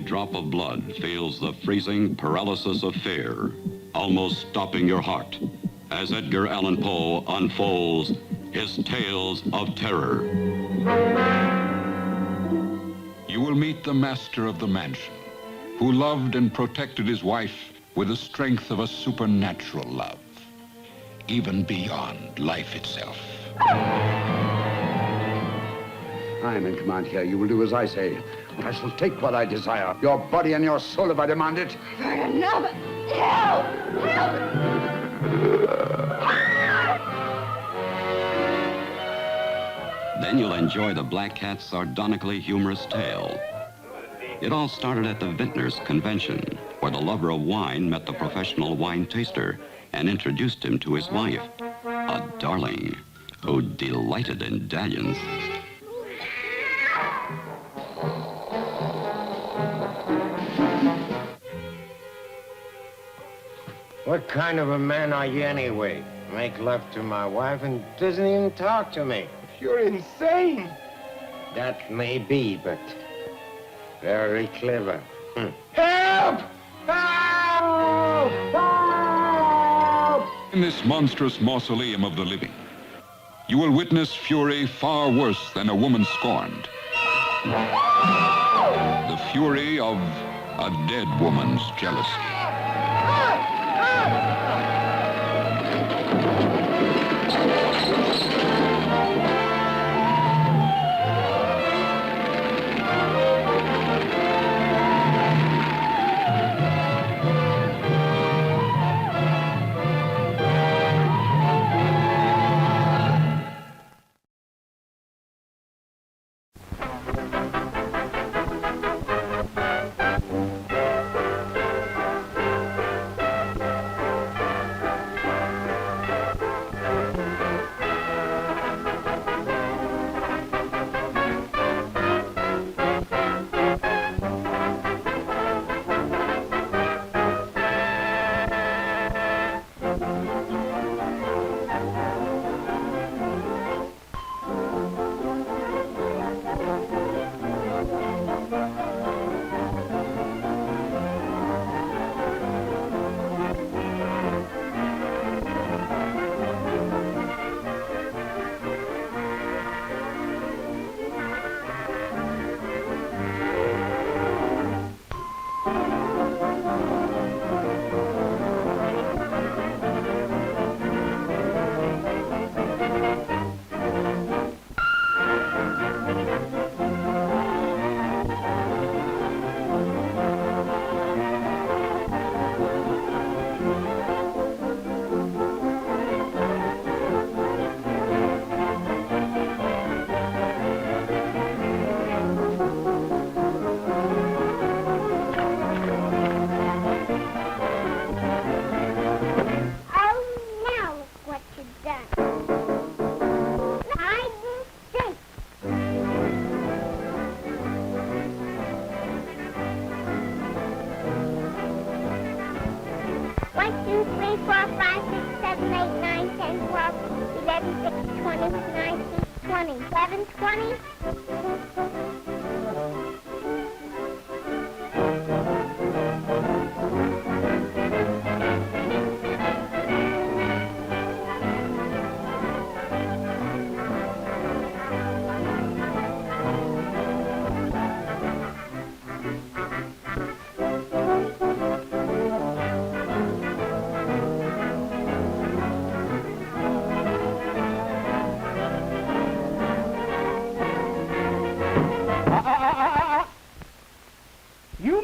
drop of blood feels the freezing paralysis of fear, almost stopping your heart, as Edgar Allan Poe unfolds his tales of terror. You will meet the master of the mansion, who loved and protected his wife with the strength of a supernatural love, even beyond life itself. I am in command here. You will do as I say. I shall take what I desire. Your body and your soul if I demand it. I've heard enough. Help! Help! Then you'll enjoy the Black Cat's sardonically humorous tale. It all started at the Vintners Convention, where the lover of wine met the professional wine taster and introduced him to his wife, a darling who delighted in dalliance. What kind of a man are you anyway? Make love to my wife and doesn't even talk to me. You're insane. That may be, but very clever. Help! Help! Help! In this monstrous mausoleum of the living, you will witness fury far worse than a woman scorned. The fury of a dead woman's jealousy.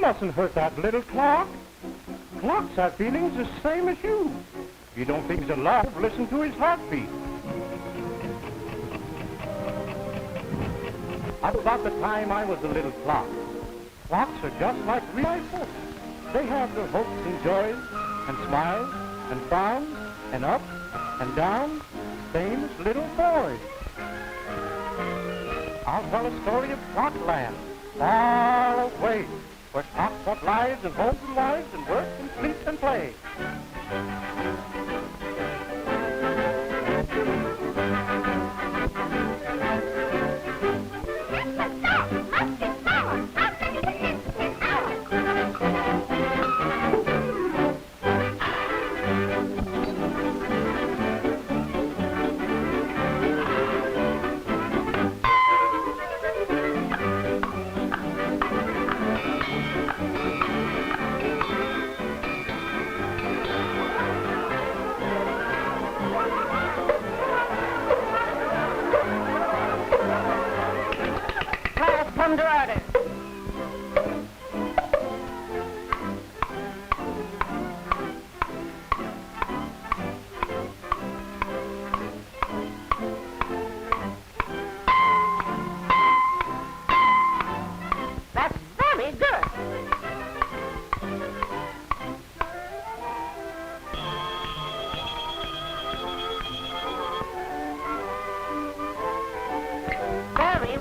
Mustn't hurt that little clock. Clocks have feelings the same as you. If you don't think he's alive, listen to his heartbeat. About the time I was a little clock. Clocks are just like real life folks. They have their hopes and joys, and smiles, and frowns, and up, and down, same as little boys. I'll tell a story of Clockland, far away, where clocks have lives and homes and wives and work and sleep and play.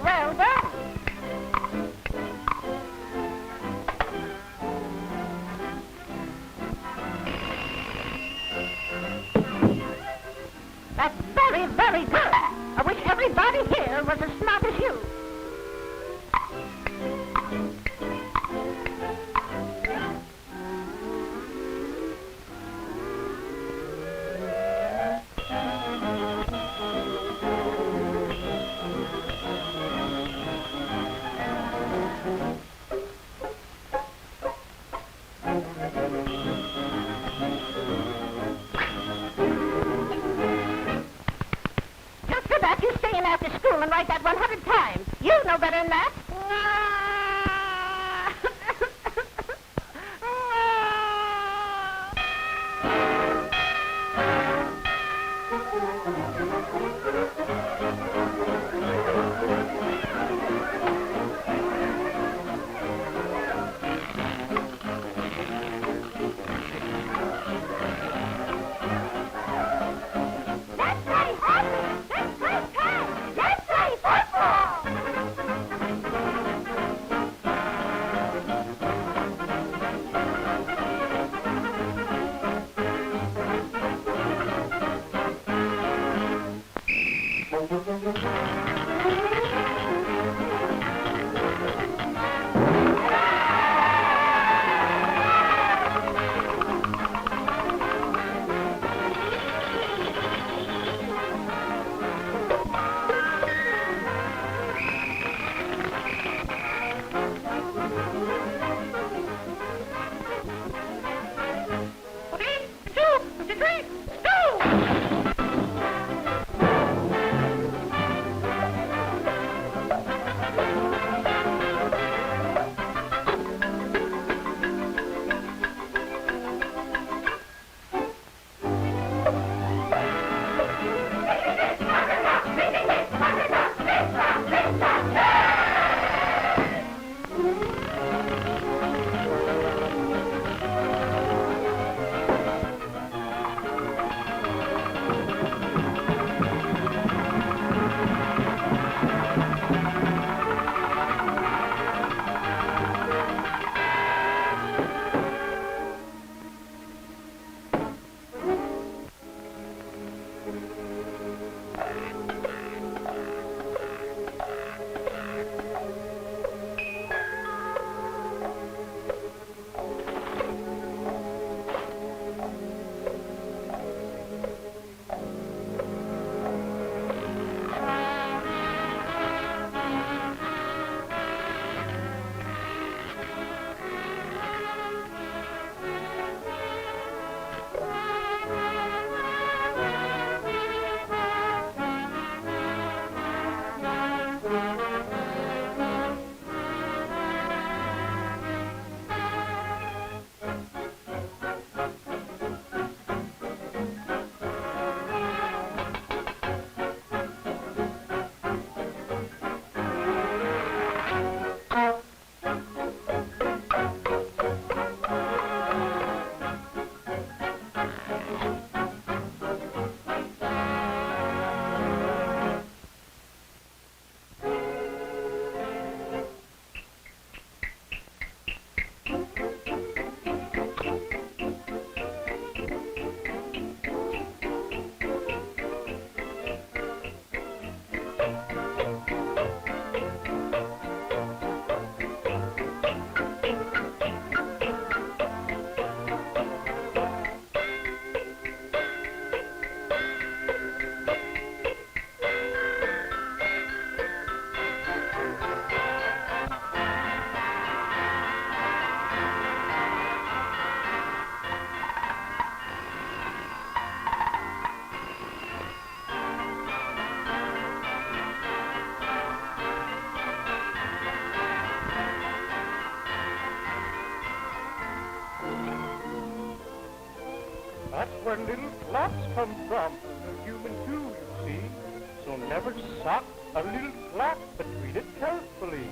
well done. That's very, very good. I wish everybody here was as smart as you. Just for that, you stay in after school and write that 100 times. You know better than that. Let's play hockey! Let's play tag! Let's play football! That's where little clocks come from. Human too, you see. So never sock a little clock, but treat it carefully.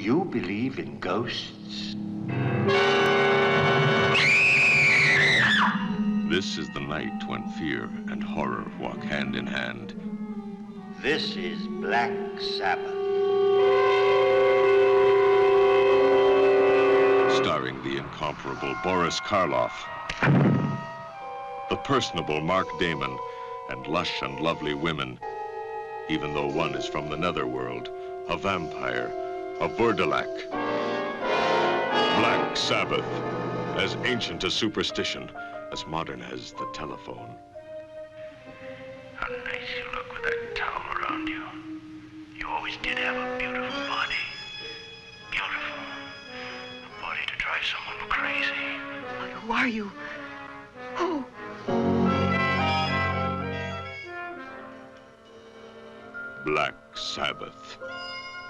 you believe in ghosts? This is the night when fear and horror walk hand in hand. This is Black Sabbath. Starring the incomparable Boris Karloff, the personable Mark Damon, and lush and lovely women, even though one is from the netherworld, a vampire, a Vurdalak. Black Sabbath, as ancient as superstition, as modern as the telephone. How nice you look with that towel around you. You always did have a beautiful body. Beautiful. A body to drive someone crazy. But who are you? Who? Black Sabbath,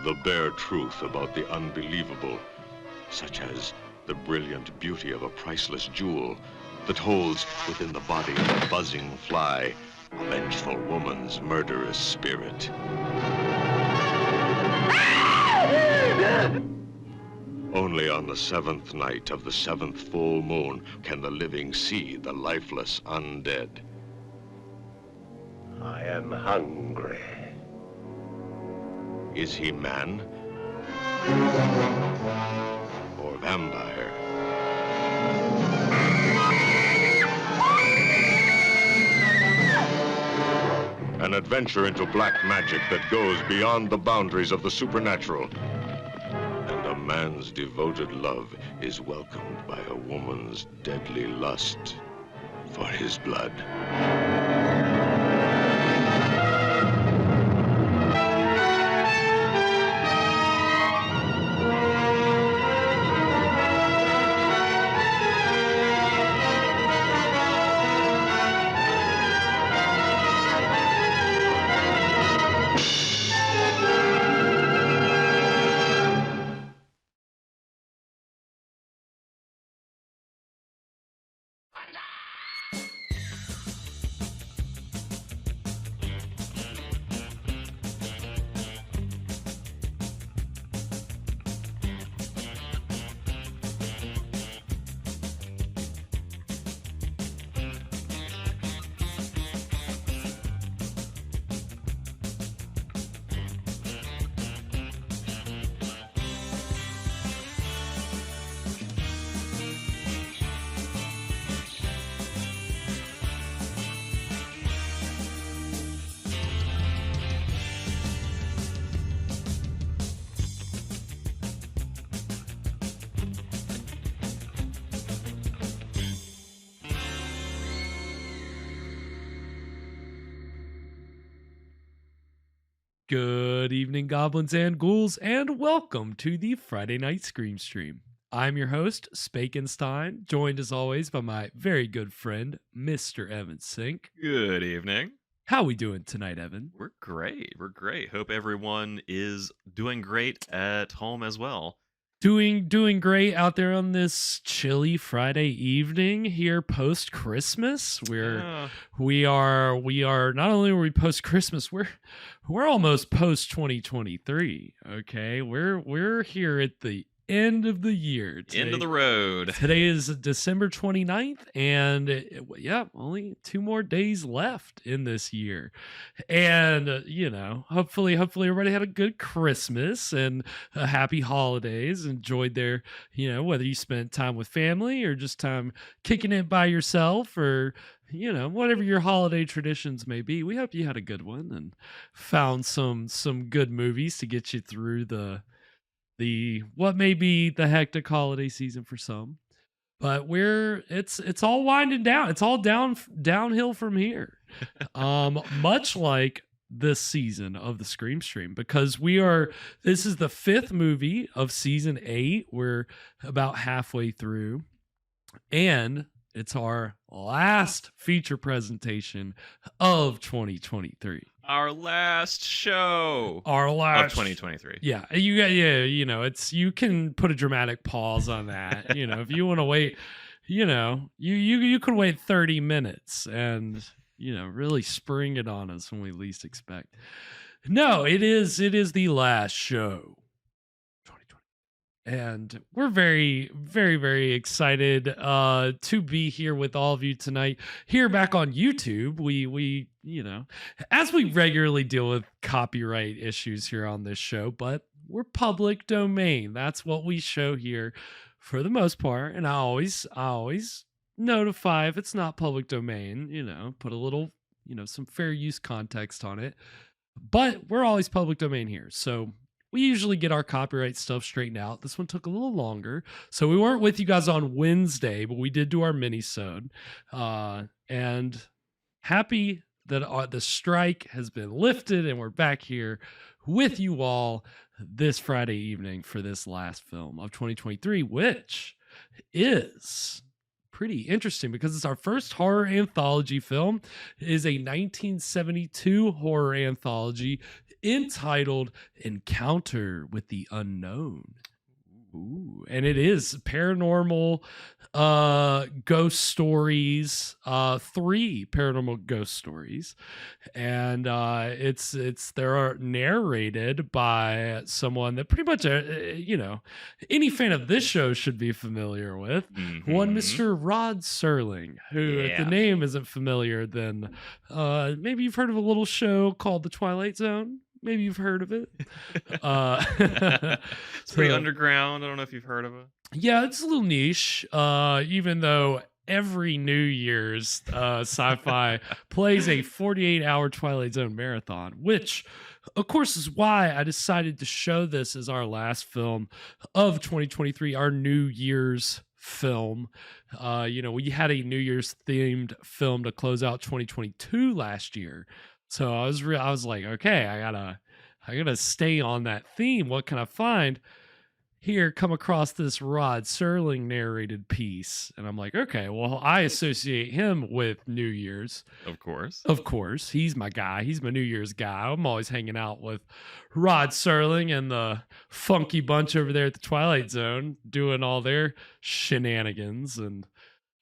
the bare truth about the unbelievable, such as the brilliant beauty of a priceless jewel that holds within the body of a buzzing fly a vengeful woman's murderous spirit. Only on the seventh night of the seventh full moon can the living see the lifeless undead. I am hungry. Is he man or vampire? An adventure into black magic that goes beyond the boundaries of the supernatural. And a man's devoted love is welcomed by a woman's deadly lust for his blood. Good evening, goblins and ghouls, and welcome to the Friday Night Scream Stream. I'm your host, Spakenstein, joined as always by my very good friend, Mr. Evan Sink. Good evening. How we doing tonight, Evan? We're great. We're great. Hope everyone is doing great at home as well. Doing great out there on this chilly Friday evening here post Christmas. We are not only are we post Christmas, we're almost post 2023. Okay, we're here at the end of the year. End of the road. Today is December 29th, and only 2 more days left in this year. And, hopefully everybody had a good Christmas and a happy holidays, enjoyed their, whether you spent time with family or just time kicking it by yourself or, whatever your holiday traditions may be. We hope you had a good one and found some good movies to get you through the what may be the hectic holiday season for some, but it's all winding down. It's all downhill from here. Much like this season of the Scream Stream, because this is the 5th movie of season 8. We're about halfway through, and it's our last feature presentation of 2023. Our last show. Of 2023. Yeah, you can put a dramatic pause on that. If you want to wait, you could wait 30 minutes and really spring it on us when we least expect. No, it is the last show. And we're very, very, very excited to be here with all of you tonight. Here back on YouTube, we as we regularly deal with copyright issues here on this show, but we're public domain. That's what we show here for the most part. And I always notify if it's not public domain, put a little, some fair use context on it. But we're always public domain here. So we usually get our copyright stuff straightened out. This one took a little longer. So we weren't with you guys on Wednesday, but we did do our mini-sode. And happy that the strike has been lifted and we're back here with you all this Friday evening for this last film of 2023, which is pretty interesting because it's our first horror anthology film. It is a 1972 horror anthology entitled Encounter with the Unknown. Ooh, and it is paranormal ghost stories, 3 paranormal ghost stories, and they're narrated by someone that pretty much any fan of this show should be familiar with. One Mr. Rod Serling, who if the name isn't familiar, then maybe you've heard of a little show called The Twilight Zone. Maybe you've heard of it. It's pretty underground. I don't know if you've heard of it. Yeah, it's a little niche. Even though every New Year's Sci-Fi plays a 48-hour Twilight Zone marathon, which, of course, is why I decided to show this as our last film of 2023, our New Year's film. We had a New Year's themed film to close out 2022 last year. So I was like, okay, I gotta stay on that theme. What can I find? Here, come across this Rod Serling narrated piece, and I'm like, okay, well, I associate him with New Year's. Of course, he's my guy. He's my New Year's guy. I'm always hanging out with Rod Serling and the funky bunch over there at the Twilight Zone, doing all their shenanigans. And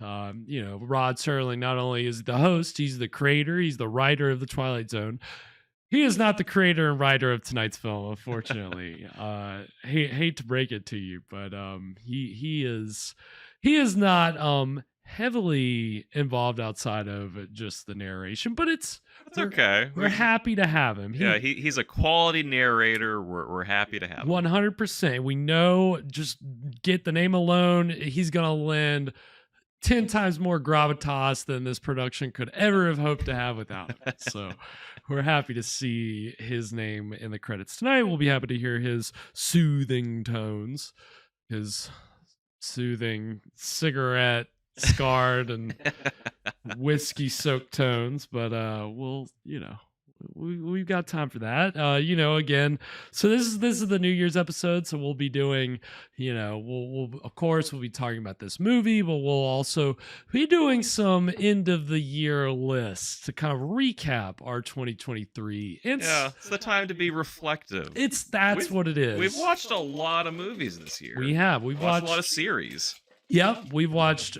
Rod Serling not only is the host, he's the creator, he's the writer of the Twilight Zone. He is not the creator and writer of tonight's film, unfortunately. Hate to break it to you, but he is not heavily involved outside of just the narration. But it's okay. We're happy to have him. He's a quality narrator. We're happy to have him. 100%. We know, just get the name alone, he's gonna lend 10 times more gravitas than this production could ever have hoped to have without it. So we're happy to see his name in the credits tonight. We'll be happy to hear his soothing tones, his soothing cigarette scarred and whiskey soaked tones. But we've got time for that. Again, so this is the New Year's episode, so we'll be doing, we'll of course we'll be talking about this movie, but we'll also be doing some end of the year lists to kind of recap our 2023. It's the time to be reflective. That's what it is. We've watched a lot of movies this year. We've watched a lot of series. Yep, we've watched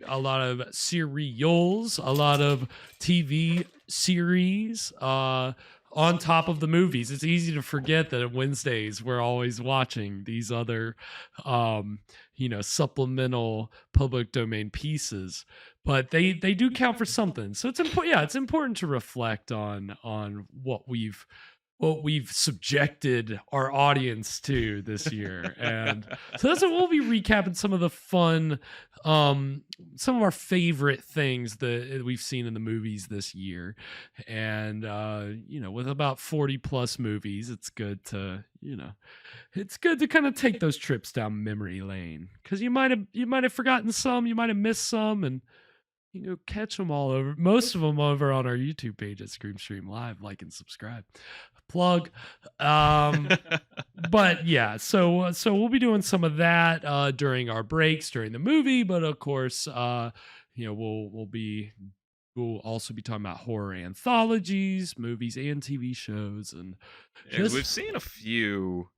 a lot of serials, a lot of TV series on top of the movies. It's easy to forget that on Wednesdays we're always watching these other supplemental public domain pieces, but they do count for something. So it's important. Yeah, it's important to reflect on what we've subjected our audience to this year. And so that's what we'll be recapping, some of the fun, some of our favorite things that we've seen in the movies this year. And, with about 40 plus movies, it's good to kind of take those trips down memory lane, because you might have forgotten some, you might have missed some, and catch them all over. Most of them over on our YouTube page at Scream Stream Live. Like and subscribe. Plug. But yeah, so we'll be doing some of that during our breaks during the movie. But of course, we'll also be talking about horror anthologies, movies, and TV shows, and we've seen a few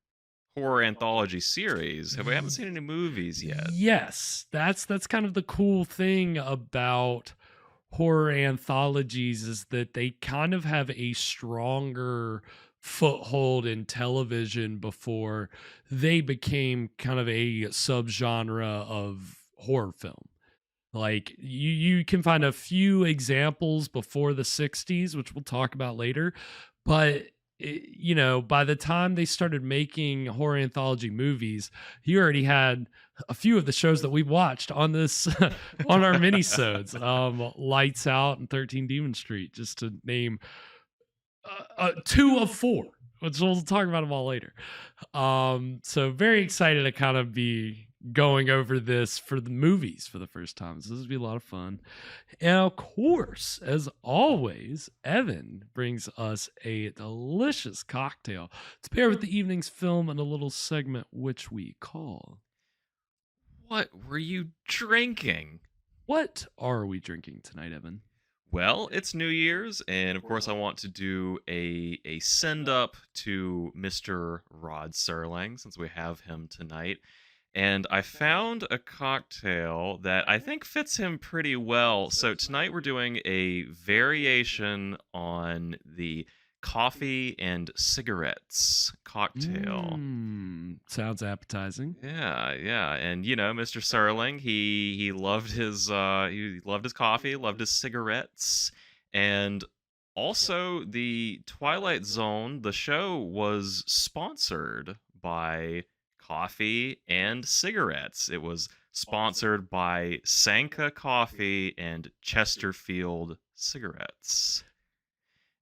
horror anthology series. We haven't seen any movies yet. Yes, that's kind of the cool thing about horror anthologies, is that they kind of have a stronger foothold in television before they became kind of a subgenre of horror film. Like you can find a few examples before the 60s, which we'll talk about later, but by the time they started making horror anthology movies, you already had a few of the shows that we watched on this on our minisodes, Lights Out and 13 Demon Street, just to name 2 of 4, which we'll talk about them all later. So very excited to kind of be going over this for the movies for the first time. So this will be a lot of fun. And of course, as always, Evan brings us a delicious cocktail to pair with the evening's film and a little segment which we call... What were you drinking? What are we drinking tonight, Evan? Well, it's New Year's, and of course I want to do a send-up to Mr. Rod Serling, since we have him tonight. And I found a cocktail that I think fits him pretty well. So tonight we're doing a variation on the coffee and cigarettes cocktail. Sounds appetizing. Yeah. And Mr. Serling, he loved his coffee, loved his cigarettes, and also the Twilight Zone, the show, was sponsored by coffee and cigarettes. It was sponsored by Sanka Coffee and Chesterfield Cigarettes.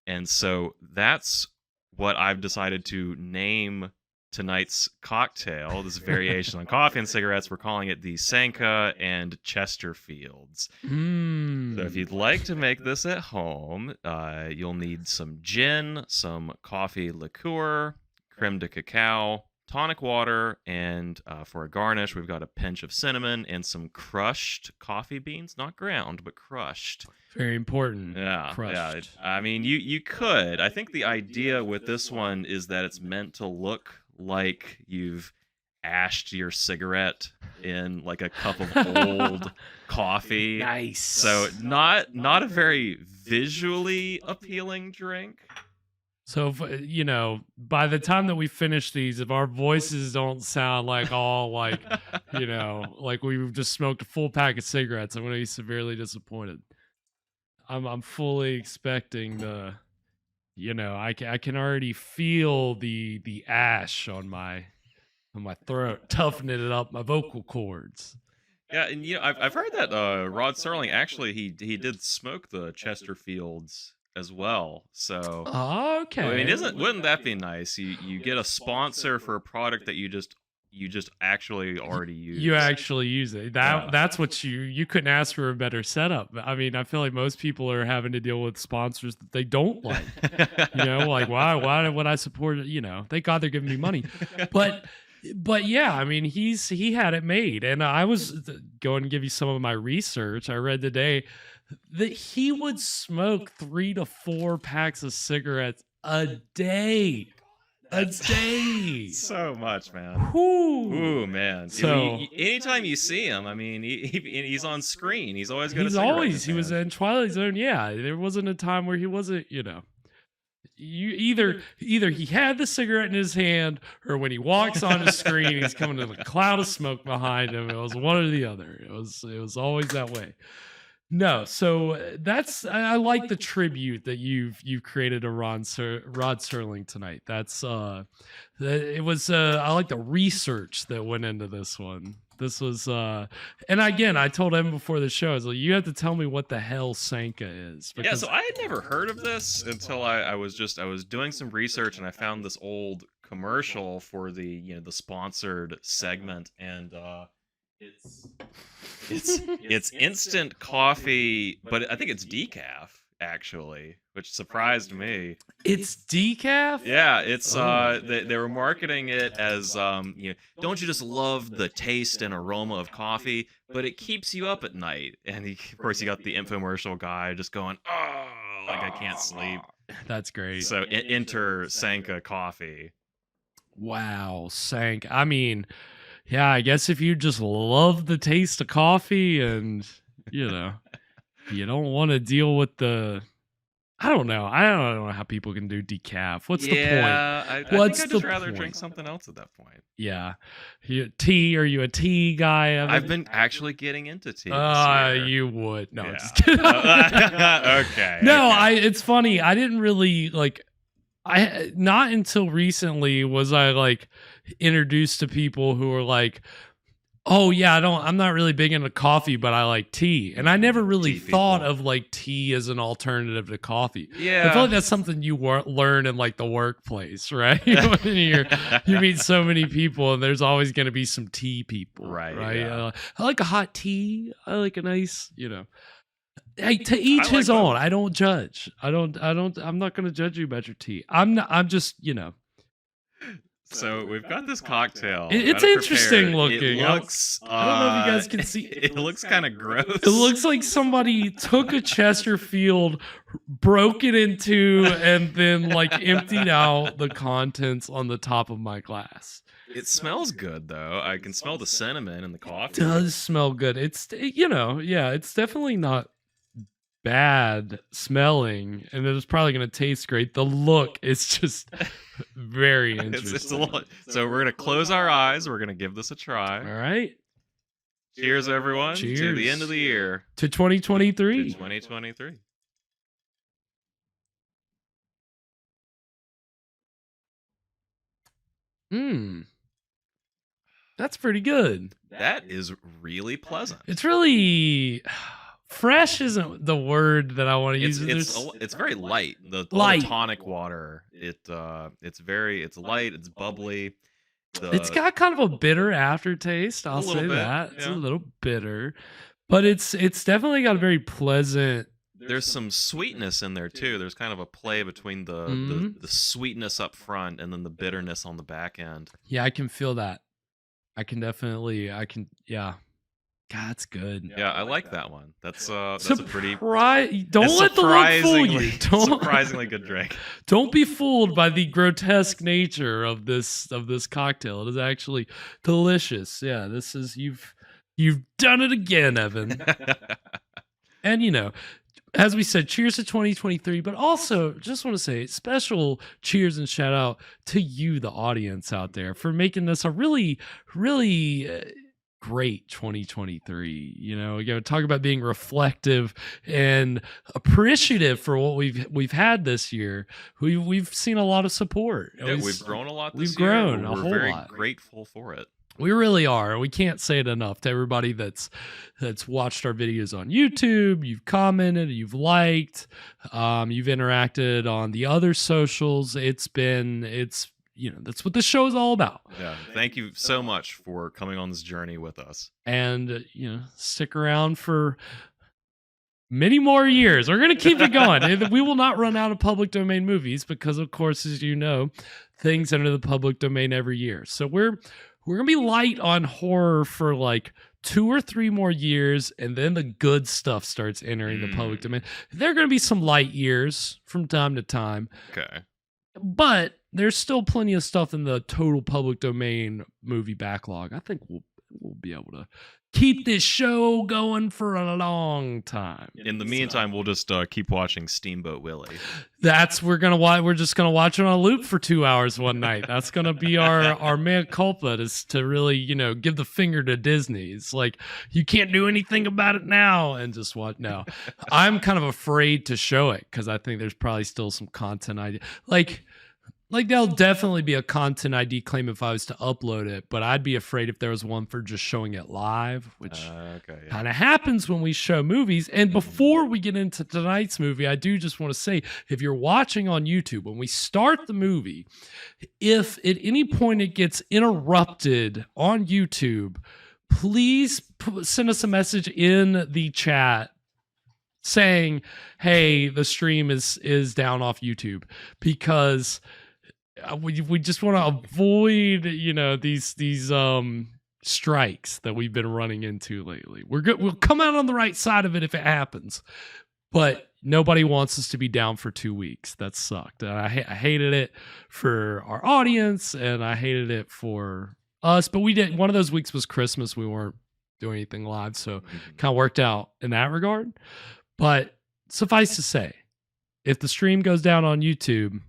And so that's what I've decided to name tonight's cocktail, this variation on coffee and cigarettes. We're calling it the Sanka and Chesterfields. So if you'd like to make this at home, you'll need some gin, some coffee liqueur, creme de cacao, tonic water, and for a garnish, we've got a pinch of cinnamon and some crushed coffee beans, not ground, but crushed. Very important. Yeah, crushed. Yeah. I mean, you could. I think the idea with this one is that it's meant to look like you've ashed your cigarette in like a cup of old coffee. Nice. So not a very visually appealing drink. So, if, by the time that we finish these, if our voices don't sound like all like, like we've just smoked a full pack of cigarettes, I'm going to be severely disappointed. I'm fully expecting the, I can already feel the ash on my throat, toughening it up, my vocal cords. Yeah, and I've heard that Rod Serling actually he did smoke the Chesterfields as well. So okay. I mean, wouldn't that be nice? You get a sponsor for a product that you just actually already use. You actually use it. That's what you couldn't ask for a better setup. I mean, I feel like most people are having to deal with sponsors that they don't like. Like why would I support it? Thank God they're giving me money. But yeah, I mean, he had it made, and I was going to give you some of my research. I read today that he would smoke 3 to 4 packs of cigarettes a day. So much, man. Ooh, man. So anytime you see him, I mean, he's on screen. He's always got. He was in Twilight Zone. Yeah, there wasn't a time where he wasn't. You either he had the cigarette in his hand, or when he walks on the screen, he's coming to a cloud of smoke behind him. It was one or the other. It was always that way. No, so I like the tribute that you've created to Rod Serling tonight. It was I like the research that went into this one. This was and again, I told him before the show, I was like, you have to tell me what the hell Sanka is. Yeah, so I had never heard of this until I was doing some research, and I found this old commercial for the the sponsored segment, and it's instant coffee, but I think it's decaf actually, which surprised me. It's decaf? Yeah, it's they were marketing it as don't you just love the taste and aroma of coffee, but it keeps you up at night. And of course you got the infomercial guy just going, oh, like I can't sleep. That's great. So enter Sanka coffee. Wow, Sank. I mean, yeah, I guess if you just love the taste of coffee and, you don't want to deal with the... I don't know. I don't know how people can do decaf. What's the point? I What's think I'd the just rather point? drink something else at that point. Yeah. Tea? Are you a tea guy, Evan? I've been actually getting into tea this year. You would. No, Yeah. just kidding. Okay. No, okay. it's funny. I didn't really not until recently was I like introduced to people who were like, oh yeah, I'm not really big into coffee, but I like tea. And I never really Tea thought people. of like tea as an alternative to coffee. Yeah. I feel like that's something you learn in like the workplace, right? When you meet so many people and there's always going to be some tea people. Right, Right. yeah. I like a hot tea. I like a nice, hey, to each I his like own. both. I don't judge. I'm not going to judge you about your tea. I'm just, So we've got this cocktail. It's Got it interesting prepared. looking. It looks. I don't know if you guys can see. It looks kind of gross. It looks like somebody took a Chesterfield, broke it into, and then like emptied out the contents on the top of my glass. It smells good though. I can smell the cinnamon in the coffee. It does smell good. It's it's definitely not bad smelling, and it's probably going to taste great. The look is just very interesting. It's a little, so we're gonna close our eyes. We're gonna give this a try. All right. Cheers, everyone. Cheers. To the end of the year. To 2023. 2023. That's pretty good. That is really pleasant. It's really fresh isn't the word that I want to use. It's very light. The Light. tonic water. It's light. It's bubbly. It's got kind of a bitter aftertaste. I'll say bit, that. It's a yeah. little bitter, but it's definitely got a very pleasant. There's some sweetness in there too. There's kind of a play between Mhm. the sweetness up front and then the bitterness on the back end. Yeah, I can feel that. Yeah. God, it's good. Yeah, I like that one. That's a pretty Don't it's let the look fool you. surprisingly good drink. Don't be fooled by the grotesque nature of this cocktail. It is actually delicious. Yeah, this is you've done it again, Evan. And as we said, cheers to 2023, but also just want to say special cheers and shout out to you, the audience out there, for making this a really, really great 2023. Talk about being reflective and appreciative for what we've had this year. We've seen a lot of support. Yeah, we've grown a lot this We've year. grown a We're whole very lot. grateful for it. We really are. We can't say it enough to everybody that's watched our videos on YouTube. You've commented, you've liked, you've interacted on the other socials. That's what the show is all about. Yeah, thank you so much for coming on this journey with us. And stick around for many more years. We're going to keep it going. We will not run out of public domain movies because, of course, as you know, things enter the public domain every year. So we're going to be light on horror for like 2 or 3 more years, and then the good stuff starts entering the public domain. There are going to be some light years from time to time. Okay. But there's still plenty of stuff in the total public domain movie backlog. I think we'll be able to keep this show going for a long time. In the meantime, we'll just keep watching Steamboat Willie. We're just gonna watch it on a loop for 2 hours one night. That's gonna be our mea culpa, is to really give the finger to Disney. It's like you can't do anything about it now, and just watch. No, I'm kind of afraid to show it because I think there's probably still some content ID. Like there'll definitely be a content ID claim if I was to upload it, but I'd be afraid if there was one for just showing it live, which kind of happens when we show movies. And before we get into tonight's movie, I do just want to say, if you're watching on YouTube, when we start the movie, if at any point it gets interrupted on YouTube, please send us a message in the chat saying, hey, the stream is down off YouTube, because we just want to avoid these strikes that we've been running into lately. We're good. We'll come out on the right side of it if it happens, but nobody wants us to be down for 2 weeks. That sucked. I hated it for our audience, and I hated it for us. But we did. One of those weeks was Christmas. We weren't doing anything live, so kind of worked out in that regard. But suffice to say, if the stream goes down on YouTube,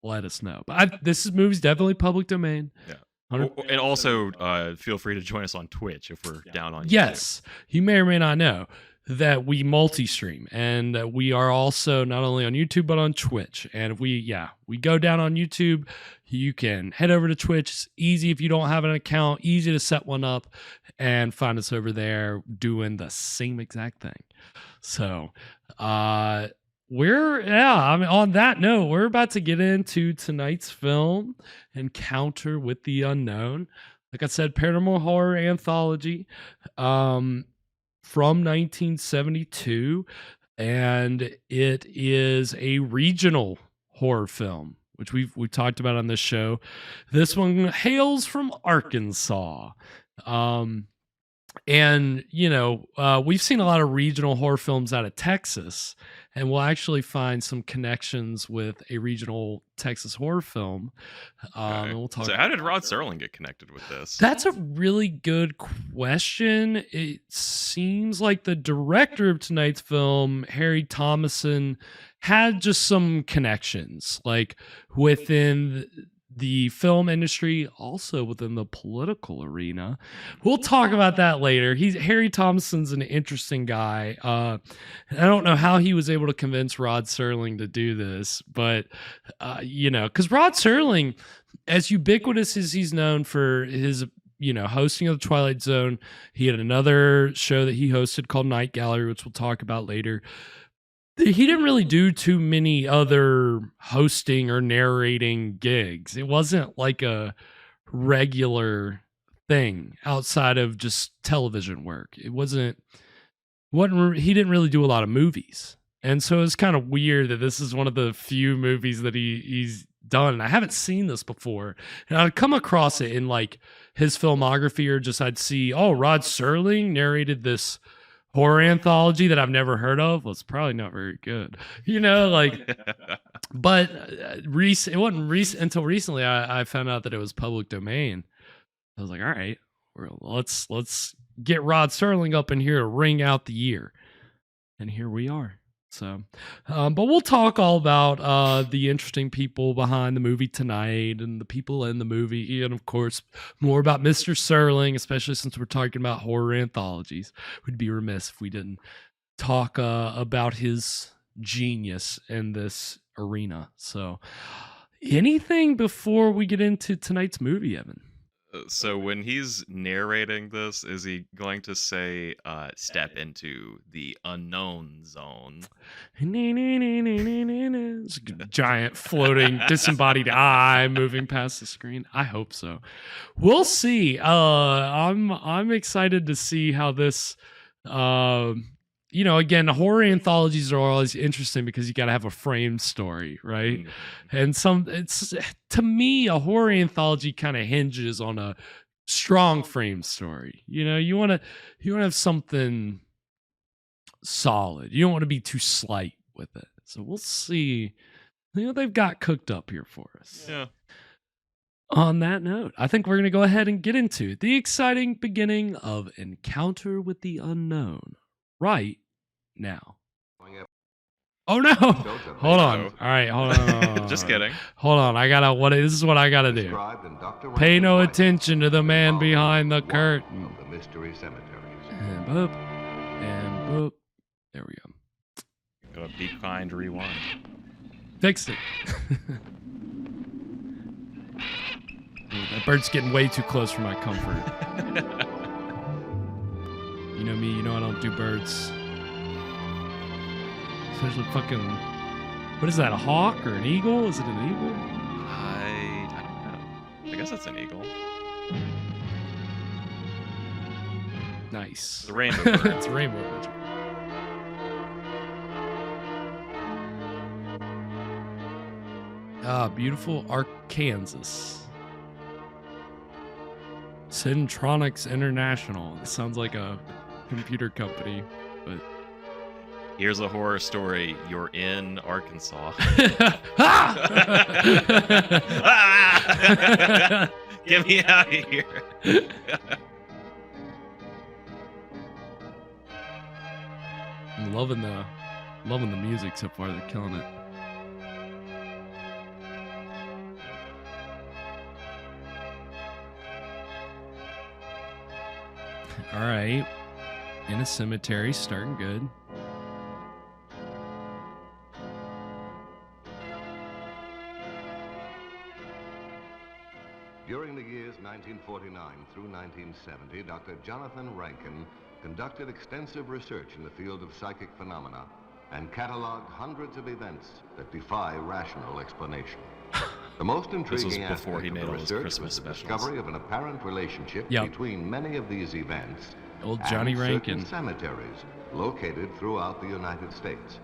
let us know. But this movie's definitely public domain. Yeah. And also, feel free to join us on Twitch if we're down on YouTube. Yes, you may or may not know that we multi-stream, and we are also not only on YouTube but on Twitch. And if we go down on YouTube, you can head over to Twitch. It's easy if you don't have an account, easy to set one up and find us over there doing the same exact thing. So, on that note, we're about to get into tonight's film, Encounter with the Unknown. Like I said, paranormal horror anthology from 1972, and it is a regional horror film, which we've talked about on this show. This one hails from Arkansas. And, we've seen a lot of regional horror films out of Texas, and we'll actually find some connections with a regional Texas horror film. And we'll talk. So how did Rod Serling get connected with this? That's a really good question. It seems like the director of tonight's film, Harry Thomason, had just some connections, like within the film industry, also within the political arena. We'll talk about that later. Harry Thomason's an interesting guy. I don't know how he was able to convince Rod Serling to do this, but because Rod Serling, as ubiquitous as he's known for his hosting of the Twilight Zone, he had another show that he hosted called Night Gallery, which we'll talk about later. He didn't really do too many other hosting or narrating gigs. It wasn't like a regular thing outside of just television work. He didn't really do a lot of movies. And so it's kind of weird that this is one of the few movies that he's done. And I haven't seen this before. And I'd come across it in like his filmography, or just I'd see, Rod Serling narrated this horror anthology that I've never heard of. Well, it's probably not very good, but it wasn't recent until recently. I found out that it was public domain. I was like, all right, let's get Rod Serling up in here to ring out the year. And here we are. So, but we'll talk all about the interesting people behind the movie tonight, and the people in the movie, and of course more about Mr. Serling, especially since we're talking about horror anthologies. We'd be remiss if we didn't talk about his genius in this arena. So, anything before we get into tonight's movie, Evan? So when he's narrating this, is he going to say, step into the unknown zone? It's a giant floating disembodied eye moving past the screen. I hope so. We'll see. I'm excited to see how this, again, horror anthologies are always interesting because you got to have a frame story, right? And to me, a horror anthology kind of hinges on a strong frame story. You want to have something solid. You don't want to be too slight with it. So we'll see. They've got cooked up here for us. Yeah. On that note, I think we're going to go ahead and get into the exciting beginning of Encounter with the Unknown right now. Oh no! Hold on. All right, hold on. Just kidding. Hold on. This is what I gotta do. Pay no attention to the man behind the curtain. The mystery cemeteries. And boop. And boop. There we go. Gotta be kind, rewind. Fixed it. That bird's getting way too close for my comfort. You know me, I don't do birds. Especially fucking, what is that, a hawk or an eagle? Is it an eagle? I don't know. I guess it's an eagle. Nice. It's a rainbow bird. It's a rainbow bird. Beautiful Arkansas. Centronics International. It sounds like a computer company, but here's a horror story. You're in Arkansas. Get me out of here. I'm loving the music so far. They're killing it. All right. In a cemetery, starting good. During the years 1949 through 1970, Dr. Jonathan Rankin conducted extensive research in the field of psychic phenomena and cataloged hundreds of events that defy rational explanation. The most intriguing aspect of the research was the discovery of an apparent relationship between many of these events Old Johnny and Rankin. certain cemeteries located throughout the United States.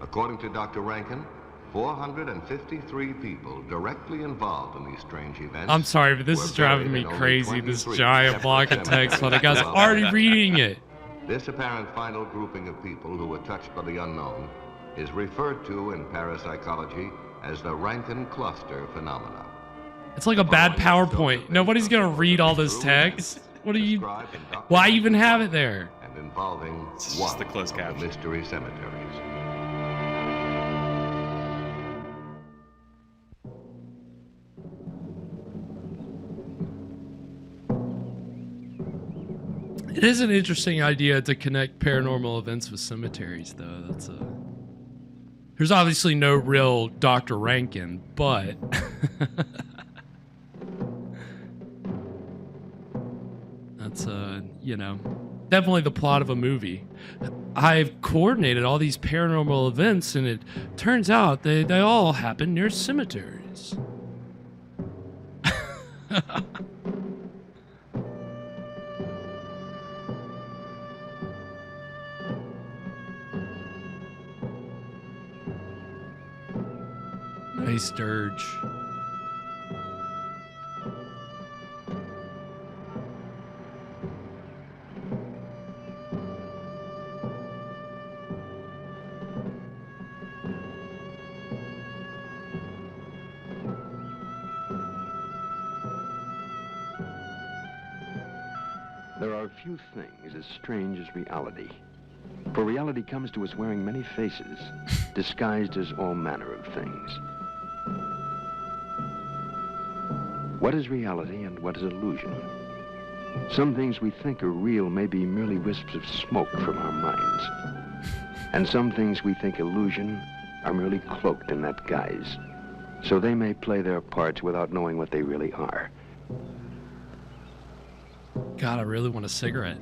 According to Dr. Rankin, 453 people directly involved in these strange events. I'm sorry, but this is driving me crazy, this giant block of text while the guy's already reading it. This apparent final grouping of people who were touched by the unknown is referred to in parapsychology as the Rankin cluster phenomena. It's like a bad PowerPoint. Nobody's gonna read all this text. What are you? Why even have it there? And involving one of the mystery cemeteries. It is an interesting idea to connect paranormal events with cemeteries, though. That's a. There's obviously no real Dr. Rankin, but that's you know, definitely the plot of a movie. I've coordinated all these paranormal events, and it turns out they all happen near cemeteries. Nice dirge. There are few things as strange as reality. For reality comes to us wearing many faces, disguised as all manner of things. What is reality and what is illusion? Some things we think are real may be merely wisps of smoke from our minds. And some things we think illusion are merely cloaked in that guise. So they may play their parts without knowing what they really are. God, I really want a cigarette.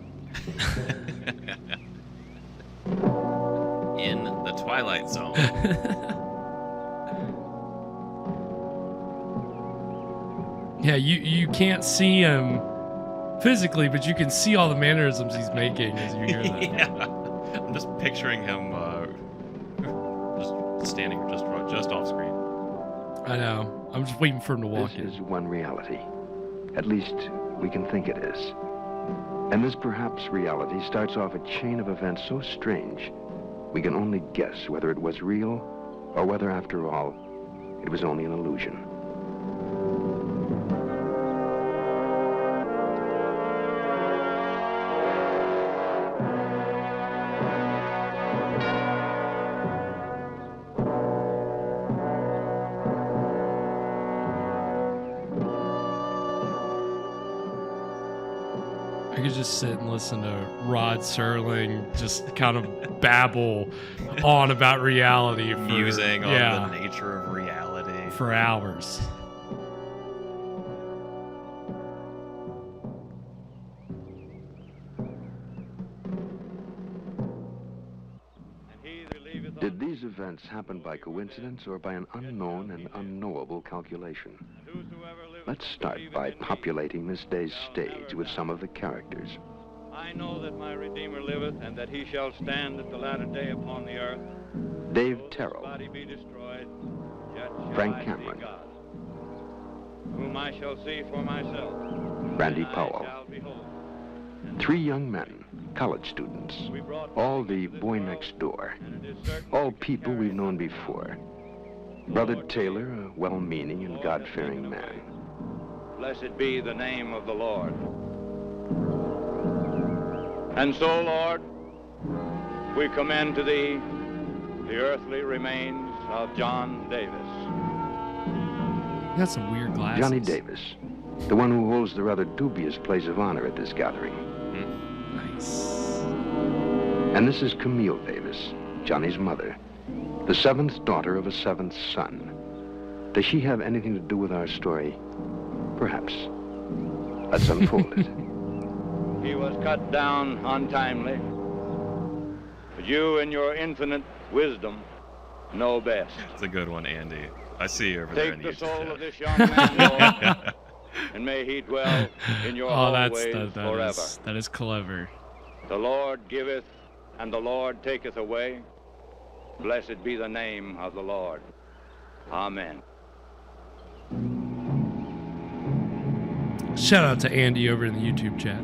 In the Twilight Zone. Yeah, you can't see him physically, but you can see all the mannerisms he's making as you hear that. Yeah. I'm just picturing him just standing just off screen. I know. I'm just waiting for him to walk in. This is one reality. At least we can think it is. And this perhaps reality starts off a chain of events so strange, we can only guess whether it was real or whether, after all, it was only an illusion. I could just sit and listen to Rod Serling just kind of babble on about reality. Musing on the nature of reality. For hours. Did these events happen by coincidence or by an unknown and unknowable calculation? Let's start by populating this day's stage with some of the characters. I know that my Redeemer liveth, and that he shall stand at the latter day upon the earth. Dave Terrell, Body be destroyed, yet shall Frank I Cameron, see God, whom I shall see for myself. Randy and I Powell. shall behold. Three young men, college students, all the boy next door, all people we've known before. Brother Taylor, a well-meaning and God-fearing man. Blessed be the name of the Lord. And so, Lord, we commend to thee the earthly remains of John Davis. He got some weird glasses. Johnny Davis, the one who holds the rather dubious place of honor at this gathering. Davis. And this is Camille Davis, Johnny's mother, the 7th daughter of a 7th son. Does she have anything to do with our story? Perhaps. Let's unfold it. He was cut down untimely, but you in your infinite wisdom know best. It's a good one, Andy. I see you over there in Take the the YouTube soul chat. of this young man, Lord, and may he dwell in your hallways forever. That is clever. The Lord giveth, and the Lord taketh away. Blessed be the name of the Lord. Amen. Shout out to Andy over in the YouTube chat.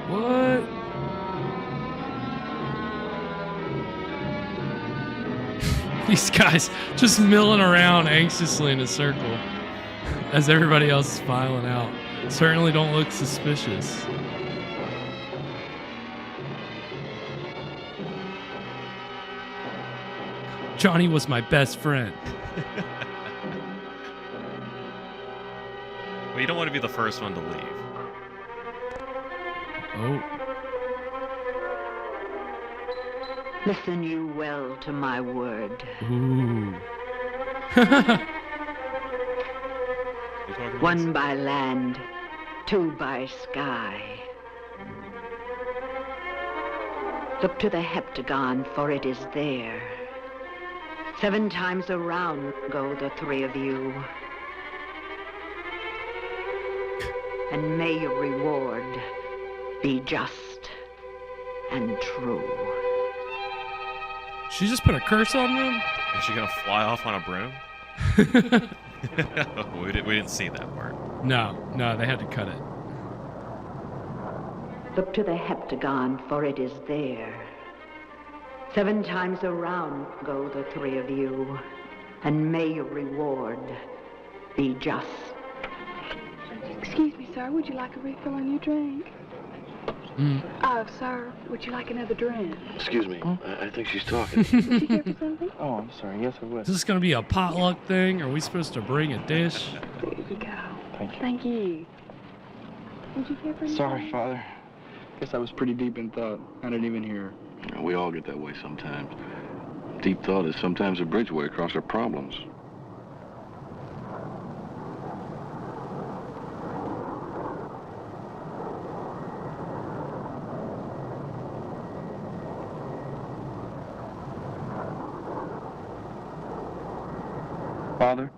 What? These guys just milling around anxiously in a circle as everybody else is filing out. Certainly don't look suspicious. Johnny was my best friend. Well, you don't want to be the first one to leave. Oh. Listen you well to my word. Ooh. One by land, two by sky. Look to the heptagon, for it is there. 7 times around go the 3 of you. And may your reward be just and true. She just put a curse on them? Is she gonna fly off on a broom? we didn't see that part. No, they had to cut it. Look to the heptagon, for it is there. 7 times around go the 3 of you, and may your reward be just. Excuse me, sir. Would you like a refill on your drink? Oh, sir. Would you like another drink? Excuse me. I think she's talking. Would you care for something? Oh, I'm sorry. Yes, I would. Is this going to be a potluck thing? Are we supposed to bring a dish? There you go. Thank you. Thank you. Would you care for anything? Sorry, Father. Guess I was pretty deep in thought. I didn't even hear her. We all get that way sometimes. Deep thought is sometimes a bridgeway across our problems. Father,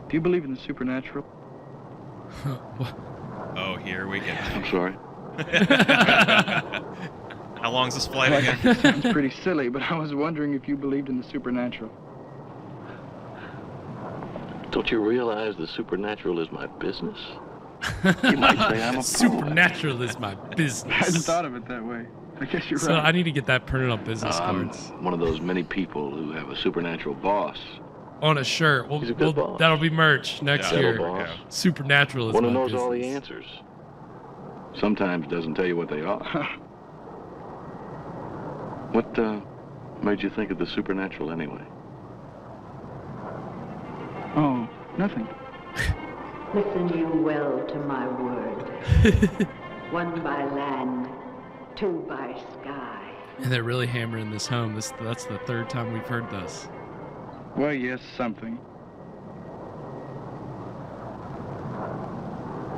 do you believe in the supernatural? Oh, here we go. I'm sorry. How long's this flight again? Sounds pretty silly, but I was wondering if you believed in the supernatural. Don't you realize the supernatural is my business? You might say I'm a Supernatural is my business. I hadn't thought of it that way. I guess you're So right. I need to get that printed on business I'm cards. one of those many people who have a supernatural boss. On a shirt. He's a good boss. That'll be merch next Yeah, year. boss. Supernatural is One who my knows business. all the answers. Sometimes doesn't tell you what they are. What made you think of the supernatural anyway? Oh, nothing. Listen you well to my word. 1 by land, 2 by sky. And they're really hammering this home. That's the 3rd time we've heard this. Well, yes, something.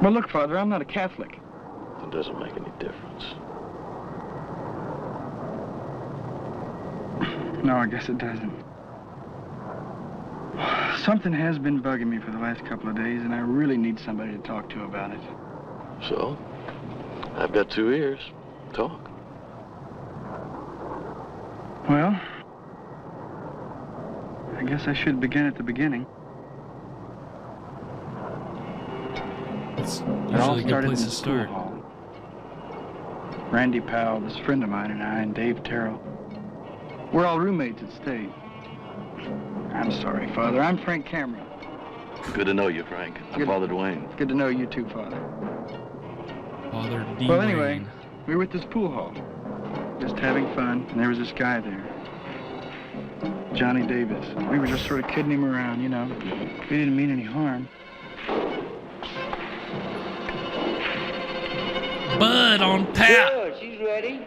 Well, look, Father, I'm not a Catholic. It doesn't make any difference. No, I guess it doesn't. Something has been bugging me for the last couple of days, and I really need somebody to talk to about it. So, I've got 2 ears. Talk. Well, I guess I should begin at the beginning. It's It all usually a good started in place the to school start. hall. Randy Powell, this friend of mine, and I, and Dave Terrell. We're all roommates at State. I'm sorry, Father. I'm Frank Cameron. Good to know you, Frank. I'm Father Dwayne. Good to know you too, Father. Father D. Well, anyway, we were at this pool hall, just having fun, and there was this guy there, Johnny Davis. We were just sort of kidding him around, you know. We didn't mean any harm. Bud on tap. Sure, she's ready.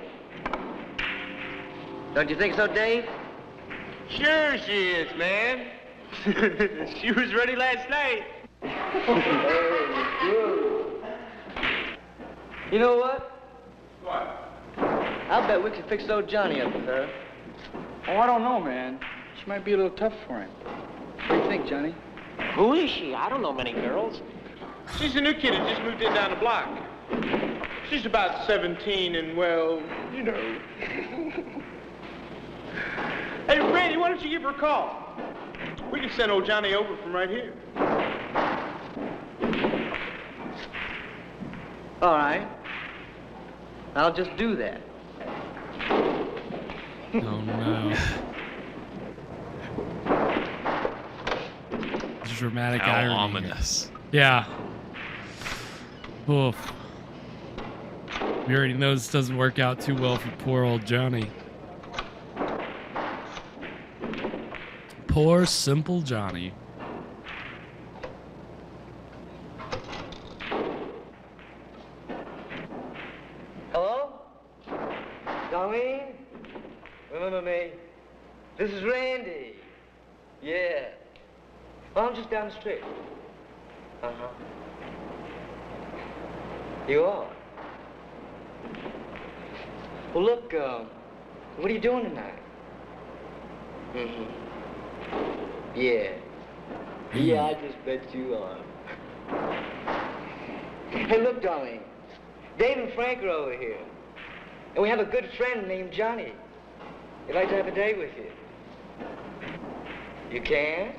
Don't you think so, Dave? Sure she is, man. She was ready last night. You know what? What? I'll bet we could fix old Johnny up with her. Oh, I don't know, man. She might be a little tough for him. What do you think, Johnny? Who is she? I don't know many girls. She's a new kid that just moved in down the block. She's about 17 and, well, you know. Hey, Randy, why don't you give her a call? We can send old Johnny over from right here. All right. I'll just do that. Oh, no. Dramatic How irony. ominous. Yeah. Oof. We already know this doesn't work out too well for poor old Johnny. Poor, simple Johnny. Hello? Darlene? Remember me? This is Randy. Yeah. Well, I'm just down the street. Uh-huh. You are? Well, look, what are you doing tonight? Mm-hmm. Yeah. Yeah, I just bet you are. Hey, look, darling. Dave and Frank are over here. And we have a good friend named Johnny. He'd like to have a day with you. You can?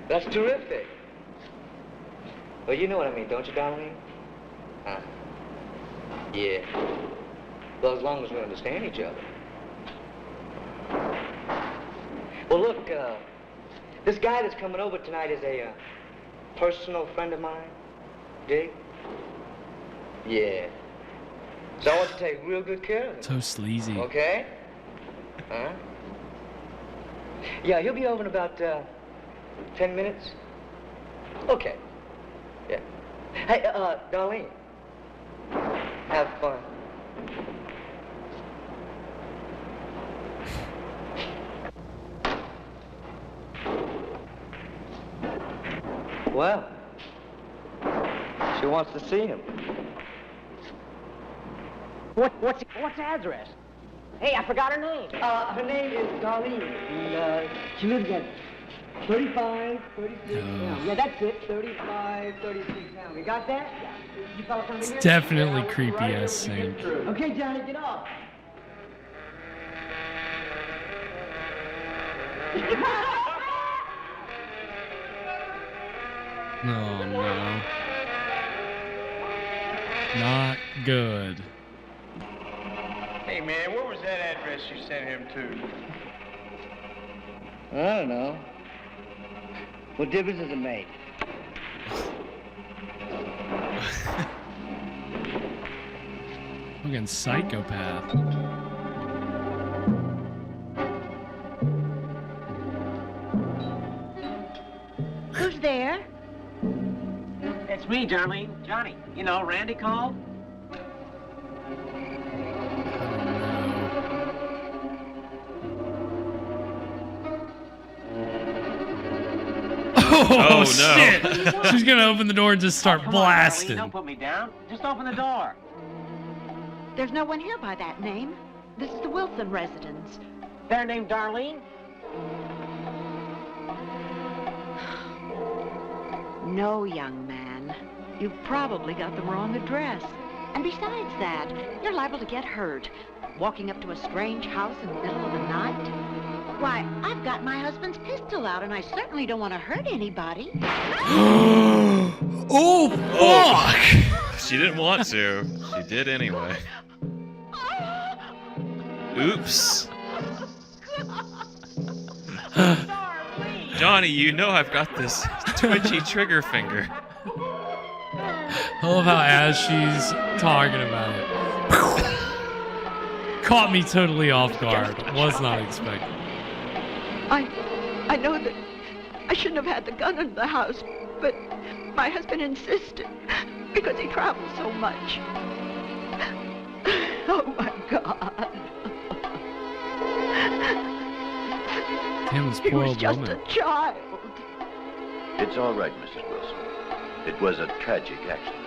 That's terrific. Well, you know what I mean, don't you, darling? Huh? Yeah. Well, as long as we understand each other. Well, look, this guy that's coming over tonight is a personal friend of mine. Dig? Yeah. So I want you to take real good care of him. So sleazy. Okay? Huh? Yeah, he'll be over in about 10 minutes. Okay. Yeah. Hey, Darlene. Have fun. Well, she wants to see him. What's the address? Hey, I forgot her name. Her name is Darlene, and she lives at 35, 36 Elm. Yeah, that's it. 35, 36 Elm. You got that? You fellas come in here? Definitely creepy as sin. Okay, Johnny, get off. Oh, no. Not good. Hey, man, where was that address you sent him to? I don't know. What difference does it make? Fucking psychopath. Who's there? It's me, Darlene. Johnny. You know, Randy called. Oh, no. shit! She's gonna open the door and just start blasting. Don't put me down. Just open the door. There's no one here by that name. This is the Wilson residence. They're named Darlene? No, young man. You've probably got the wrong address. And besides that, you're liable to get hurt. Walking up to a strange house in the middle of the night. Why, I've got my husband's pistol out, and I certainly don't want to hurt anybody. Oh, fuck! She didn't want to. She did anyway. Oops. Johnny, you know I've got this twitchy trigger finger. I love how as she's talking about it, caught me totally off guard. Was not expecting. I know that I shouldn't have had the gun in the house, but my husband insisted because he travels so much. Oh my God. Damn, this He poor was old just woman. a child. It's all right, Mrs. Wilson. It was a tragic accident.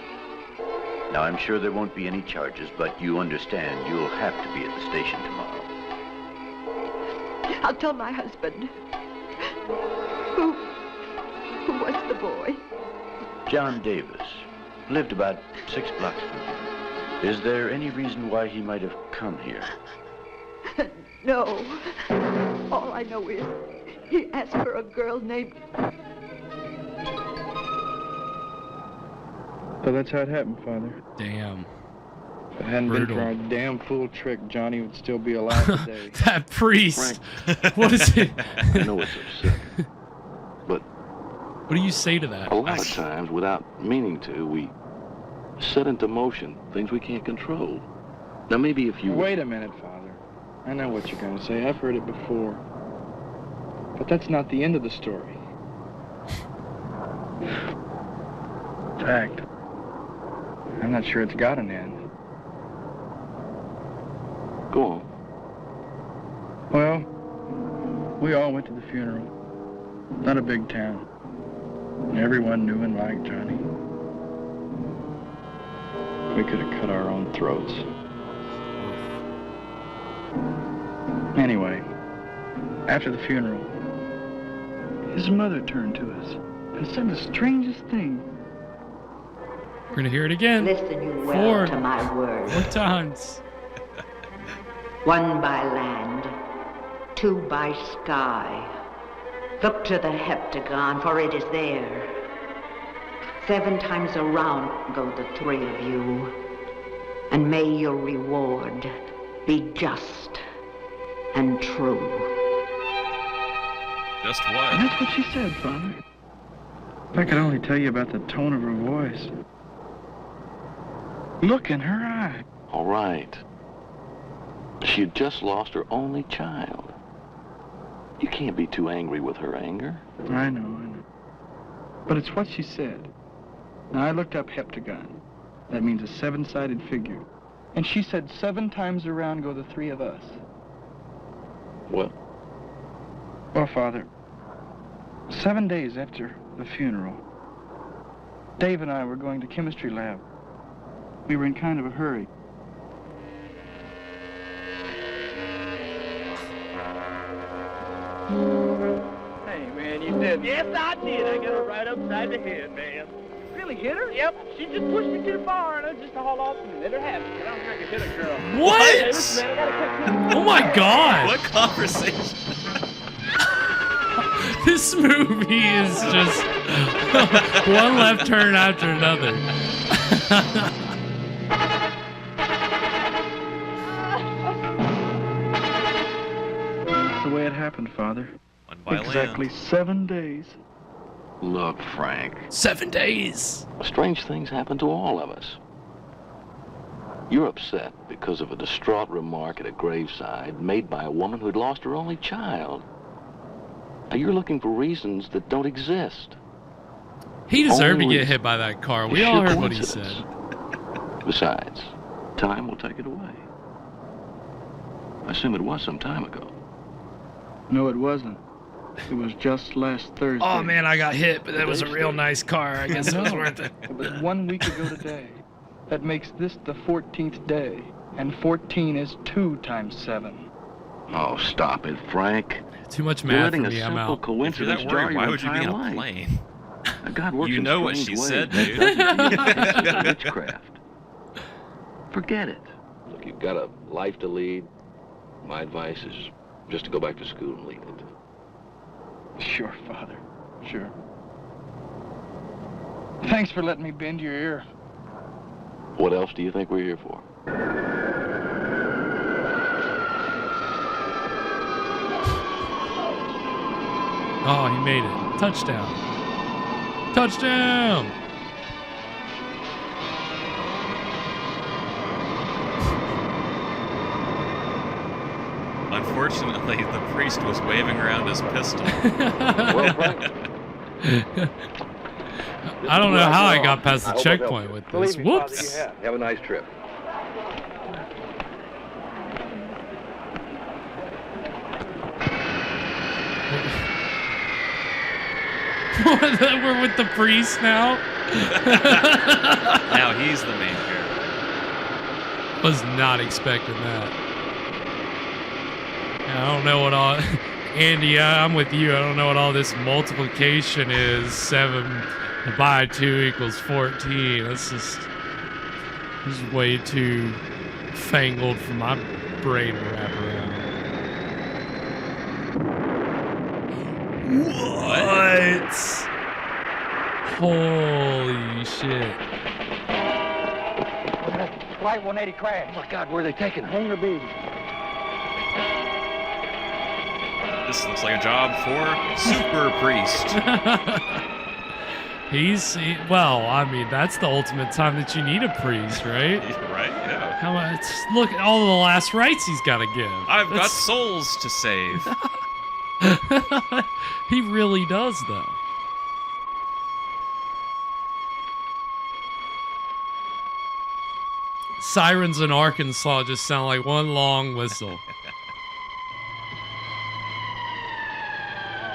Now, I'm sure there won't be any charges, but you understand you'll have to be at the station tomorrow. I'll tell my husband. Who was the boy? John Davis lived about 6 blocks from here. Is there any reason why he might have come here? No. All I know is he asked for a girl named... So that's how it happened, Father. Damn. If it hadn't Brutal. been for our damn fool trick, Johnny would still be alive today. That priest. What is it? I know it's upsetting. What do you say to that? A lot of times, without meaning to, we set into motion things we can't control. Now, maybe if you... Wait a minute, Father. I know what you're going to say. I've heard it before. But that's not the end of the story. In fact, I'm not sure it's got an end. Go on. Well, we all went to the funeral. Not a big town. Everyone knew and liked Johnny. We could have cut our own throats. Anyway, after the funeral, his mother turned to us and said the strangest thing. We're gonna hear it again. Listen you well 4 to my words. more times. 1 by land, 2 by sky. Look to the heptagon, for it is there. 7 times around go the 3 of you. And may your reward be just and true. Just what? That's what she said, Father. If I could only tell you about the tone of her voice. Look in her eye. All right. She had just lost her only child. You can't be too angry with her anger. I know. But it's what she said. Now, I looked up heptagon. That means a 7-sided figure. And she said 7 times around go the 3 of us. What? Well, Father, 7 days after the funeral, Dave and I were going to chemistry lab. We were in kind of a hurry. Hey, man, you did. Yes, I did. I got her right upside the head, man. Really hit her? Yep. She just pushed me too far, and I just to haul off and let her have it. I don't think I could hit a girl. What? Hey, listen, man, I gotta cut Oh my God. What conversation? This movie is just one left turn after another. That's the way it happened, Father. By Exactly land. 7 days. Look, Frank. 7 days. Strange things happen to all of us. You're upset because of a distraught remark at a graveside made by a woman who had lost her only child. Now, you're looking for reasons that don't exist. He deserved to Only get hit by that car. We sheer all heard what he coincidence. said. Besides, time will take it away. I assume it was some time ago. No, it wasn't. It was just last Thursday. Oh man, I got hit, but that was a real nice car. I guess it was No, worth it. It was 1 week ago today. That makes this the 14th day. And 14 is 2 times 7. Oh, stop it, Frank. Too much You're math letting for a me. I'm simple out. coincidence If you're that jar worried, your why would you be entire in a life. plane? Now, God works You in know what strange she ways. said, That dude. doesn't mean it's witchcraft. Forget it. Look, you've got a life to lead. My advice is just to go back to school and leave it. Sure, Father. Sure. Thanks for letting me bend your ear. What else do you think we're here for? Oh, he made it. Touchdown. Touchdown! Unfortunately, the priest was waving around his pistol. I don't know how I got past the checkpoint with this. Whoops! Have a nice trip. We're with the priest now? Now he's the main character. Was not expecting that. I don't know what all... Andy, I'm with you. I don't know what all this multiplication is. 7 by 2 equals 14. That's just... This is way too fangled for my brain to wrap around. What? Holy shit. Flight 180 crash. Oh my God, where are they taking home or baby? This looks like a job for Super Priest. Well, I mean, that's the ultimate time that you need a priest, right? Right, yeah. How much? Look at all the last rites he's got to give. I've got souls to save. He really does, though. Sirens in Arkansas just sound like one long whistle.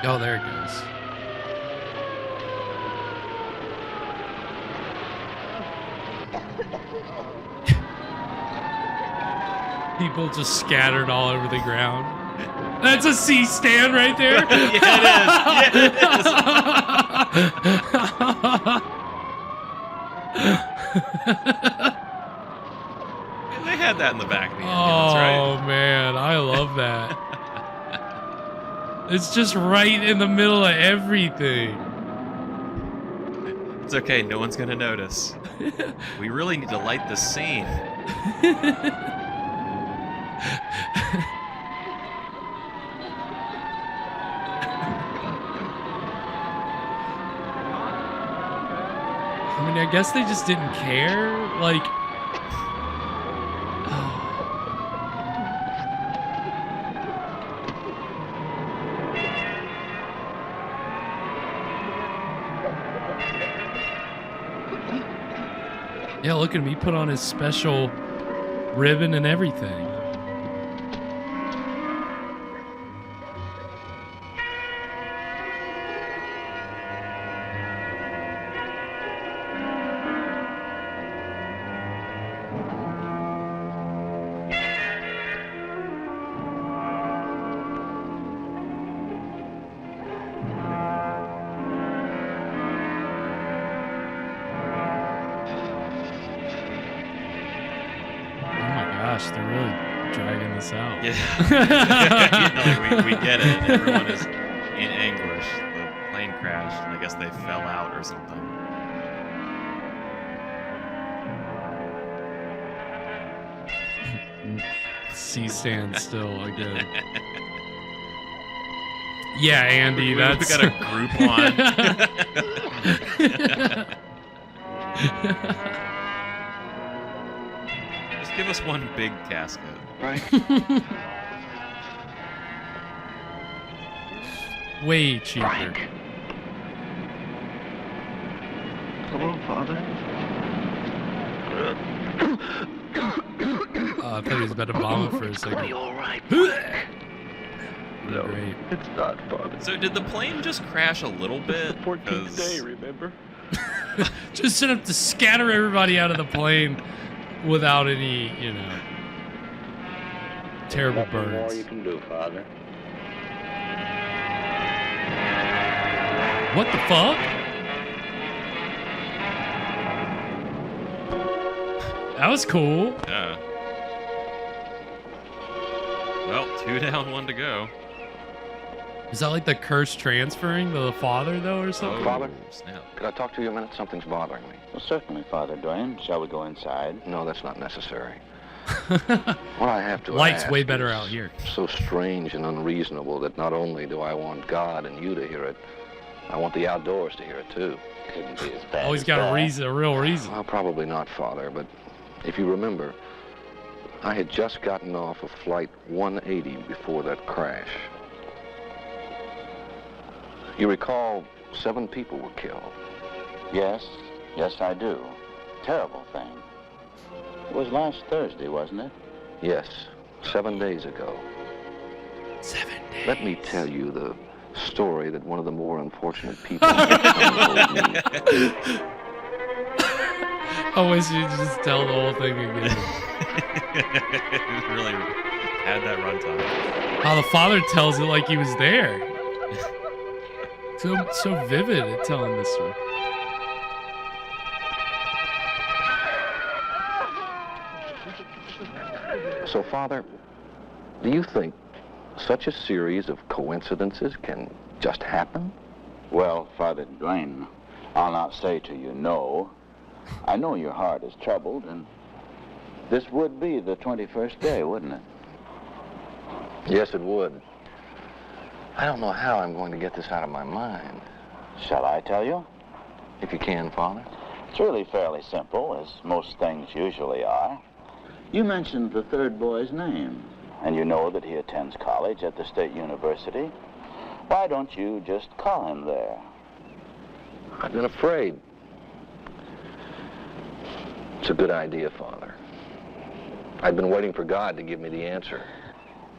Oh, there it goes. People just scattered all over the ground. That's a C-stand right there. Yeah, it is. They had that in the back of the ambulance, right? Oh, man. I love that. It's just right in the middle of everything. It's okay. No one's going to notice. We really need to light the scene. I mean, I guess they just didn't care. Like... Yeah, look at him. He put on his special ribbon and everything. They're really dragging this out. Yeah. Like we get it. And everyone is in anguish. The plane crashed, and I guess they fell out or something. C-stand still again. Yeah, Andy, that's... We got a Groupon. Give us one big casket. Right. Way cheaper. Frank. Hello, Father. I thought he was about to vomit for a second. Are you all right? No, great. It's not, Father. So did the plane just crash a little bit? 14th day, remember? Just set up to scatter everybody out of the plane without any, terrible burns. More you can do, Father. What the fuck? That was cool. Yeah. Well, 2 down, 1 to go. Is that like the curse transferring to the father, though, or something? Father, snap. Could I talk to you a minute? Something's bothering me. Well, certainly, Father Dwayne. Shall we go inside? No, that's not necessary. What I have to Light's ask way better is out here. so strange and unreasonable that not only do I want God and you to hear it, I want the outdoors to hear it too. Couldn't be as bad Always as got that. a reason, a real reason. Well, probably not, Father, but if you remember, I had just gotten off of Flight 180 before that crash. You recall 7 people were killed. Yes, I do. Terrible thing. It was last Thursday, wasn't it? Yes, 7 days ago. 7 days. Let me tell you the story that one of the more unfortunate people told me. I wish you'd just tell the whole thing again. Really had that runtime. How the father tells it like he was there. So vivid at telling this story. So, Father, do you think such a series of coincidences can just happen? Well, Father Dwayne, I'll not say to you no. I know your heart is troubled, and this would be the 21st day, wouldn't it? Yes, it would. I don't know how I'm going to get this out of my mind. Shall I tell you? If you can, Father. It's really fairly simple, as most things usually are. You mentioned the third boy's name, and you know that he attends college at the State University. Why don't you just call him there? I've been afraid. It's a good idea, Father. I've been waiting for God to give me the answer.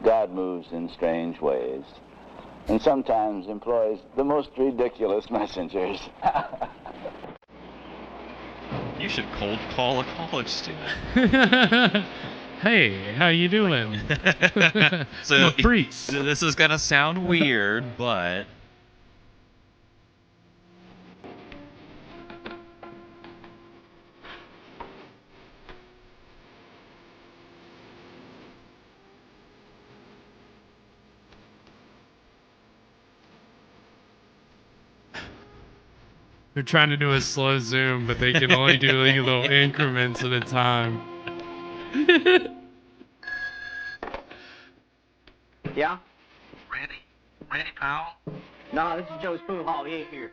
God moves in strange ways, and sometimes employs the most ridiculous messengers. You should cold call a college student. Hey, how you doing? So I'm a priest. This is gonna sound weird, but They're trying to do a slow zoom, but they can only do like little increments at a time. Yeah? Randy Powell? No, this is Joe Spoon Hall. He ain't here.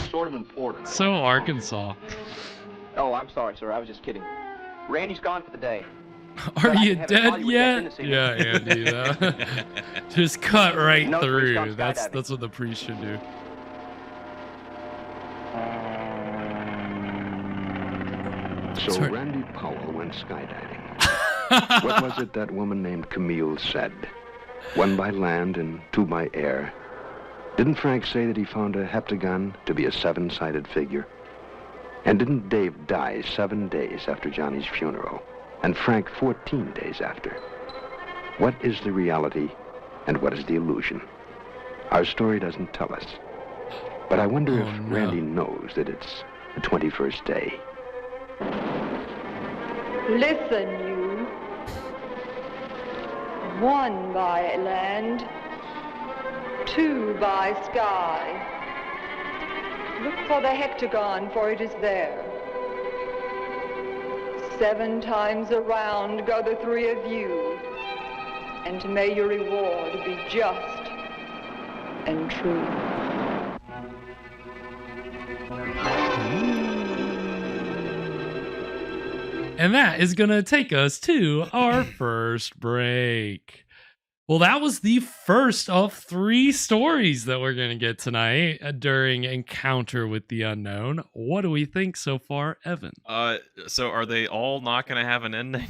Sort of important. So Arkansas. Oh, I'm sorry, sir. I was just kidding. Randy's gone for the day. Are you have it call dead you when he gets in yet? to see me. Yeah, Andy. Just cut right No, through. stop That's skydiving. what the priest should do. So Sorry. Randy Powell went skydiving. What was it that woman named Camille said? 1 by land and 2 by air. Didn't Frank say that he found a heptagon to be a 7-sided figure? And didn't Dave die 7 days after Johnny's funeral? And Frank 14 days after? What is the reality and what is the illusion? Our story doesn't tell us. But I wonder if Randy knows that it's the 21st day. Listen, you. 1 by land, 2 by sky. Look for the hectagon, for it is there. 7 times around go the 3 of you, and may your reward be just and true. And that is going to take us to our first break. Well, that was the first of 3 stories that we're going to get tonight during Encounter with the Unknown. What do we think so far, Evan? So are they all not gonna have an ending?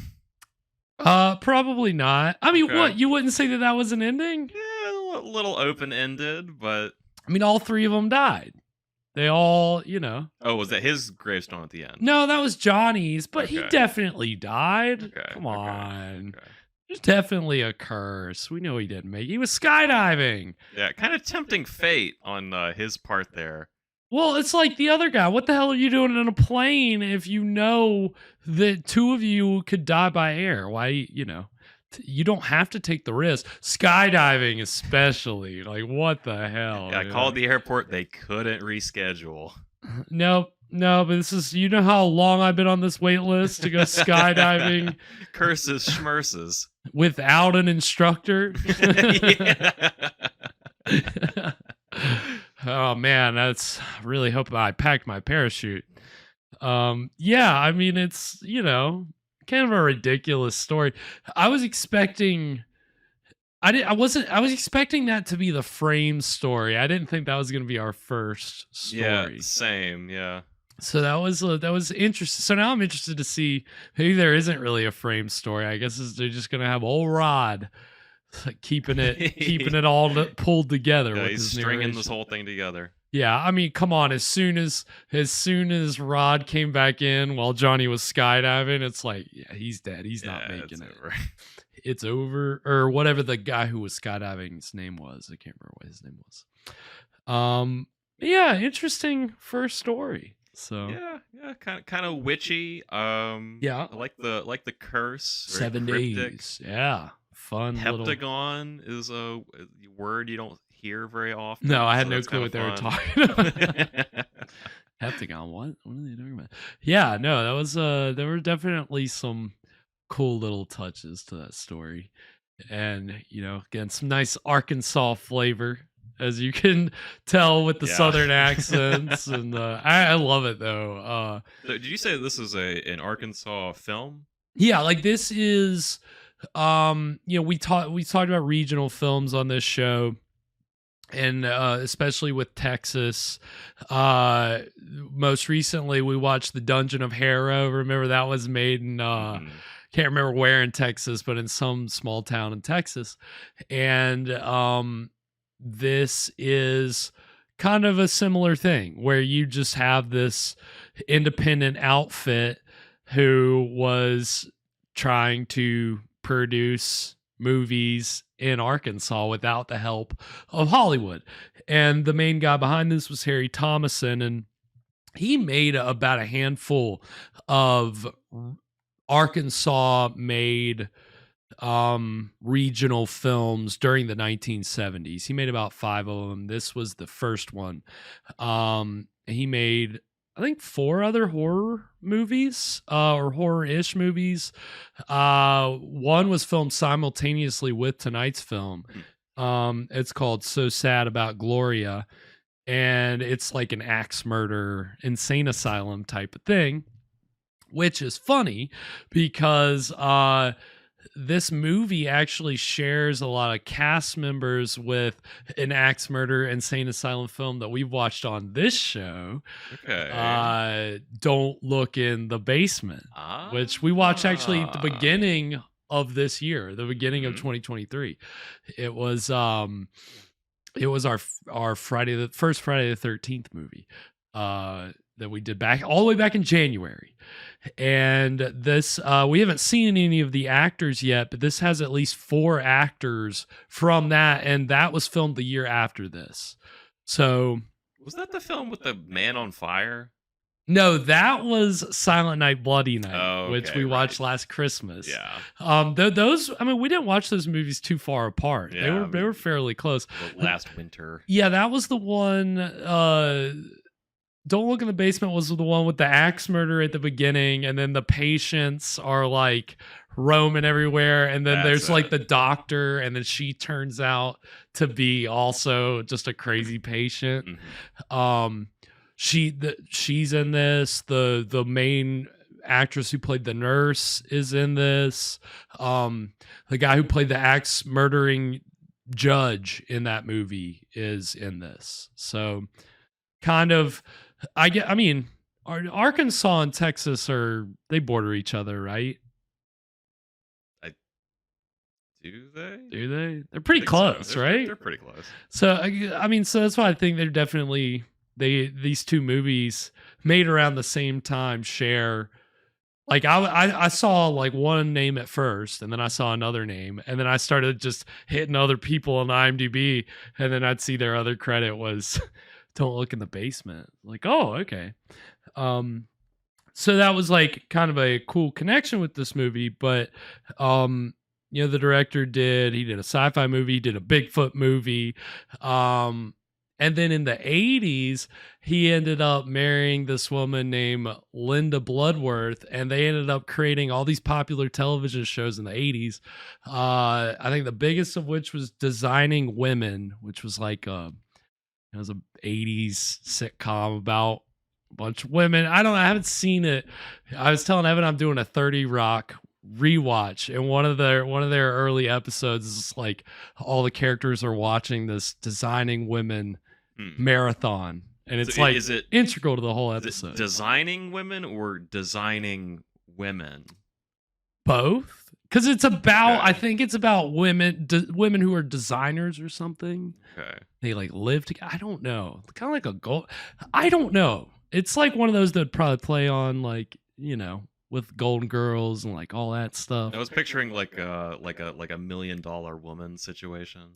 Probably not. I mean, Okay. what? You wouldn't say that was an ending? Yeah, a little open-ended, but I mean, all 3 of them died. They all, you know. oh, was that his gravestone at the end? No, that was Johnny's, but he Okay. definitely died. Okay, Come okay, on. There's definitely a curse. We know he didn't make it. He was skydiving. Yeah, kind of tempting fate on his part there. Well, it's like the other guy. What the hell are you doing in a plane if you know that 2 of you could die by air? Why, you know, you don't have to take the risk. Skydiving especially. Like, what the hell? Yeah, I dude? called the airport. They couldn't reschedule. Nope. No, but this is, you know how long I've been on this wait list to go skydiving Curses, schmerses. without an instructor. Oh man, that's really hope I packed my parachute. Yeah, I mean, it's, you know, kind of a ridiculous story. I was expecting I was expecting that to be the frame story. I didn't think that was going to be our first story. Yeah, same. Yeah. So that was interesting. So now I'm interested to see, maybe there isn't really a frame story. I guess they're just going to have old Rod keeping it all pulled together. Yeah, with he's his stringing narration. this whole thing together. Yeah, I mean, come on. As soon as Rod came back in while Johnny was skydiving, it's like, yeah, he's dead. He's not making it. Over. It's over, or whatever the guy who was skydiving's name was. I can't remember what his name was. Yeah, interesting first story. So Yeah, kind of witchy. Yeah. I like the curse. Very 7 cryptic. days. Yeah, fun. Heptagon is a word you don't hear very often. No, I had so no that's clue what kinda they were fun. talking about. Heptagon, what are they talking about? Yeah, no, that was there were definitely some cool little touches to that story, and you know, again, some nice Arkansas flavor, as you can tell with the southern accents, and I love it though. So did you say this is an Arkansas film? Yeah, like this is, you know, we talked about regional films on this show, and especially with Texas. Most recently, we watched The Dungeon of Harrow. Remember, that was made in can't remember where in Texas, but in some small town in Texas, and this is kind of a similar thing where you just have this independent outfit who was trying to produce movies in Arkansas without the help of Hollywood. And the main guy behind this was Harry Thomason, and he made about a handful of Arkansas made regional films during the 1970s. He made about 5 of them. This was the first one. He made, I think, 4 other horror movies, or horror-ish movies. One was filmed simultaneously with tonight's film. It's called So Sad About Gloria, and it's like an axe murder, insane asylum type of thing, which is funny because this movie actually shares a lot of cast members with an axe murder insane asylum film that we've watched on this show. Okay. Don't Look in the Basement, which we watched actually at the beginning of this year, the beginning of 2023. It was our first Friday the 13th movie that we did all the way back in January. And this, we haven't seen any of the actors yet, but this has at least 4 actors from that, and that was filmed the year after this. So was that the film with the man on fire? no, that was Silent Night, Bloody Night, Oh, which okay, we watched last Christmas. Yeah. Those, I mean, we didn't watch those movies too far apart. Yeah, they were fairly close. Last winter. Yeah, that was the one. Don't Look in the Basement was the one with the axe murder at the beginning, and then the patients are like roaming everywhere, and then there's like the doctor, and then she turns out to be also just a crazy patient. She's in this. The main actress who played the nurse is in this. The guy who played the axe murdering judge in that movie is in this. So kind of, I mean, Arkansas and Texas they border each other, right? Do they? Do they? They're pretty close, right? They're pretty close. So I mean, so that's why I think they're definitely these two movies made around the same time share. Like I saw like one name at first, and then I saw another name, and then I started just hitting other people on IMDb, and then I'd see their other credit was Don't Look in the Basement. Like, oh, okay. So that was like kind of a cool connection with this movie, but you know, the director did a sci-fi movie, he did a Bigfoot movie, And then in the 80s, he ended up marrying this woman named Linda Bloodworth, and they ended up creating all these popular television shows in the 80s. I think the biggest of which was Designing Women, which was like it was a 80s sitcom about a bunch of women. I haven't seen it. I was telling Evan I'm doing a 30 Rock rewatch, and one of their early episodes is like all the characters are watching this Designing Women marathon, and it's is it integral to the whole episode. Designing Women or Designing Women? Both, because it's about I think it's about women who are designers or something. Okay, they like live together. I don't know, kind of like a goal. I don't know. It's like one of those that would probably play on like with Golden Girls and like all that stuff. I was picturing like a $1 million woman situation.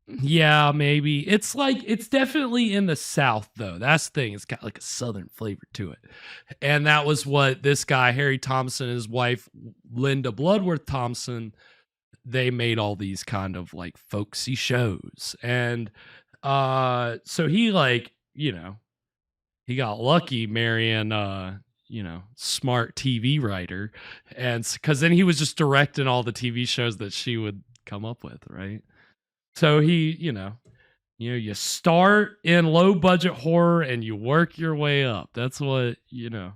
Yeah, maybe. It's definitely in the South though. That's the thing. It's got like a Southern flavor to it. And that was what this guy, Harry Thompson, and his wife, Linda Bloodworth Thompson, they made all these kind of like folksy shows. And so he he got lucky marrying smart TV writer, and because then he was just directing all the TV shows that she would come up with, right? So he, you start in low budget horror and you work your way up. That's what you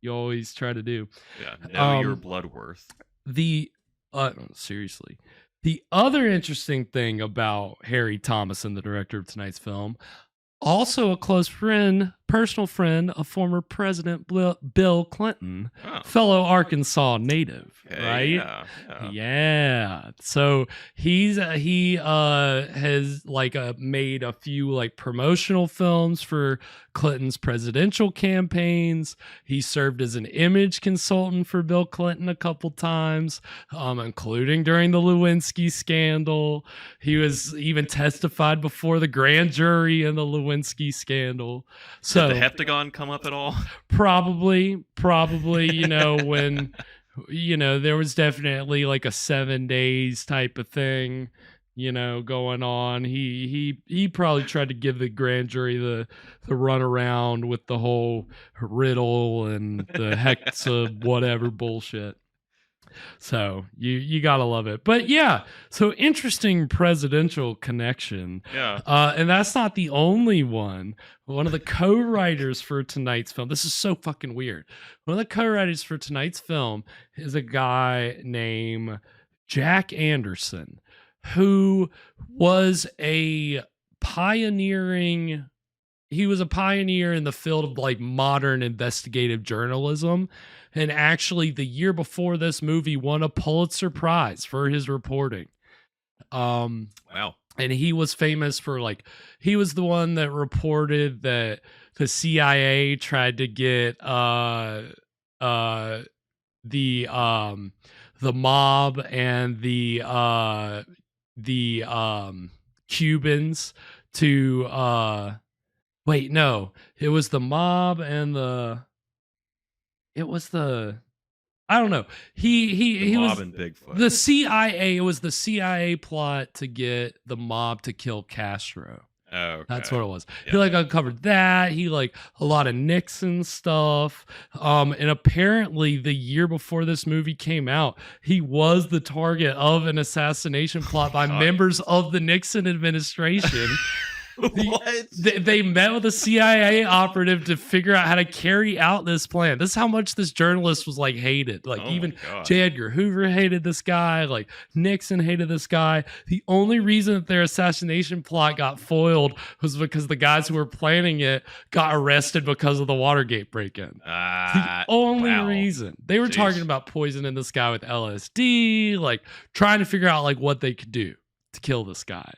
always try to do. Yeah, know your blood worth. Seriously, the other interesting thing about Harry Thomason, the director of tonight's film, also a close friend, personal friend of former President Bill Clinton, fellow Arkansas native, right? Yeah. So he has made a few promotional films for Clinton's presidential campaigns. He served as an image consultant for Bill Clinton a couple times, including during the Lewinsky scandal. He was even testified before the grand jury in the Lewinsky scandal. So did the heptagon come up at all? Probably, when there was definitely like a 7 days type of thing, going on. He probably tried to give the grand jury the run around with the whole riddle and the hexa whatever bullshit. So you gotta love it. But yeah, so interesting presidential connection. Yeah. And that's not the only one. One of the co-writers for tonight's film, this is so fucking weird. One of the co-writers for tonight's film is a guy named Jack Anderson, who was a pioneer in the field of like modern investigative journalism. And actually, the year before this movie, won a Pulitzer Prize for his reporting. Wow. And he was famous for he was the one that reported that the CIA tried to get the mob and the Cubans to wait, no, it was the mob and I don't know. He mob was and Bigfoot. The CIA. It was the CIA plot to get the mob to kill Castro. Oh, okay. That's what it was. Yeah. He uncovered that. He a lot of Nixon stuff. And apparently the year before this movie came out, he was the target of an assassination plot by members of the Nixon administration. What? They met with a CIA operative to figure out how to carry out this plan. This is how much this journalist was hated. Even J. Edgar Hoover hated this guy. Nixon hated this guy. The only reason that their assassination plot got foiled was because the guys who were planning it got arrested because of the Watergate break-in. The only reason. They were talking about poisoning this guy with LSD, trying to figure out what they could do to kill this guy.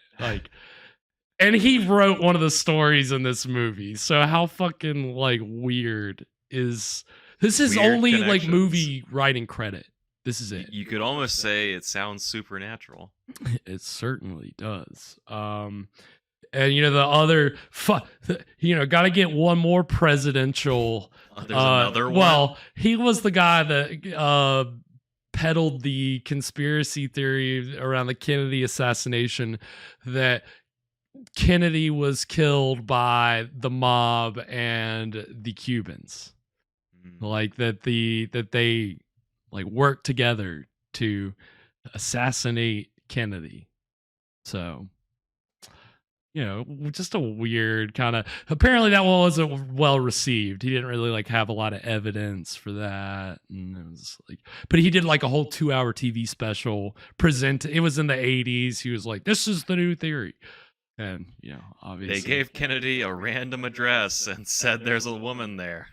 And he wrote one of the stories in this movie. So how fucking weird is this? Is Weird only connections. Movie writing credit. This is it. You could almost say it sounds supernatural. It certainly does. And the other, got to get one more presidential. There's another one. Well, he was the guy that peddled the conspiracy theory around the Kennedy assassination that Kennedy was killed by the mob and the Cubans. Like that they like worked together to assassinate Kennedy. So, you know, just a weird kind of, apparently that one wasn't well received. He didn't really like have a lot of evidence for that. And it was like, but he did like a whole 2-hour TV special it was in the 80s. He was like, this is the new theory. And, you know, obviously they gave Kennedy a random address and said there's a woman there.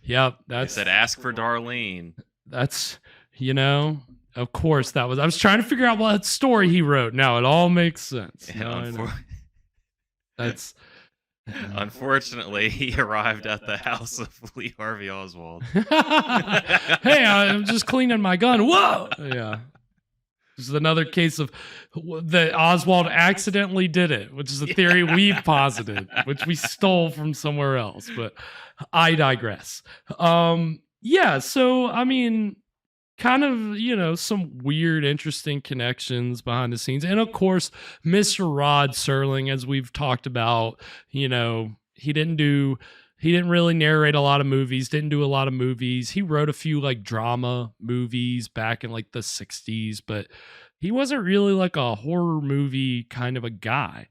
Yep. They said, ask for Darlene. That's, you know, of course I was trying to figure out what story he wrote. Now it all makes sense. That's unfortunately, he arrived at the house of Lee Harvey Oswald. Hey, I'm just cleaning my gun. Whoa! Yeah. This is another case of that Oswald accidentally did it, which is a theory we've posited, which we stole from somewhere else. But I digress. Yeah, so, I mean, kind of, you know, some weird, interesting connections behind the scenes. And, of course, Mr. Rod Serling, as we've talked about, you know, he didn't really narrate a lot of movies, didn't do a lot of movies. He wrote a few like drama movies back in like the 60s, but he wasn't really like a horror movie kind of a guy.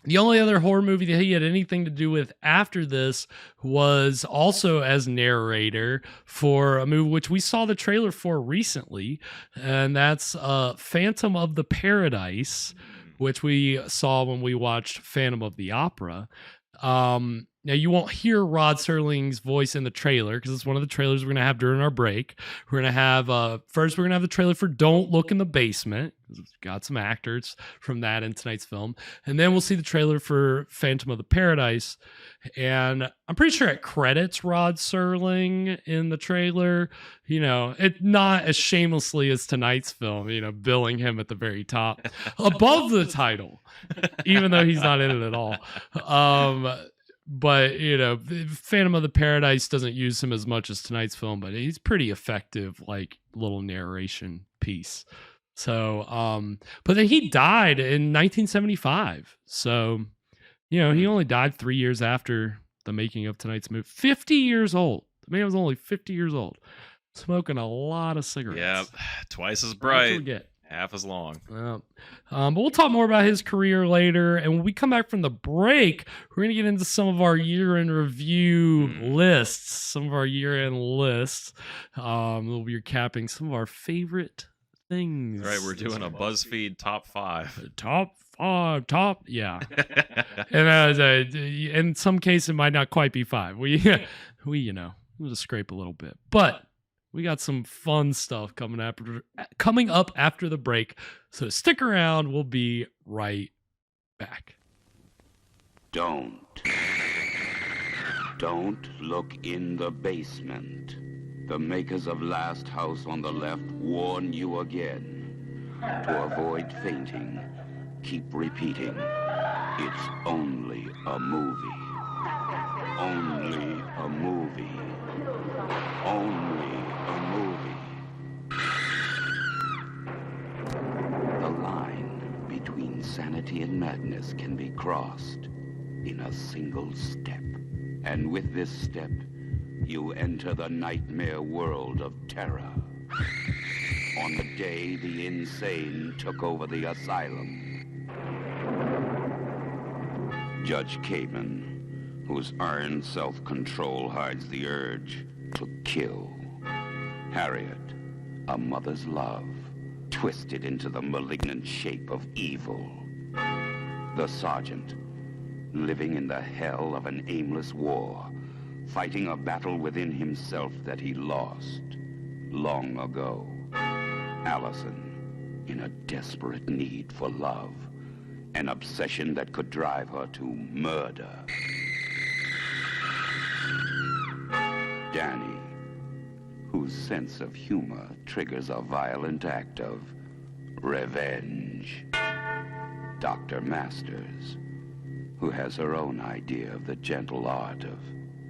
The only other horror movie that he had anything to do with after this was also as narrator for a movie which we saw the trailer for recently, and that's Phantom of the Paradise, which we saw when we watched Phantom of the Opera. Now you won't hear Rod Serling's voice in the trailer because it's one of the trailers we're going to have during our break. We're going to have, first we're going to have the trailer for Don't Look in the Basement. We've got some actors from that in tonight's film. And then we'll see the trailer for Phantom of the Paradise. And I'm pretty sure it credits Rod Serling in the trailer. You know, it not as shamelessly as tonight's film, you know, billing him at the very top above the title, even though he's not in it at all. But, you know, Phantom of the Paradise doesn't use him as much as tonight's film, but he's pretty effective, like, little narration piece. So, but then he died in 1975. So, you know, he only died 3 years after the making of tonight's movie. 50 years old. The man was only 50 years old. Smoking a lot of cigarettes. Yep. Twice as bright. Half as long. But we'll talk more about his career later. And when we come back from the break, we're going to get into some of our year-end review lists. Some of our year-end lists. We'll be recapping some of our favorite things. Right, we're doing a BuzzFeed top 5. Yeah. And in some cases, it might not quite be 5. We you know, we'll just scrape a little bit. But we got some fun stuff coming up after the break. So stick around. We'll be right back. Don't look in the basement. The makers of Last House on the Left warn you again. To avoid fainting, keep repeating. It's only a movie. Only a movie. Only a movie. The line between sanity and madness can be crossed in a single step. And with this step, you enter the nightmare world of terror. On the day the insane took over the asylum, Judge Kamen, whose iron self-control hides the urge to kill. Harriet, a mother's love, twisted into the malignant shape of evil. The sergeant, living in the hell of an aimless war, fighting a battle within himself that he lost long ago. Allison, in a desperate need for love, an obsession that could drive her to murder. Danny, whose sense of humor triggers a violent act of revenge. Dr. Masters, who has her own idea of the gentle art of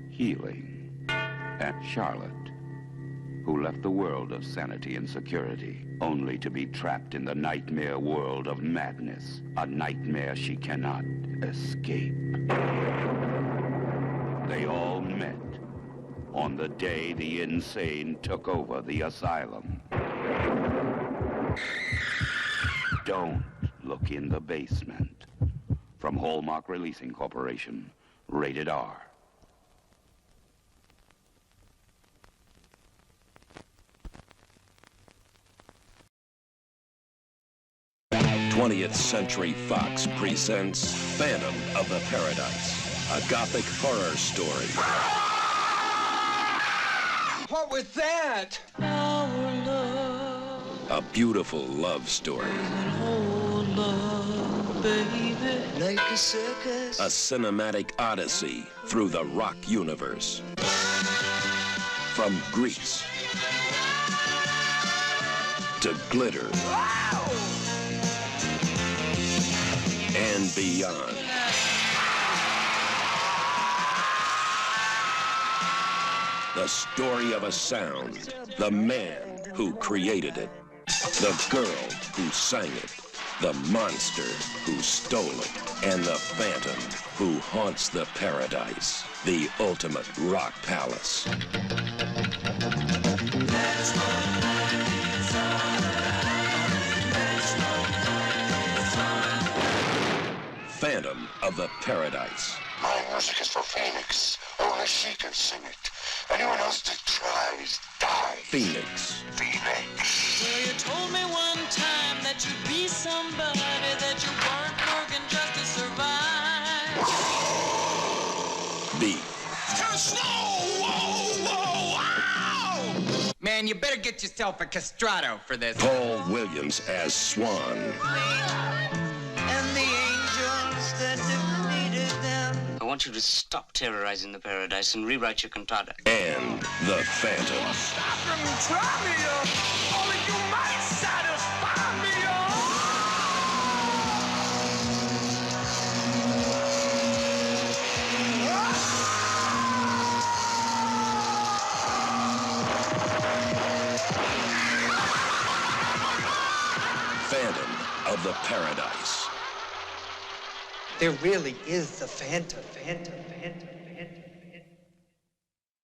healing. And Charlotte, who left the world of sanity and security, only to be trapped in the nightmare world of madness, a nightmare she cannot escape. They all met on the day the insane took over the asylum. Don't look in the basement. From Hallmark Releasing Corporation, rated R. Twentieth Century Fox presents Phantom of the Paradise, a gothic horror story. What was that? Our love. A beautiful love story. Oh, love, baby. Like a circus. A cinematic odyssey through the rock universe. From Greece to glitter. Wow! And beyond. The story of a sound, the man who created it, the girl who sang it, the monster who stole it, and the phantom who haunts the paradise, the ultimate rock palace. Phantom of the Paradise. My music is for Phoenix. Only she can sing it. Anyone else that tries, dies. Phoenix. Phoenix. So you told me one time that you'd be somebody, that you weren't working just to survive. B. Snow! Whoa, whoa, wow! Man, you better get yourself a castrato for this. Paul Williams as Swan. And the angels that defeated them. I want you to stop terrorizing the paradise and rewrite your cantata. And the Phantom. Stop and try me, only you might satisfy me, Phantom of the Paradise. There really is the Phantom.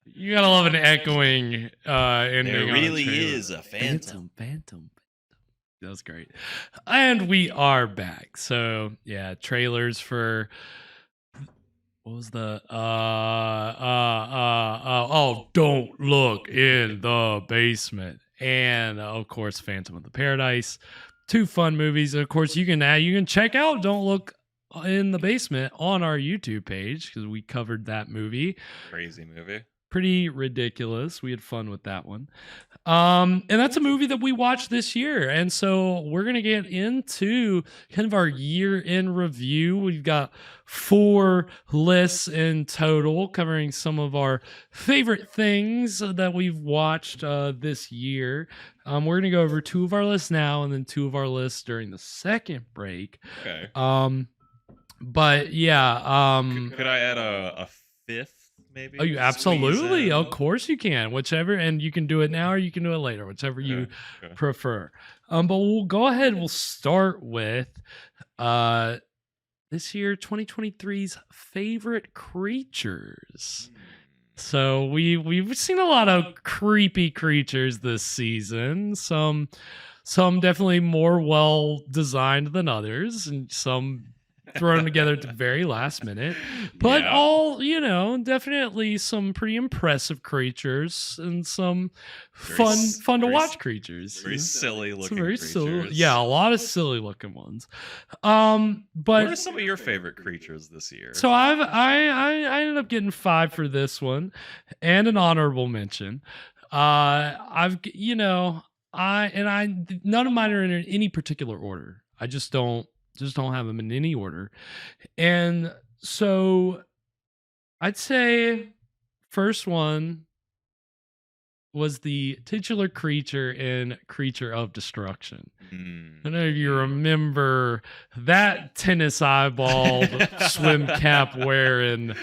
You gotta love an echoing ending. There on a really trailer. is a phantom. Phantom. That was great. And we are back. So yeah, trailers for what was the Don't Look in the Basement. And of course, Phantom of the Paradise. Two fun movies. And of course, you can check out Don't Look in the Basement on our YouTube page because we covered that movie. Crazy movie. Pretty ridiculous. We had fun with that one. And that's a movie that we watched this year. And so we're going to get into kind of our year in review. We've got 4 lists in total covering some of our favorite things that we've watched this year. We're going to go over 2 of our lists now and then 2 of our lists during the second break. Okay. But yeah. Could I add a 5th? Maybe. Oh, you absolutely. Of course you can. Whichever, and you can do it now or you can do it later, whichever you prefer. But we'll go ahead. We'll start with this year 2023's favorite creatures. So we've seen a lot of creepy creatures this season. Some definitely more well designed than others, and some thrown together at the very last minute, but all, definitely some pretty impressive creatures and some fun to watch creatures. Very silly looking very creatures. silly, yeah, a lot of silly looking ones. But what are some of your favorite creatures this year? So I ended up getting 5 for this one and an honorable mention. None of mine are in any particular order. I just don't have them in any order. And so I'd say first one was the titular creature in Creature of Destruction. I don't know if you remember that tennis eyeball swim cap wearing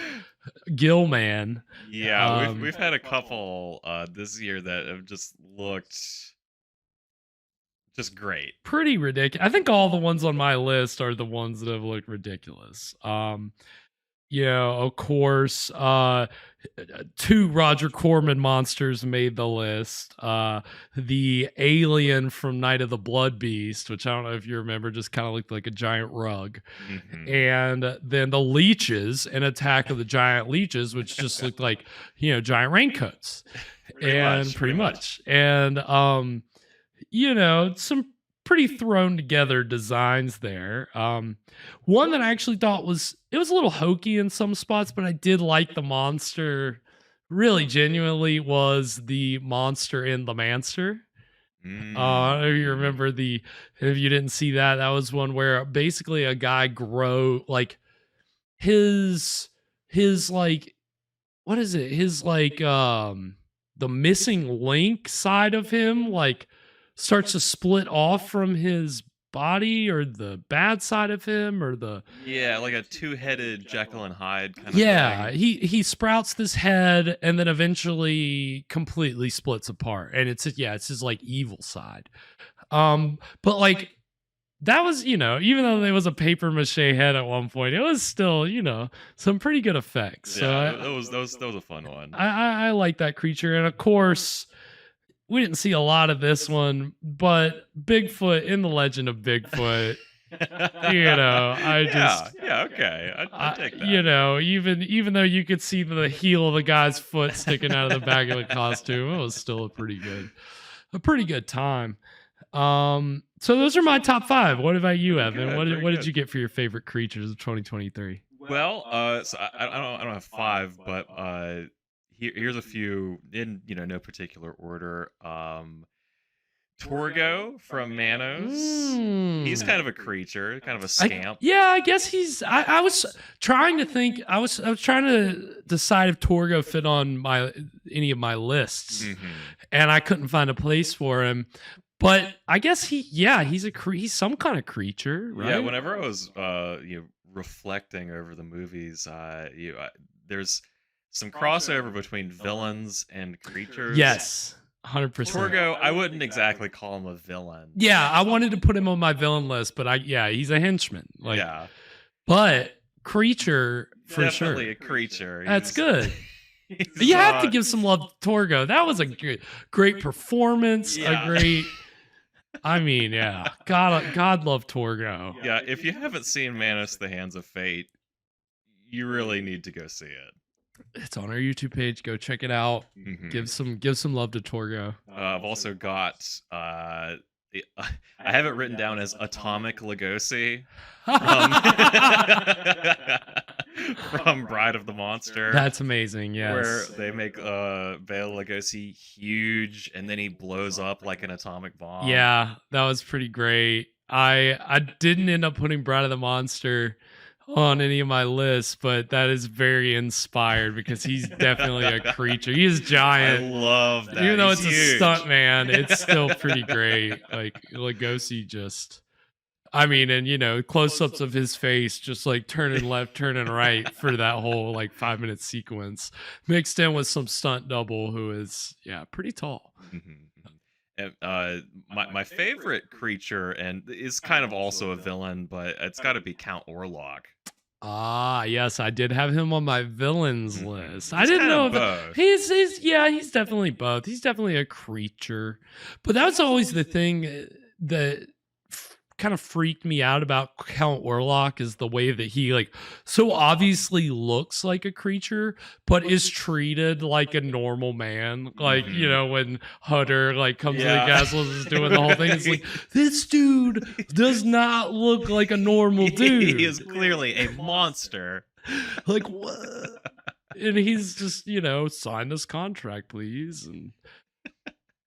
Gill Man. Yeah, we've had a couple this year that have just looked just great. Pretty ridiculous. I think all the ones on my list are the ones that have looked ridiculous. Of course, 2 Roger Corman monsters made the list. The alien from Night of the Blood Beast, which I don't know if you remember, just kind of looked like a giant rug. And then the leeches in Attack of the Giant Leeches, which just looked like, giant raincoats. Pretty much. And, some pretty thrown together designs there. One that I actually thought was a little hokey in some spots, but I did like the monster really genuinely was the monster in The Manster. If you remember if you didn't see that, that was one where basically a guy his what is it? His the missing link side of him starts to split off from his body, or the bad side of him, or like a 2-headed Jekyll and Hyde kind of thing. he sprouts this head and then eventually completely splits apart, and it's his evil side. But that was, even though there was a paper mache head at one point, it was still, some pretty good effects. Yeah, that was a fun one. I like that creature, and of course, we didn't see a lot of this one, but Bigfoot in The Legend of Bigfoot, okay. I take that. Even though you could see the heel of the guy's foot sticking out of the back of the costume, it was still a pretty good time. So those are my top 5. What about you, Evan? What did you get for your favorite creatures of 2023? Well, so I don't have 5, but here's a few in no particular order. Torgo from Manos. He's kind of a creature, kind of a scamp. I guess he's. I was trying to think. I was trying to decide if Torgo fit on any of my lists, and I couldn't find a place for him. But I guess he's some kind of creature, right? Yeah. Whenever I was reflecting over the movies, there's some crossover between villains and creatures. Yes, 100%. Torgo, I wouldn't exactly call him a villain. Yeah, I wanted to put him on my villain list, but he's a henchman. But creature for Definitely sure. a creature. That's good. You have to give some love to Torgo. That was a great performance. Yeah. A great. God love Torgo. Yeah, if you haven't seen Manos: The Hands of Fate, you really need to go see it. It's on our YouTube page. Go check it out. Give some love to Torgo. I've also got I have it written down as Atomic Lugosi from Bride of the Monster. That's amazing. Yes, where they make Bela Lugosi huge and then he blows up like an atomic bomb. Yeah, that was pretty great. I didn't end up putting Bride of the Monster on any of my lists, but that is very inspired because he's definitely a creature. He is giant. I love that. Even though He's it's huge. a stunt man, it's still pretty great. Lugosi just, and close-ups of his face, just turning left, turning right for that whole 5-minute sequence, mixed in with some stunt double who is pretty tall. And, my favorite creature, and is kind of also a villain, but it's got to be Count Orlok. Ah, yes, I did have him on my villains list. I He's didn't know kinda if both. he's definitely both. He's definitely a creature. But that's always the thing that kind of freaked me out about Count Orlok, is the way that he so obviously looks like a creature but is treated like a normal man. When Hutter comes to the castle and is doing the whole thing, it's this dude does not look like a normal dude. He is clearly a monster. What? And he's just sign this contract, please. And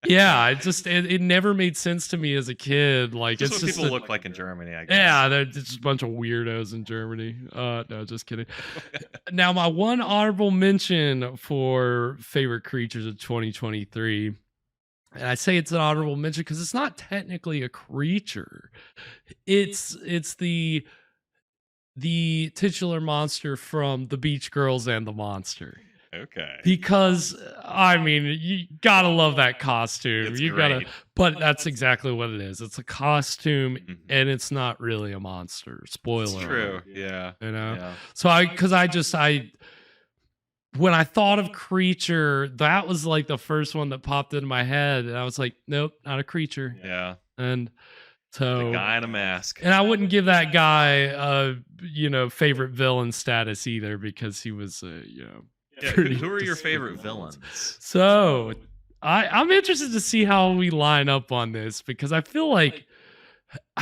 it never made sense to me as a kid. Just it's what just people look like in Germany, I guess. Yeah, they're just a bunch of weirdos in Germany. No, just kidding. Now, my one honorable mention for favorite creatures of 2023, and I say it's an honorable mention because it's not technically a creature. It's the the titular monster from The Beach Girls and the Monster. Okay. Because I mean, you gotta love that costume. It's You gotta, great. but that's exactly what it is. It's a costume, and it's not really a monster. Spoiler. It's true. alert, Yeah. You know. Yeah. So when I thought of creature, that was like the first one that popped into my head, and I was like, nope, not a creature. Yeah. And so The guy in a mask. and I wouldn't give that guy favorite villain status either, because he was Yeah, pretty who are your distinct favorite villains? So I'm interested to see how we line up on this, because I feel like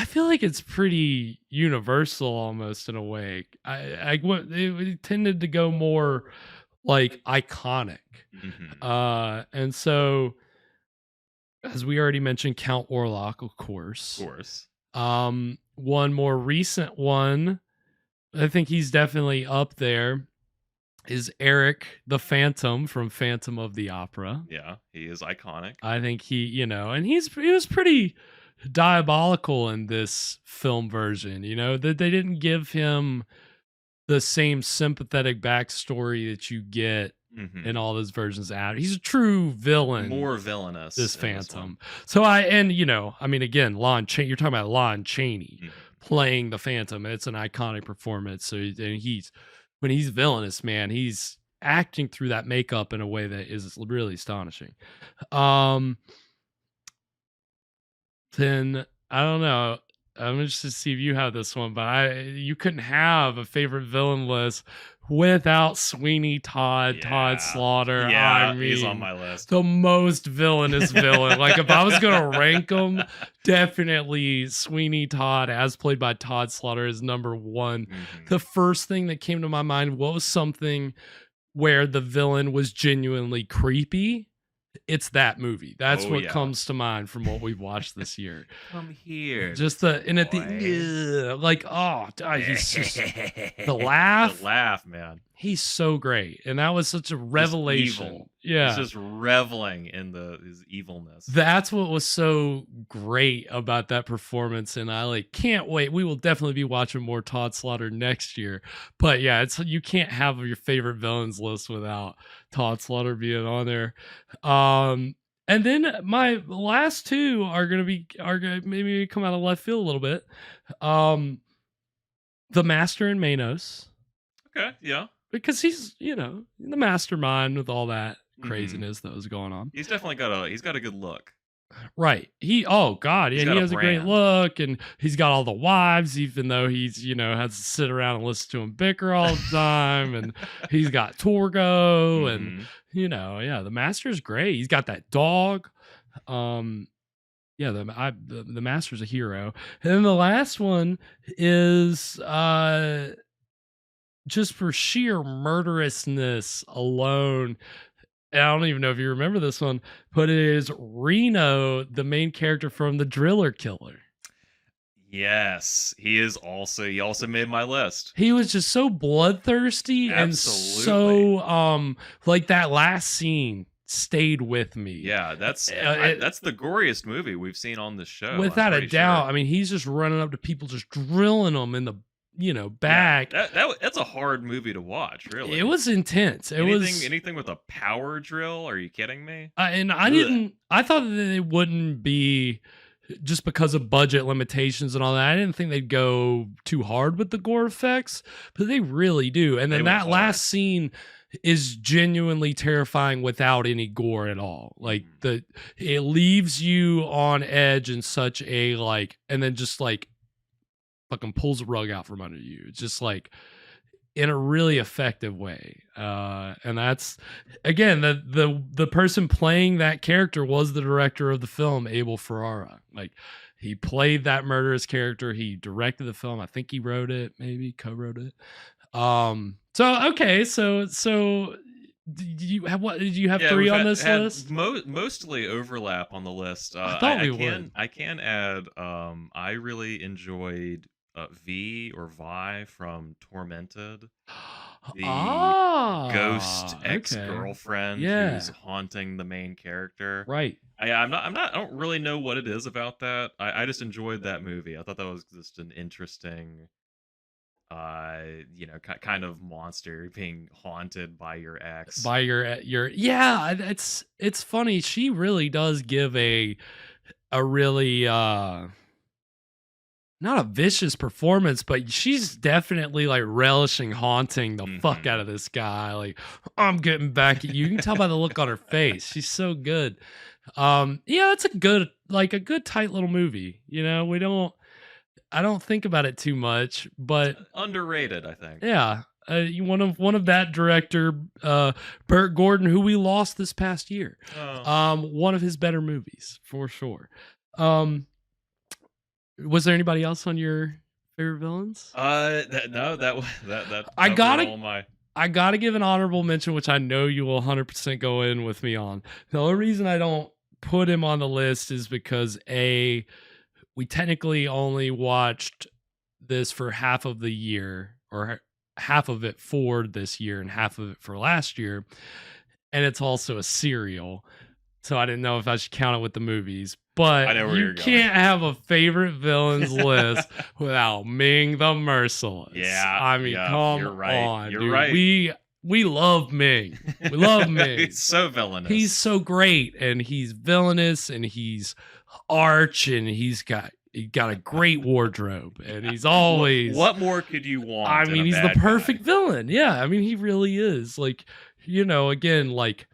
it's pretty universal almost in a way. It tended to go more like iconic. And so, as we already mentioned, Count Orlok, of course. Of course. One more recent one, I think he's definitely up there, is Eric the Phantom from Phantom of the Opera. Yeah, he is iconic. I think he was pretty diabolical in this film version. That they didn't give him the same sympathetic backstory that you get in all those versions out. He's a true villain. More villainous. This in this Phantom. one. So again, Lon Chaney, you're talking about Lon Chaney playing the Phantom. It's an iconic performance. So when he's villainous, man, he's acting through that makeup in a way that is really astonishing. Then I don't know. I'm interested to see if you have this one, but you couldn't have a favorite villain list without Sweeney Todd, Todd Slaughter. Yeah, I mean, he's on my list. The most villainous villain. Like, if I was gonna rank them, definitely Sweeney Todd, as played by Todd Slaughter, is number one. The first thing that came to my mind was something where the villain was genuinely creepy. It's that movie. That's what comes to mind from what we've watched this year. Come here. Just he's just the laugh. The laugh, man. He's so great, and that was such a revelation. Yeah, he's just reveling in his evilness. That's what was so great about that performance, and I can't wait. We will definitely be watching more Todd Slaughter next year. But yeah, you can't have your favorite villains list without Todd Slaughter being on there. And then my last two are gonna maybe come out of left field a little bit. The Master and Manos. Okay, yeah. Because he's, the mastermind with all that craziness that was going on. He's definitely got a good look. Right. He has a great look, and he's got all the wives, even though he's, has to sit around and listen to him bicker all the time. And he's got Torgo and, the Master's great. He's got that dog. The Master's a hero. And then the last one is, just for sheer murderousness alone. And I don't even know if you remember this one, but it is Reno, the main character from The Driller Killer. Yes, he also made my list. He was just so bloodthirsty. Absolutely. And so that last scene stayed with me. Yeah, that's the goriest movie we've seen on the show. Without a doubt. Sure. I mean, he's just running up to people, just drilling them in the back. Yeah, that's a hard movie to watch, really. It was intense. Anything with a power drill? Are you kidding me? I thought that it wouldn't be, just because of budget limitations and all that. I didn't think they'd go too hard with the gore effects, but they really do. And then that last scene is genuinely terrifying without any gore at all. It leaves you on edge in such a and then just fucking pulls the rug out from under you. It's just in a really effective way. And that's, again, the person playing that character was the director of the film, Abel Ferrara. He played that murderous character. He directed the film. I think he wrote it, maybe co-wrote it. So did you have three on this list? Mostly overlap on the list. I thought we would. I can add, I really enjoyed V or Vi from Tormented, the ghost ex-girlfriend who's haunting the main character. Right. I don't really know what it is about that. I just enjoyed that movie. I thought that was just an interesting kind of monster being haunted by your ex. By your yeah, it's funny. She really does give a really not a vicious performance, but she's definitely like relishing haunting the fuck out of this guy. Like, I'm getting back at you. You can tell by the look on her face. She's so good. Yeah, it's a good tight little movie. I don't think about it too much, but underrated, I think. Yeah. One of that director, Burt Gordon, who we lost this past year. One of his better movies for sure. Was there anybody else on your favorite villains? That I gotta give an honorable mention, which I know you will 100% go in with me on. The only reason I don't put him on the list is because we technically only watched this for half of the year, or half of it for this year and half of it for last year, and it's also a serial. So I didn't know if I should count it with the movies. But I know where you can't have a favorite villains list without Ming the Merciless. Yeah. I mean, come you're right. on, You're dude. right. We love Ming. We love Ming. He's so villainous. He's so great, and he's villainous, and he's arch, and he got a great wardrobe, and he's always. What more could you want? I mean, he's the perfect villain. Yeah, I mean, he really is. Like, again, like.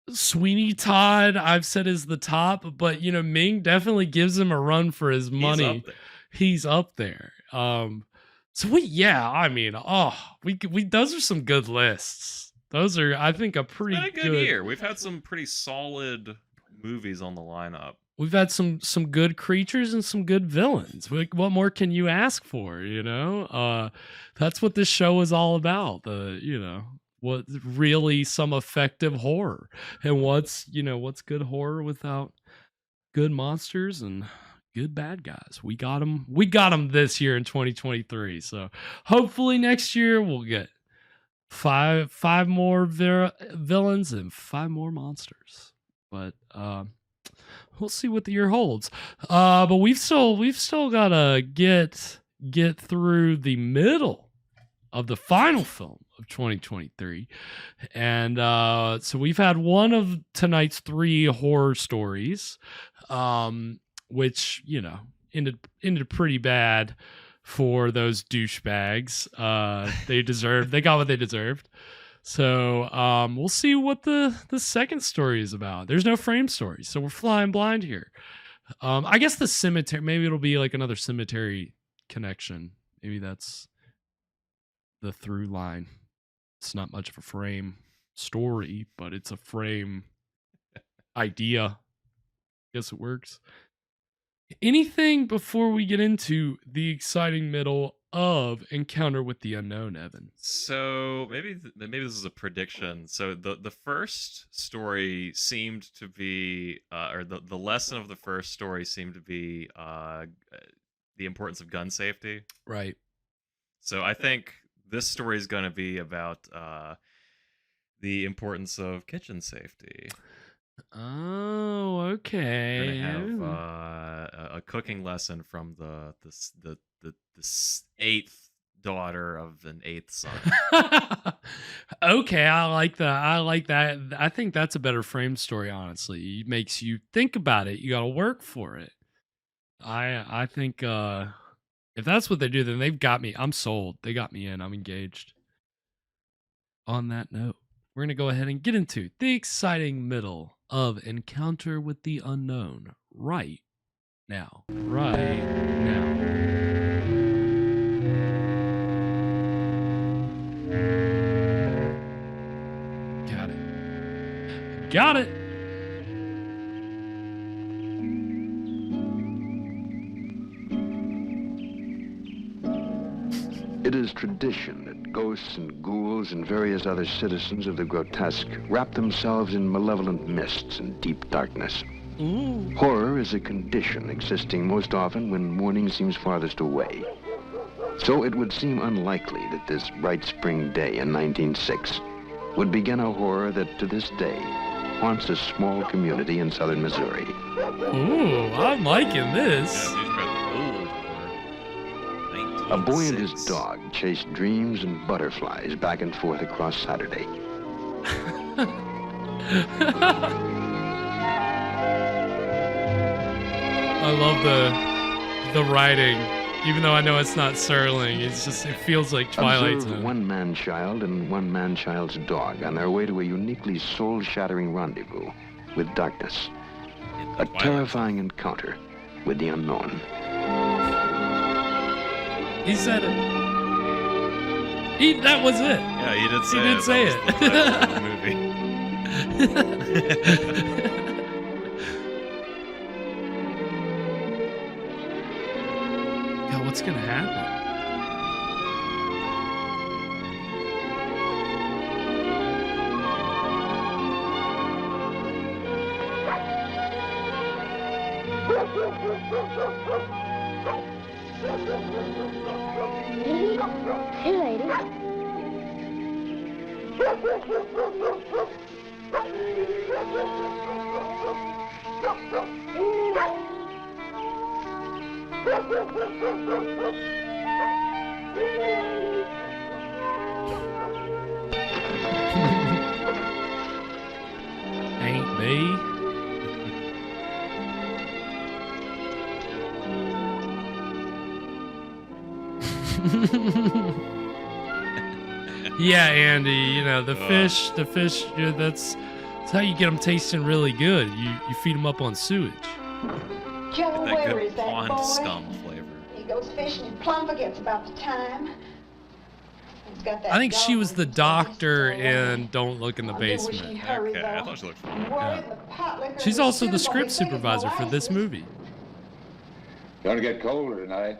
Sweeney Todd, I've said is the top, but Ming definitely gives him a run for his money. He's up there. So we those are some good lists. Those are, I think, a pretty it's been a good year. We've had some pretty solid movies on the lineup. We've had some good creatures and some good villains. What more can you ask for? That's what this show is all about. What really some effective horror, and what's good horror without good monsters and good bad guys. We got them this year in 2023. So hopefully next year we'll get five more villains and 5 more monsters. But we'll see what the year holds. But we've still gotta get through the middle of the final film of 2023. And so we've had one of tonight's 3 horror stories, which, ended pretty bad for those douchebags. They got what they deserved. So we'll see what the second story is about. There's no frame story, so we're flying blind here. I guess the cemetery, maybe it'll be like another cemetery connection. Maybe that's the through line. It's not much of a frame story, but it's a frame idea. Guess it works. Anything before we get into the exciting middle of Encounter with the Unknown, Evan? So maybe this is a prediction. So the first story seemed to be, or the lesson of the first story seemed to be the importance of gun safety. Right. So I think this story is going to be about the importance of kitchen safety. Oh, okay. We're gonna have a cooking lesson from the 8th daughter of an 8th son. Okay, I like that. I think that's a better frame story, honestly. It makes you think about it. You got to work for it. I think if that's what they do, then they've got me. I'm sold. They got me in. I'm engaged. On that note, we're going to go ahead and get into the exciting middle of Encounter with the Unknown right now. Right now. Got it. It is tradition that ghosts and ghouls and various other citizens of the grotesque wrap themselves in malevolent mists and deep darkness. Ooh. Horror is a condition existing most often when morning seems farthest away. So it would seem unlikely that this bright spring day in 1906 would begin a horror that to this day haunts a small community in southern Missouri. Ooh, I'm liking this. Yeah, these guys are old for A boy and his dog chased dreams and butterflies back and forth across Saturday. I love the writing, even though I know it's not Serling. It feels like Twilight Observe Zone. one man-child and one man-child's dog on their way to a uniquely soul-shattering rendezvous with darkness. A terrifying encounter with the unknown. He said it. That was it. Yeah, he did say He it. did say That was the title of the movie. Yeah, what's gonna happen? Hey, lady. Ain't me. Yeah, Andy, you know, the fish, yeah, that's how you get them tasting really good. You feed them up on sewage. Joe, That where good is that pond boy? scum flavor. He goes fishing in plumb forgets about the time. He's got that I think she dog was the doctor in Don't Look in the Basement. Okay, I thought she looked familiar. Yeah. She's also the script supervisor for this movie. Gonna get colder tonight.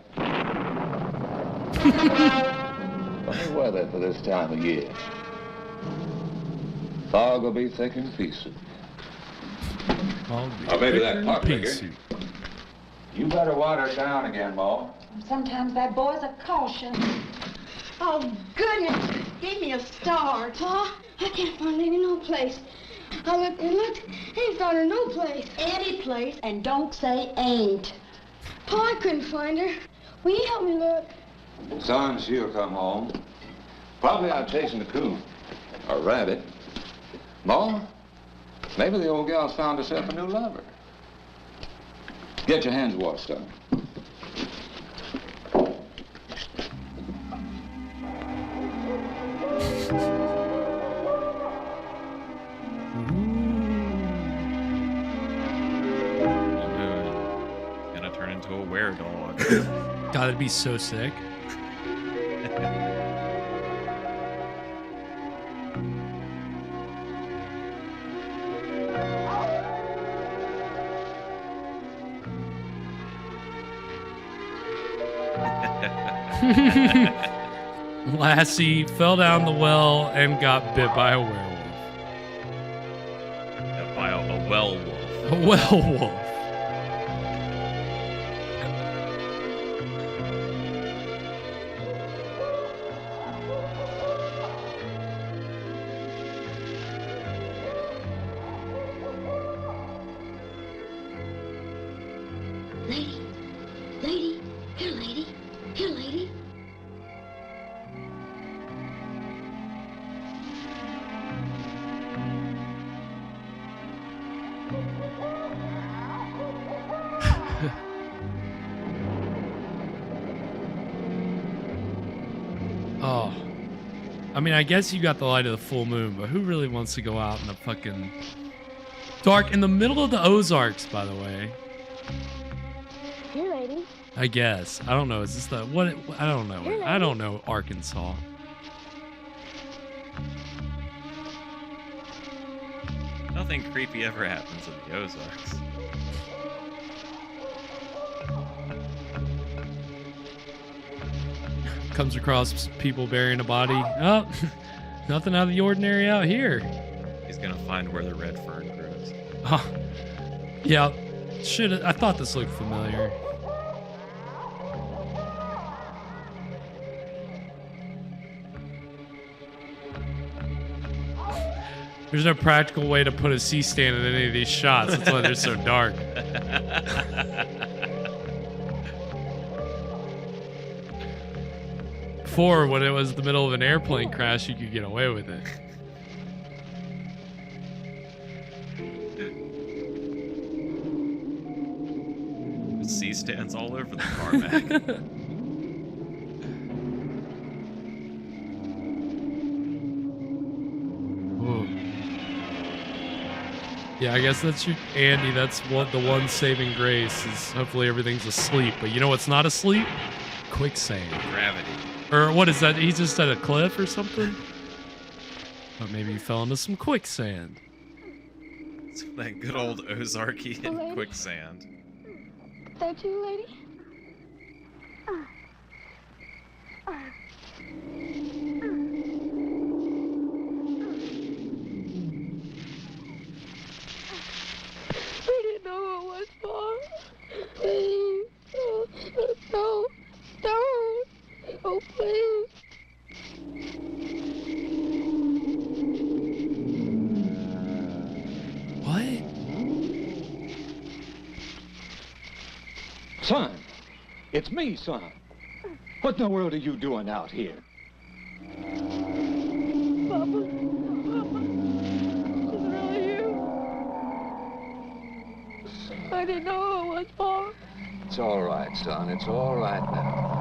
Funny weather for this time of year. Fog will be thick and pea soup. Or maybe that pot liquor. You better water it down again, Ma. Sometimes that boy's a caution. Oh, goodness. Give me a start. Pa, I can't find Lady no place. I looked and looked, ain't found her no place. Any place, and don't say ain't. Pa, I couldn't find her. Will you help me look? Son, she'll come home. Probably out chasing a coon. Or a rabbit. Ma, maybe the old gal's found herself a new lover. Get your hands washed, son. Gonna turn into a were-dog. God, it'd be so sick. Lassie fell down the well and got bit by a werewolf. By a well-wolf. A werewolf. Lady, lady, here, lady, here, lady. Oh. I mean, I guess you got the light of the full moon, but who really wants to go out in the fucking dark in the middle of the Ozarks, by the way? Here, lady. I guess. I don't know. Is this the what? I don't know. I don't know Arkansas. Nothing creepy ever happens in the Ozarks. Comes across people burying a body. Oh, nothing out of the ordinary out here. He's gonna find where the red fern grows. Oh, yeah. I thought this looked familiar. There's no practical way to put a C-stand in any of these shots. That's why they're so dark. before, when it was the middle of an airplane crash, you could get away with it. C-stands all over the tarmac. Whoa. Yeah, I guess that's your Andy. That's what the one saving grace is. Hopefully everything's asleep. But you know what's not asleep? Quicksand. Gravity. Or what is that? He's just at a cliff or something? But maybe he fell into some quicksand. It's that good old Ozarkian quicksand. Is that you, lady? I didn't know who it was for. Please. Oh, no. Don't. Oh, please. What? Son, it's me, son. What in the world are you doing out here? Papa. Is it really you? I didn't know who it was for. It's all right, son. It's all right now.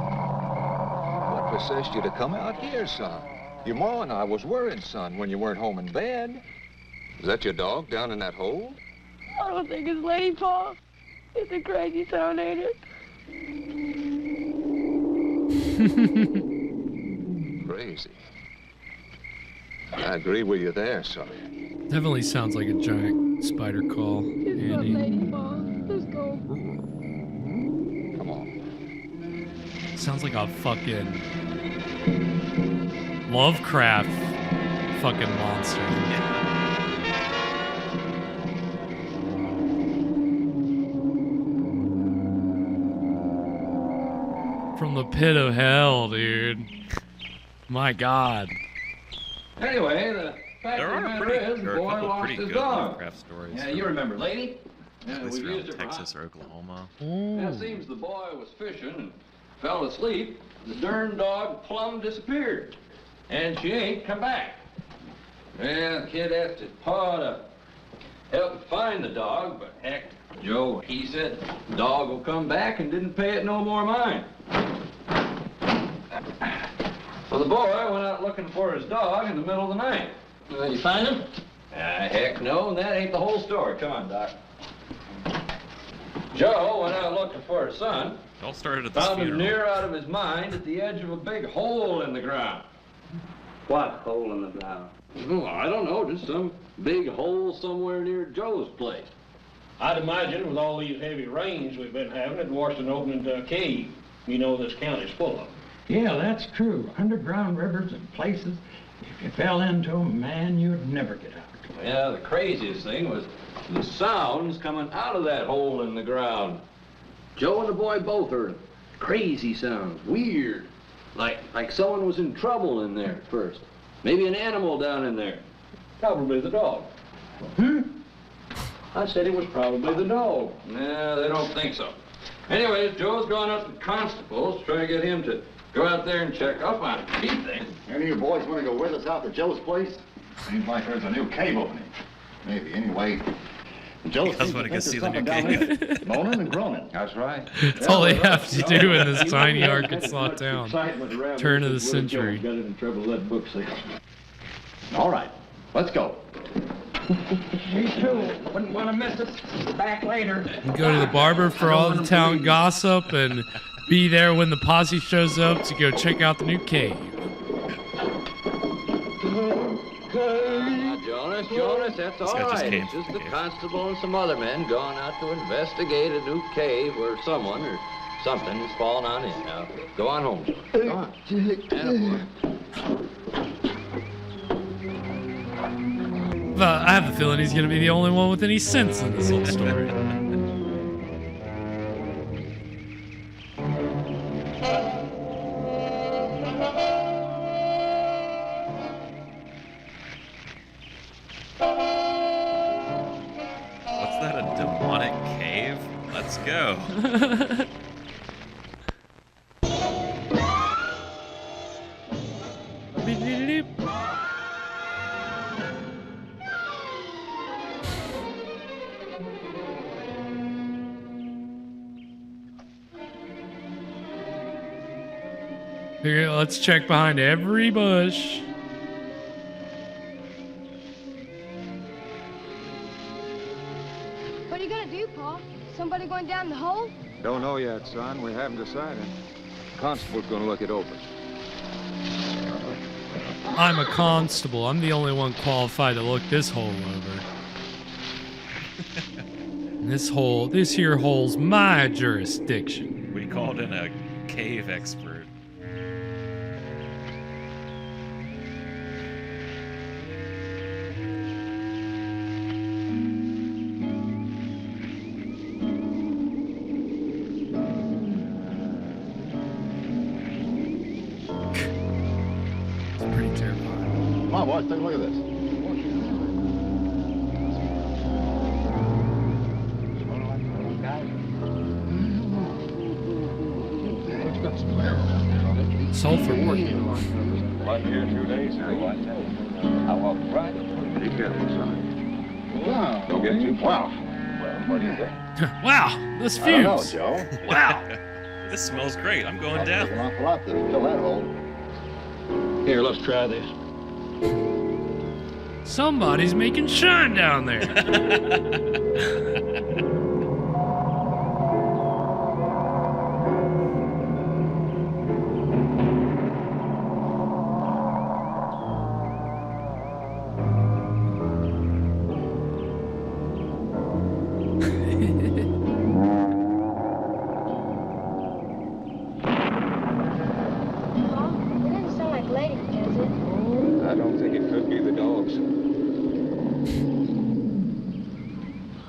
What possessed you to come out here, son? Your ma and I was worried, son, when you weren't home in bed. Is that your dog down in that hole? I don't think it's Lady Paw. It's a crazy sound, ain't it? Crazy. I agree with you there, son. Definitely sounds like a giant spider call, It's not Andy. Lady Paw. Let's go. Come on. Sounds like a fucking Lovecraft fucking monster. From the pit of hell, dude. My God. Anyway, the fact There of the are matter pretty, is, the there are a boy couple lost pretty his good dog. Lovecraft stories. Yeah, you remember Lady? Yeah, At we least used around her for Texas or Oklahoma. Yeah, it seems the boy was fishing and fell asleep. The darn dog plumb disappeared. And she ain't come back. Well, the kid asked his pa to help find the dog, but heck, Joe, he said the dog will come back and didn't pay it no more mind. So the boy went out looking for his dog in the middle of the night. Did you find him? Heck no, and that ain't the whole story. Come on, Doc. Joe went out looking for his son. It all started at this Found him funeral. near out of his mind at the edge of a big hole in the ground. What hole in the ground? Oh, I don't know, just some big hole somewhere near Joe's place. I'd imagine with all these heavy rains we've been having, it washed and opened into a cave. You know this county's full of them. Yeah, that's true. Underground rivers and places, if you fell into them, man, you'd never get out. Yeah, the craziest thing was the sounds coming out of that hole in the ground. Joe and the boy both heard them. Crazy sounds, weird. Like someone was in trouble in there at first. Maybe an animal down in there. Probably the dog. I said it was probably the dog. Nah, they don't think so. Anyways, Joe's gone up to the constables, trying to get him to go out there and check up on it. He thinks. Any of you boys want to go with us out to Joe's place? Seems like there's a new cave opening. Maybe, anyway. Joe That's what I can see the new cave. Moaning and groaning. That's right. That's all they have to do in this tiny Arkansas town. Turn of the century. Got it in trouble with that book sale. All right, let's go. Me too. Wouldn't want to miss us. Back later. And go to the barber for all the town gossip and be there when the posse shows up to go check out the new cave. Jonas, that's This all guy just right. came It's from just the the cave. constable and some other men going out to investigate a new cave where someone or something has fallen on in. Now, go on home, Jonas. Go on. Attaboy. But I have a feeling he's going to be the only one with any sense in this whole story. What's that, a demonic cave? Let's go. Here, let's check behind every bush. What are you gonna do, Pa? Somebody going down the hole? Don't know yet, son. We haven't decided. Constable's gonna look it over. I'm a constable. I'm the only one qualified to look this hole over. This here hole's my jurisdiction. We called in a cave expert. It's pretty terrifying. Come on, boys, take a look at this. Sulfur. One here 2 days ago, I tell you. I walked right up. Be careful, son. Wow. Don't get too Wow. Well, what do you think? Wow, this I don't know, fuse. Joe. Wow. This smells great. I'm going I'll down. take an awful lot to fill that hole. Here, let's try this. Somebody's making shine down there. Pa, it doesn't sound like ladies, does it? I don't think it could be the dogs.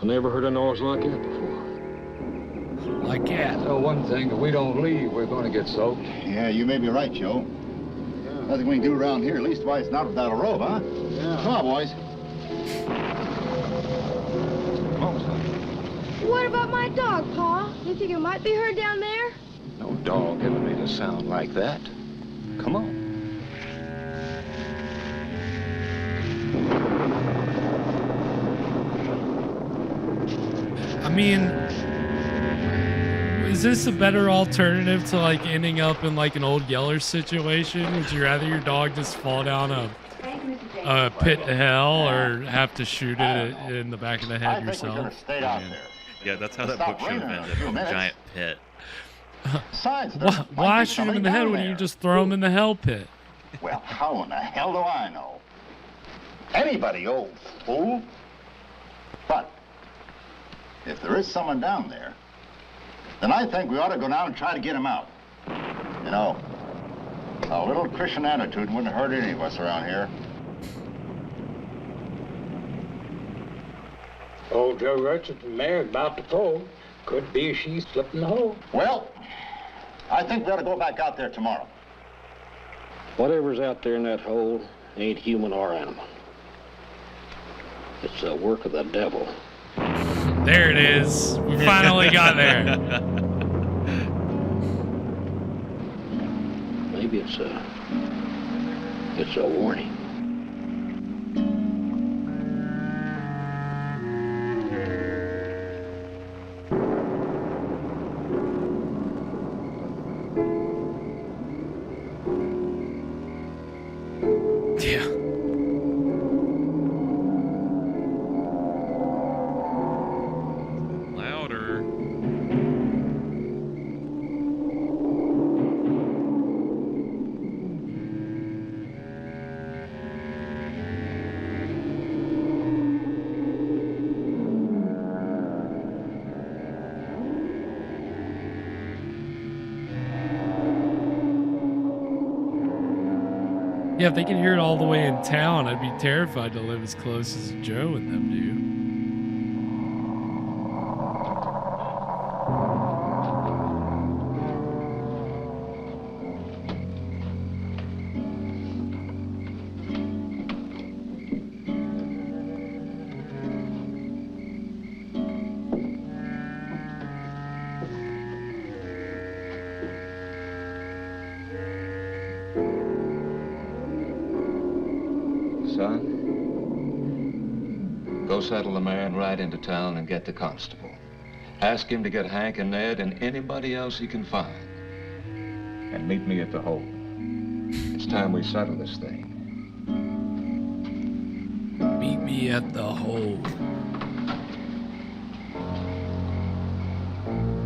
I never heard a noise like that before. Like that. So one thing, if we don't leave, we're going to get soaked. Yeah, you may be right, Joe. Nothing we can do around here, leastwise not without a robe, huh? Yeah. Come on, boys. Come on, son. What about my dog, Pa? You think it might be her down there? No dog ever made a sound like that. Come on. I mean, is this a better alternative to like ending up in like an old Yeller situation? Would you rather your dog just fall down a pit of hell or have to shoot it in the back of the head yourself? Stayed out there. Yeah, that's how that Stop book should have raining in a ended. few A minutes. giant pit. Besides, Why shoot him in the head when you just throw him in the hell pit? Well, how in the hell do I know? Anybody, old fool. But if there is someone down there, then I think we ought to go down and try to get him out. You know, a little Christian attitude wouldn't hurt any of us around here. Old Joe Richard's mare about to pull. Could be she's slipped in the hole. Well, I think we ought to go back out there tomorrow. Whatever's out there in that hole ain't human or animal. It's the work of the devil. There it is. We finally got there. Maybe it's a warning. Yeah. Louder. Yeah, if they can hear it all the way in town, I'd be terrified to live as close as Joe and them do. son. Go settle the man right into town and get the constable. Ask him to get Hank and Ned and anybody else he can find. And meet me at the hole. It's time we settle this thing. Meet me at the hole.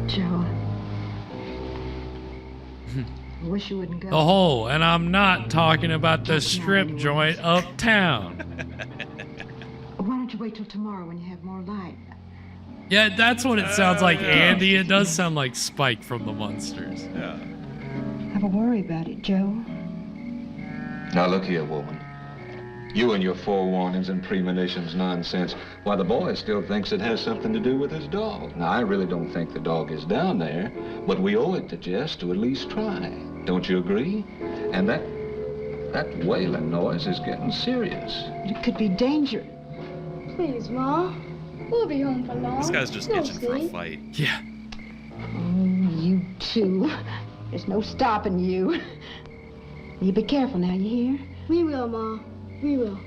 Joe. I wish you wouldn't go. The hole, and I'm not talking about the strip joint uptown. Why don't you wait till tomorrow when you have more light? Yeah, that's what it sounds like, Andy. It does sound like Spike from the Munsters. Yeah. Have a worry about it, Joe. Now look here, woman. You and your forewarnings and premonitions nonsense. Why, the boy still thinks it has something to do with his dog. Now, I really don't think the dog is down there, but we owe it to Jess to at least try. Don't you agree? And that wailing noise is getting serious. It could be dangerous. Please, Ma. We'll be home for long. This guy's just You'll itching for a see. fight. Yeah. Oh, you two. There's no stopping you. You be careful now, you hear? We will, Ma. We will.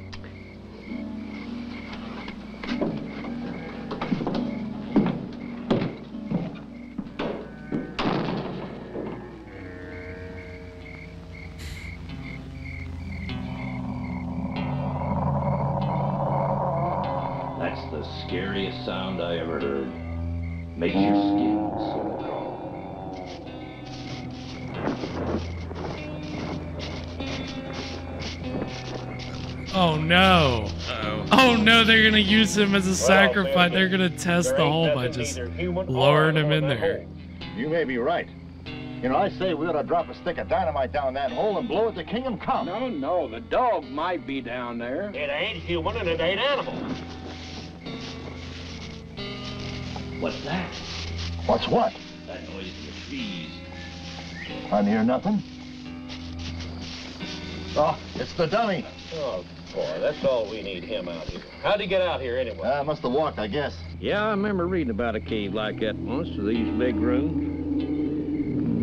That's the scariest sound I ever heard. Makes your skin so crawl. Oh no. Uh-oh. Oh no, they're gonna use him as a sacrifice. They're gonna test the hole by just lowering him in there. You may be right. You know, I say we ought to drop a stick of dynamite down that hole and blow it to kingdom come. No, the dog might be down there. It ain't human and it ain't animal. What's that? What's what? That noise in the trees. I hear nothing. Oh, it's the dummy. Oh, boy, that's all we need him out here. How'd he get out here anyway? Must have walked, I guess. Yeah, I remember reading about a cave like that once, with these big rooms.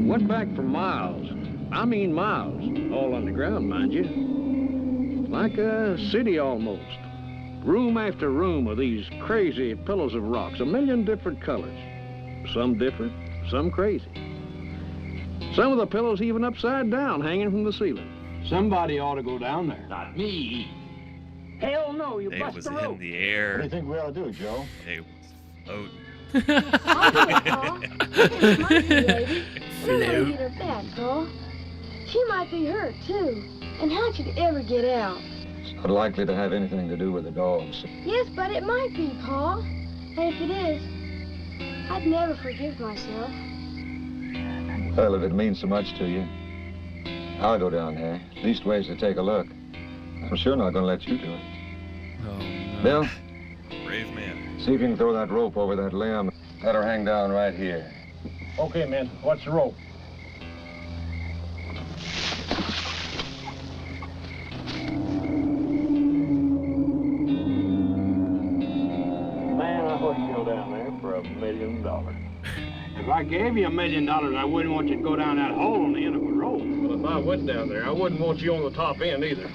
Went back for miles. I mean miles. All underground, mind you. Like a city almost. Room after room of these crazy pillows of rocks, a million different colors. Some different, some crazy. Some of the pillows even upside down, hanging from the ceiling. Somebody ought to go down there. Not me. Hell no, you It bust was the rope. in the air. What do you think we ought to do, Joe? It was floating. I'll do it, Paul. It's my lady. We're gonna get her back, Paul. She might be hurt, too. And how could it ever get out? It's not likely to have anything to do with the dogs. Yes, but it might be, Paul. And if it is, I'd never forgive myself. Well, if it means so much to you, I'll go down there. Leastways to take a look. I'm sure not gonna let you do it. Oh, no. Bill, Brave man. see if you can throw that rope over that limb. Let her hang down right here. Okay, man, what's the rope? Man, I wouldn't go down there for $1 million. If I gave you $1 million, I wouldn't want you to go down that hole on the end of a rope. Well, if I went down there, I wouldn't want you on the top end either.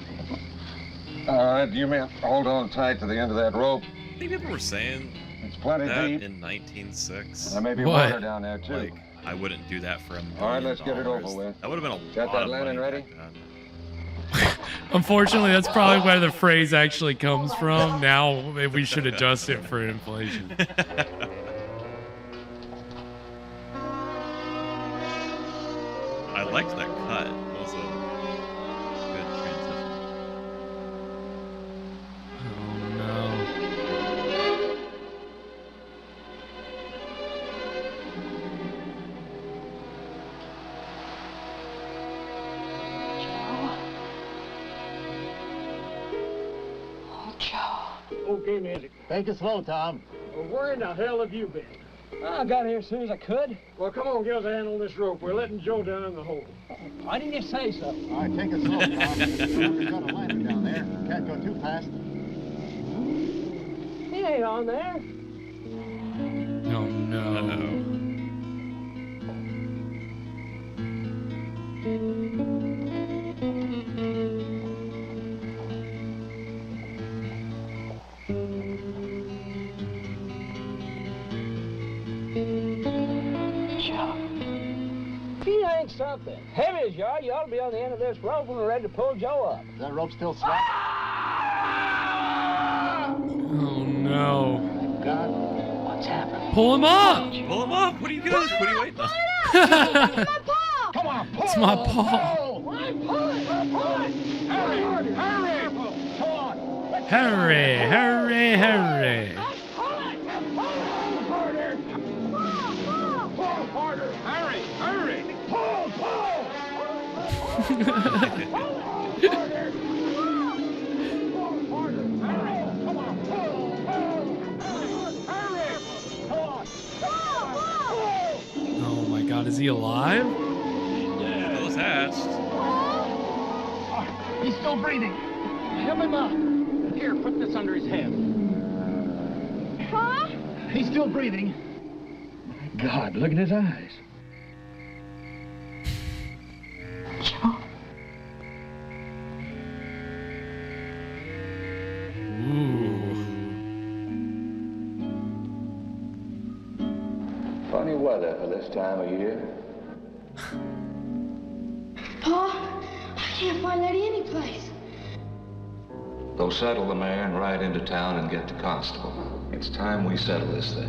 All right, you may hold on tight to the end of that rope. I think people were saying It's plenty that deep. in 1906. There may be What? water down there, too. Like, I wouldn't do that for $1 million. All right, let's get it over with. That would have been a Got lot that of linen money ready? back then. Unfortunately, that's probably where the phrase actually comes from. Now we should adjust it for inflation. I liked that cut. It was a good transition. Oh no. Oh, Joe. Okay, music. Take it slow, Tom. Well, where in the hell have you been? I got here as soon as I could. Well, come on, give us a hand on this rope. We're letting Joe down in the hole. Why didn't you say so? All right, take it slow, Tom. We've got a liner down there. Can't go too fast. He ain't on there. Oh no. something. Heavy as you are, you ought to be on the end of this rope when we're ready to pull Joe up. Is that rope still slack? Oh no. God. What's happened? Pull him up! Pull him up! What are you guys? What are you waiting on? Come on, pull! It's my paw. Hurry, hurry, hurry. Oh my god, is he alive? Well, it's hatched. He's still breathing. Help him up. Here, put this under his head. Huh? He's still breathing. God, look at his eyes. Funny weather for this time of year. Pa, I can't find Letty anyplace. Go saddle the mare and ride into town and get the constable. It's time we settle this thing.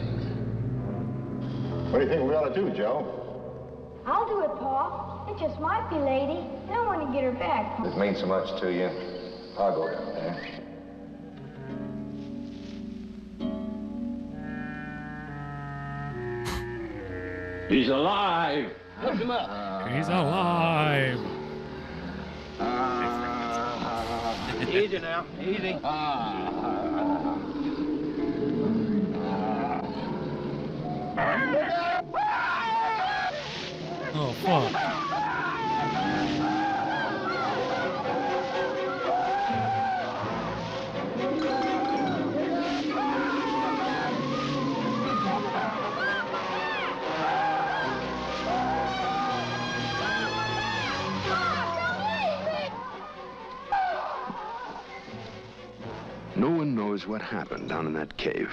What do you think we ought to do, Joe? I'll do it, Pa. It just might be Lady. I want to get her back. This means so much to you. I'll go down there. He's alive. Look him up. He's alive. Easy now. Easy. Oh, fuck. No one knows what happened down in that cave.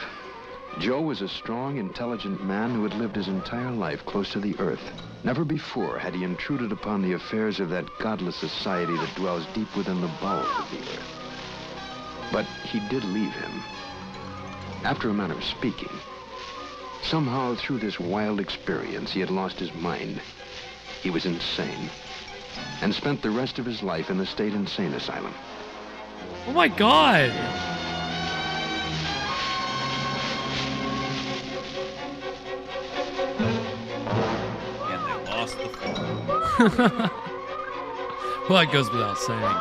Joe was a strong, intelligent man who had lived his entire life close to the earth. Never before had he intruded upon the affairs of that godless society that dwells deep within the bowels of the earth. But he did leave him. After a manner of speaking, somehow through this wild experience, he had lost his mind. He was insane and spent the rest of his life in the state insane asylum. Oh my god! And they lost the farm. Well, that goes without saying.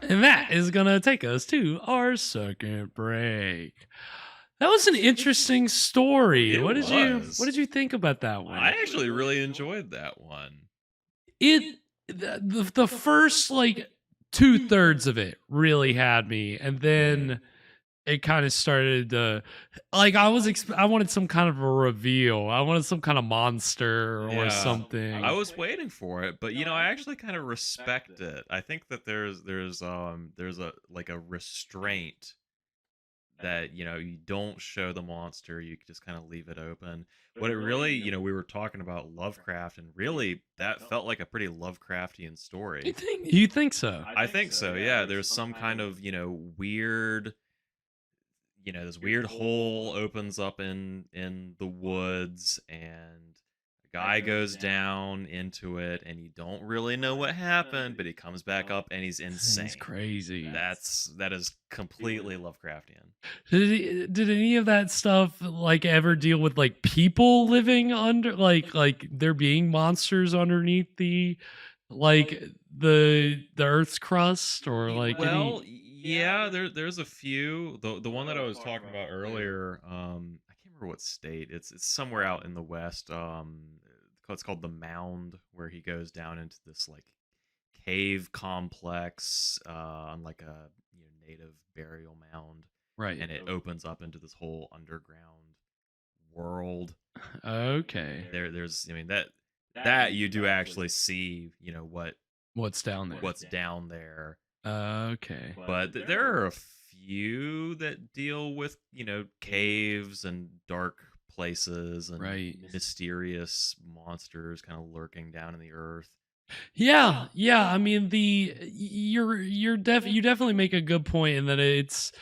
And that is going to take us to our second break. That was an interesting story. It What did was. you think about that one? I actually really enjoyed that one. The first like 2/3 of it really had me, and then it kind of started to like I wanted some kind of a reveal. I wanted some kind of monster or Yeah, something. I was waiting for it, but I actually kind of respect it. I think that there's a like a restraint that you don't show the monster, you just kind of leave it open. But it really, we were talking about Lovecraft, and really that felt like a pretty Lovecraftian story. You think so? I think so, yeah. There's some kind of weird, this weird hole opens up in the woods, and a guy goes down into it, and you don't really know what happened, but he comes back up and he's insane. He's crazy. That is completely Lovecraftian. Did any of that stuff like ever deal with like people living under like there being monsters underneath the Earth's crust, or like Well, yeah, there's a few. The one that I was talking about earlier, I can't remember what state. It's somewhere out in the west. It's called the Mound, where he goes down into this like cave complex on like a native burial mound. Right. And it opens up into this whole underground world. Okay. There's, I mean, that you do actually see, what's down there. What's down there. Okay. But there are a few that deal with, caves and dark places and mysterious monsters kind of lurking down in the earth. Yeah. I mean, you definitely make a good point in that it's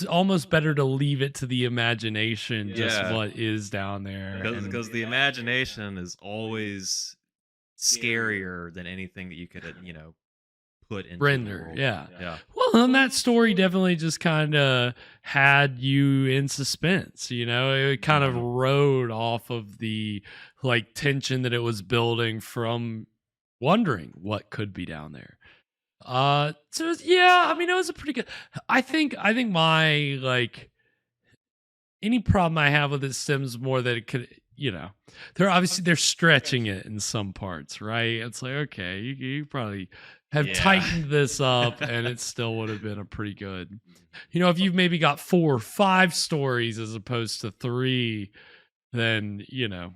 almost better to leave it to the imagination, just what is down there. Because the imagination is always scarier than anything that you could, put into render. The world. Yeah. Well, and that story definitely just kind of had you in suspense. It kind of rode off of the tension that it was building from wondering what could be down there. So yeah, I mean, it was a pretty good. I think my any problem I have with it stems more that it could, they're stretching it in some parts, right? It's like, okay, you probably have tightened this up and it still would have been a pretty good, if you've maybe got 4 or 5 stories as opposed to 3, then,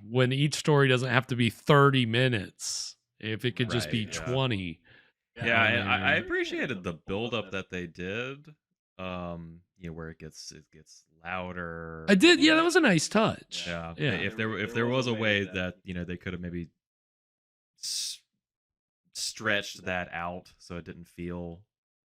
when each story doesn't have to be 30 minutes, if it could just be 20. Yeah, and I appreciated the build-up that they did, where it gets louder. I did, that was a nice touch. Yeah. If there was a way that they could have maybe stretched that out so it didn't feel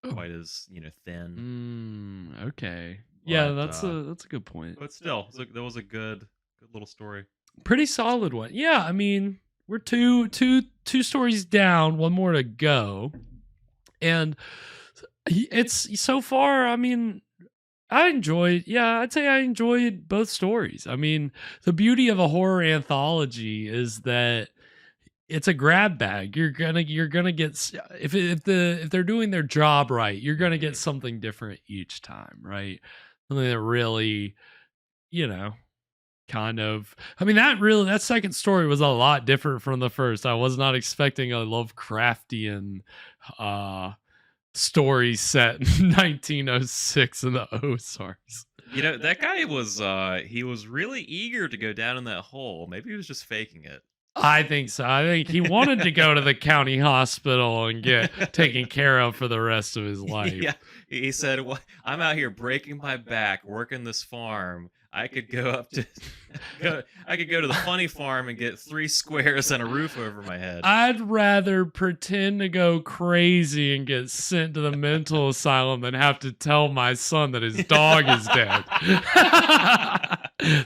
quite as thin. Okay. But, yeah, that's a good point. But still, that was a good little story. Pretty solid one. Yeah, I mean, we're two stories down, one more to go, and it's so far. I mean, I'd say I enjoyed both stories. I mean, the beauty of a horror anthology is that it's a grab bag. You're gonna get, if they're doing their job right, you're gonna get something different each time, right? Something that really, kind of. I mean, that second story was a lot different from the first. I was not expecting a Lovecraftian story set in 1906 in the Ozarks. That guy was he was really eager to go down in that hole. Maybe he was just faking it. I think so. I think he wanted to go to the county hospital and get taken care of for the rest of his life. Yeah, he said, well, I'm out here breaking my back, working this farm. I could go to the funny farm and get 3 squares and a roof over my head. I'd rather pretend to go crazy and get sent to the mental asylum than have to tell my son that his dog is dead.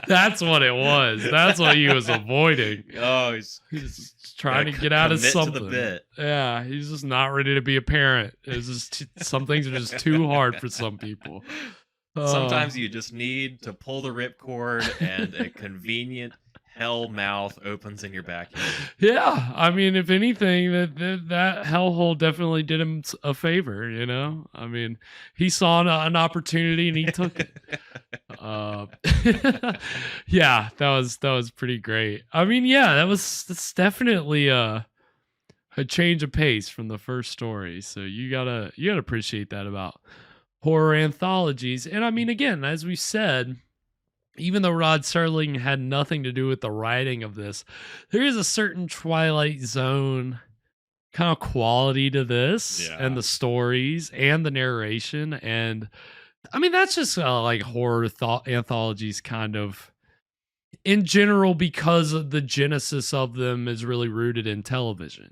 That's what it was. That's what he was avoiding. Oh, he's trying to get out of something. To the bit. Yeah, he's just not ready to be a parent. It's just some things are just too hard for some people. Sometimes you just need to pull the ripcord and a convenient hell mouth opens in your backyard. Yeah, I mean, if anything, that hellhole definitely did him a favor. I mean, he saw an opportunity and he took it. Yeah, that was pretty great. I mean, yeah, that's definitely a change of pace from the first story. So you gotta appreciate that about horror anthologies. And I mean, again, as we said, even though Rod Serling had nothing to do with the writing of this, there is a certain Twilight Zone kind of quality to this and the stories and the narration. And I mean, that's just horror anthologies kind of in general, because of the genesis of them is really rooted in television,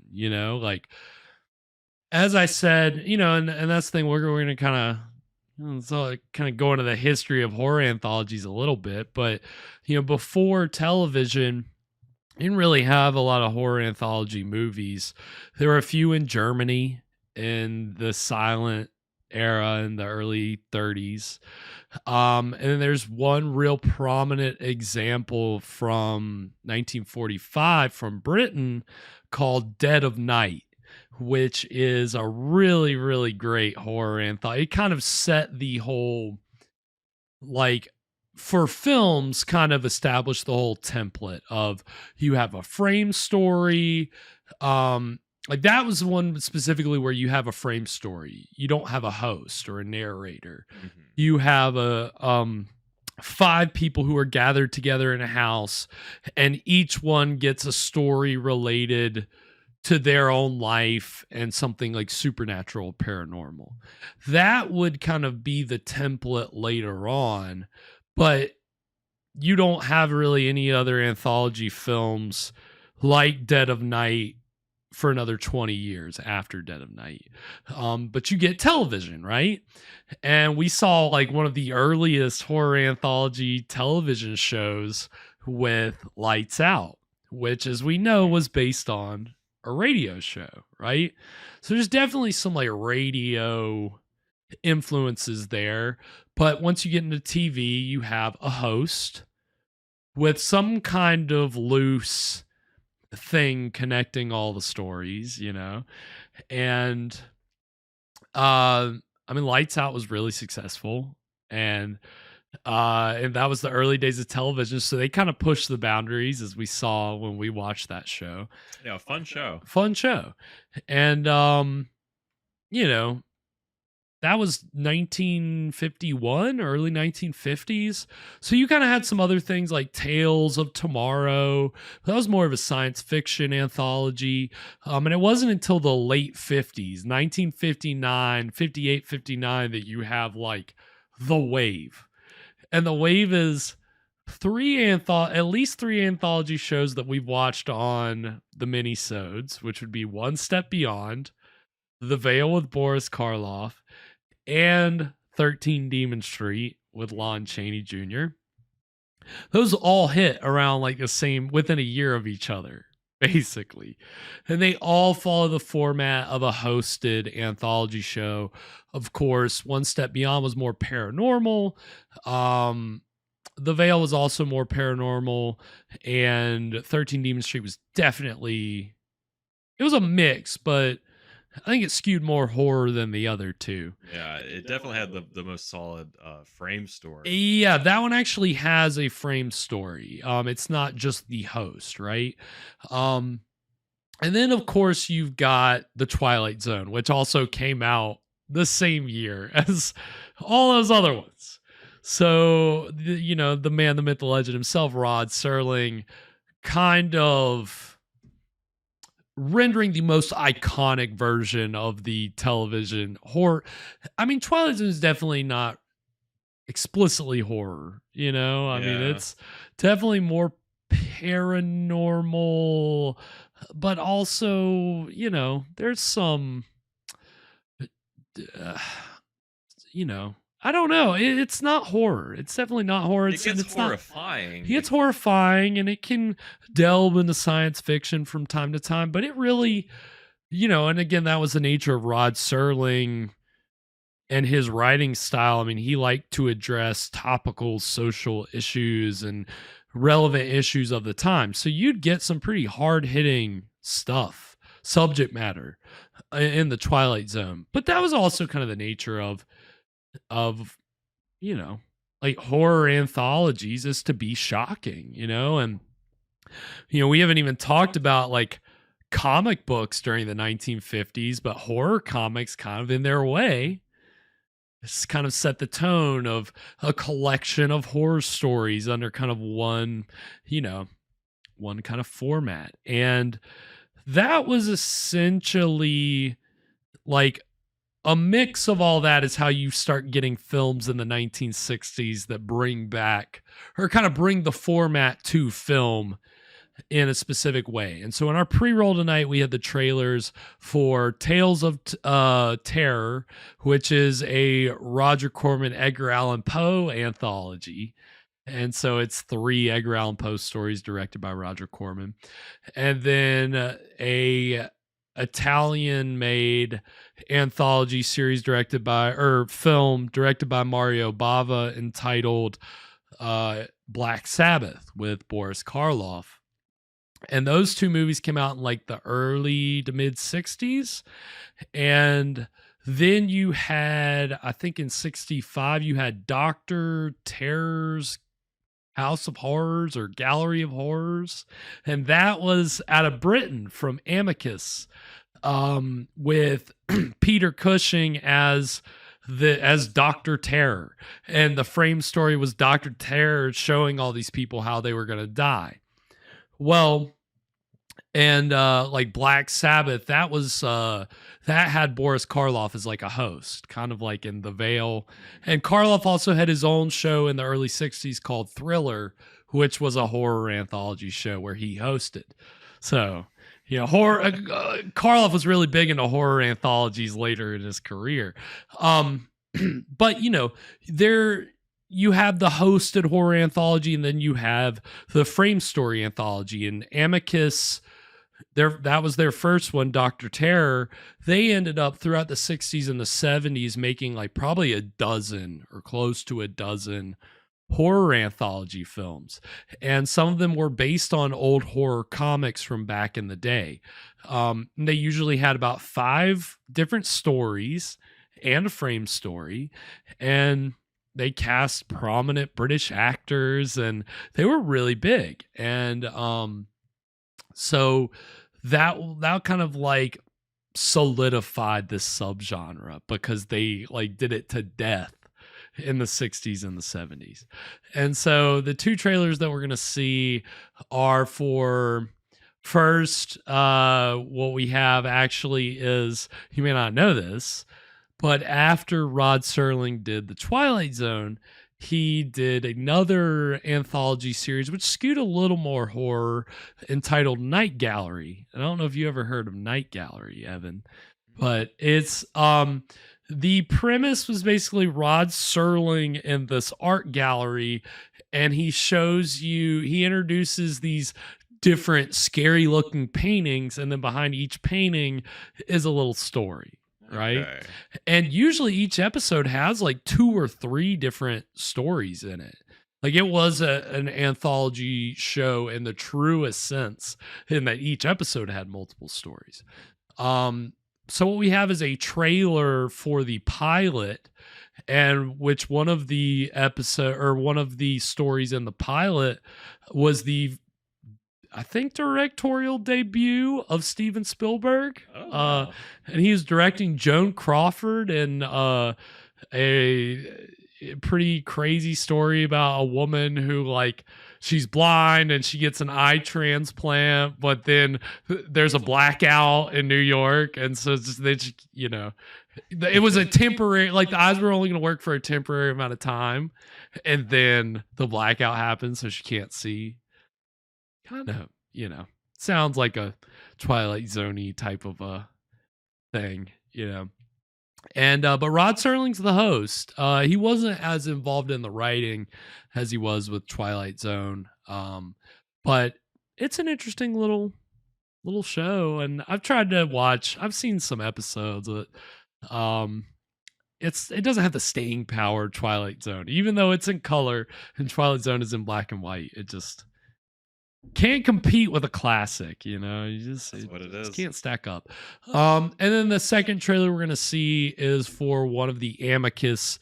as I said, and that's the thing, we're going to kind of, so kind of go into the history of horror anthologies a little bit, but before television, you didn't really have a lot of horror anthology movies. There were a few in Germany in the silent era in the early 30s. And then there's one real prominent example from 1945 from Britain called Dead of Night, which is a really, really great horror anthology. It kind of set the whole, for films, kind of established the whole template of you have a frame story, like that was one specifically where you have a frame story. You don't have a host or a narrator. You have a 5 people who are gathered together in a house, and each one gets a story related to their own life and something like supernatural, paranormal. That would kind of be the template later on, but you don't have really any other anthology films like Dead of Night for another 20 years after Dead of Night. But you get television, right? And we saw like one of the earliest horror anthology television shows with Lights Out, which, as we know, was based on a radio show, right? So there's definitely some like radio influences there. But once you get into TV, you have a host with some kind of loose thing connecting all the stories, you know. And I mean, Lights Out was really successful, and that was the early days of television, so they kind of pushed the boundaries, as we saw when we watched that show. Yeah, fun show. And you know, that was 1951, early 1950s. So you kind of had some other things like Tales of Tomorrow. That was more of a science fiction anthology. And it wasn't until the late 50s, 1959, 58, 59, that you have like The Wave. And The Wave is at least three anthology shows that we've watched on the minisodes, which would be One Step Beyond, The Veil with Boris Karloff, and 13 Demon Street with Lon Chaney Jr. Those all hit around like the same, within a year of each other, basically. And they all follow the format of a hosted anthology show. Of course, One Step Beyond was more paranormal. The Veil was also more paranormal. And 13 Demon Street was definitely, it was a mix, but I think it skewed more horror than the other two. Yeah, it definitely had the most solid frame story. Yeah, that one actually has a frame story. It's not just the host, right? And then, of course, you've got The Twilight Zone, which also came out the same year as all those other ones. So, you know, the man, the myth, the legend himself, Rod Serling, kind of rendering the most iconic version of the television horror. I mean, Twilight Zone is definitely not explicitly horror, you know? I mean, it's definitely more paranormal, but also, you know, there's some, you know, I don't know. It's not horror. It's definitely not horror. It gets horrifying. It gets horrifying, and it can delve into science fiction from time to time. But it really, you know, and again, that was the nature of Rod Serling and his writing style. I mean, he liked to address topical social issues and relevant issues of the time. So you'd get some pretty hard-hitting stuff, subject matter in the Twilight Zone. But that was also kind of the nature of you know, like horror anthologies, is to be shocking, you know. And you know, we haven't even talked about like comic books during the 1950s, but horror comics, kind of in their way, it's kind of set the tone of a collection of horror stories under kind of one, you know, one kind of format. And that was essentially like a mix of all that is how you start getting films in the 1960s that bring back, or kind of bring the format to film in a specific way. And so in our pre-roll tonight, we had the trailers for Tales of Terror, which is a Roger Corman, Edgar Allan Poe anthology. And so it's 3 Edgar Allan Poe stories directed by Roger Corman. And then a Italian-made anthology series film directed by Mario Bava, entitled Black Sabbath with Boris Karloff. And those 2 movies came out in like the early to mid 60s. And then you had, I think in 65, you had Dr. Terror's House of Horrors or Gallery of Horrors. And that was out of Britain from Amicus. with Peter Cushing as Dr. Terror. And the frame story was Dr. Terror showing all these people how they were going to die. Well, and like Black Sabbath, that had Boris Karloff as like a host, kind of like in The Veil. And Karloff also had his own show in the early 60s called Thriller, which was a horror anthology show where he hosted. So, you know, Karloff was really big into horror anthologies later in his career. But, you know, you have the hosted horror anthology, and then you have the frame story anthology. And Amicus, that was their first one, Dr. Terror. They ended up throughout the 60s and the 70s making like probably a dozen or close to a dozen horror anthology films. And some of them were based on old horror comics from back in the day. They usually had about 5 different stories and a frame story. And they cast prominent British actors, and they were really big. And so that kind of like solidified this subgenre because they like did it to death in the 60s and the 70s. And so the 2 trailers that we're going to see are for first, what we have actually is, you may not know this, but after Rod Serling did The Twilight Zone, he did another anthology series, which skewed a little more horror, entitled Night Gallery. I don't know if you ever heard of Night Gallery, Evan, but it's, the premise was basically Rod Serling in this art gallery, and he introduces these different scary looking paintings, and then behind each painting is a little story. Right. Okay. And usually each episode has like 2 or 3 different stories in it. Like it was an anthology show in the truest sense, in that each episode had multiple stories. So what we have is a trailer for the pilot, and which one of the stories in the pilot was I think directorial debut of Steven Spielberg. Wow. And he was directing Joan Crawford in a pretty crazy story about a woman who, like, she's blind and she gets an eye transplant, but then there's a blackout in New York. And so it's just, you know, it was a temporary, like the eyes were only going to work for a temporary amount of time. And then the blackout happens, so she can't see. Kind of, you know, sounds like a Twilight Zone-y type of a thing, you know. And but Rod Serling's the host. He wasn't as involved in the writing as he was with Twilight Zone, but it's an interesting little show. And I've tried to watch. I've seen some episodes of it. It doesn't have the staying power of Twilight Zone, even though it's in color and Twilight Zone is in black and white. It just can't compete with a classic, you know. That's what it is. Can't stack up. And then the second trailer we're gonna see is for one of the Amicus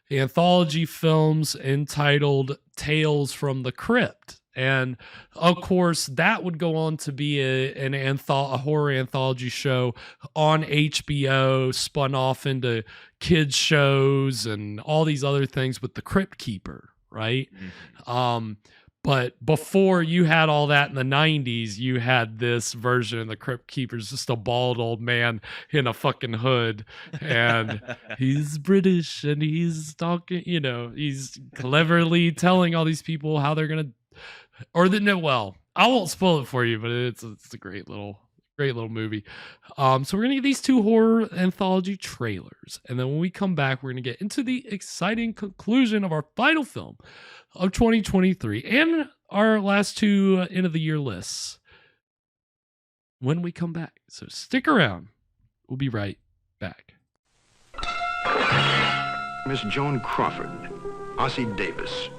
anthology films entitled Tales from the Crypt. And of course, that would go on to be a horror anthology show on HBO, spun off into kids shows and all these other things with the Crypt Keeper, right? Mm-hmm. But before you had all that in the 90s, you had this version of the Crypt Keeper's just a bald old man in a fucking hood. And he's British and he's talking, you know, he's cleverly telling all these people how they're going to, I won't spoil it for you, but it's a great little movie. So we're going to get these 2 horror anthology trailers. And then when we come back, we're going to get into the exciting conclusion of our final film of 2023 and our last 2 end of the year lists when we come back. So stick around. We'll be right back. Miss Joan Crawford, Ossie Davis,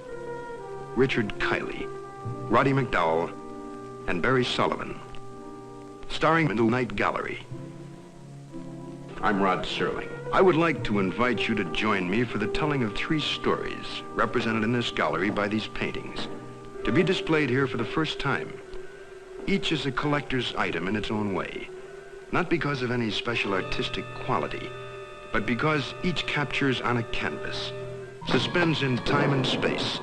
Richard Kiley, Roddy McDowell, and Barry Sullivan. Starring in the Night Gallery. I'm Rod Serling. I would like to invite you to join me for the telling of 3 stories represented in this gallery by these paintings, to be displayed here for the first time. Each is a collector's item in its own way, not because of any special artistic quality, but because each captures on a canvas, suspends in time and space,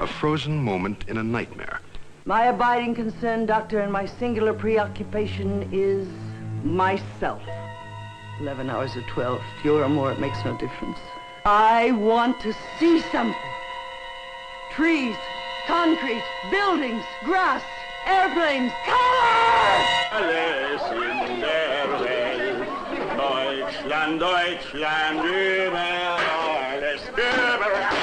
a frozen moment in a nightmare. My abiding concern, Doctor, and my singular preoccupation is myself. 11 hours or 12, fewer or more, it makes no difference. I want to see something. Trees, concrete, buildings, grass, airplanes, color! Alles in der Welt, Deutschland, Deutschland, überall, alles überall.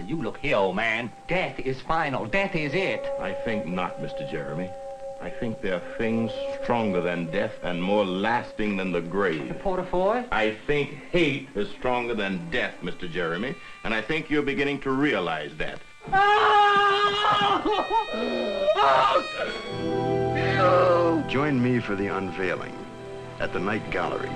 You look here, old man. Death is final. Death is it. I think not, Mr. Jeremy. I think there are things stronger than death and more lasting than the grave. Portafoy? I think hate is stronger than death, Mr. Jeremy, and I think you're beginning to realize that. Join me for the unveiling at the Night Gallery.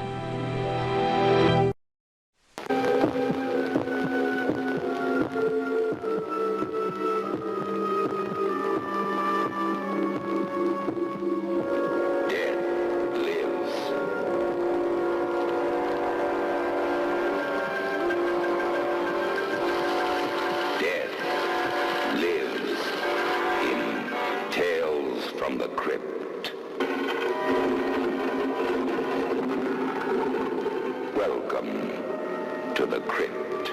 From the crypt. Welcome to the crypt.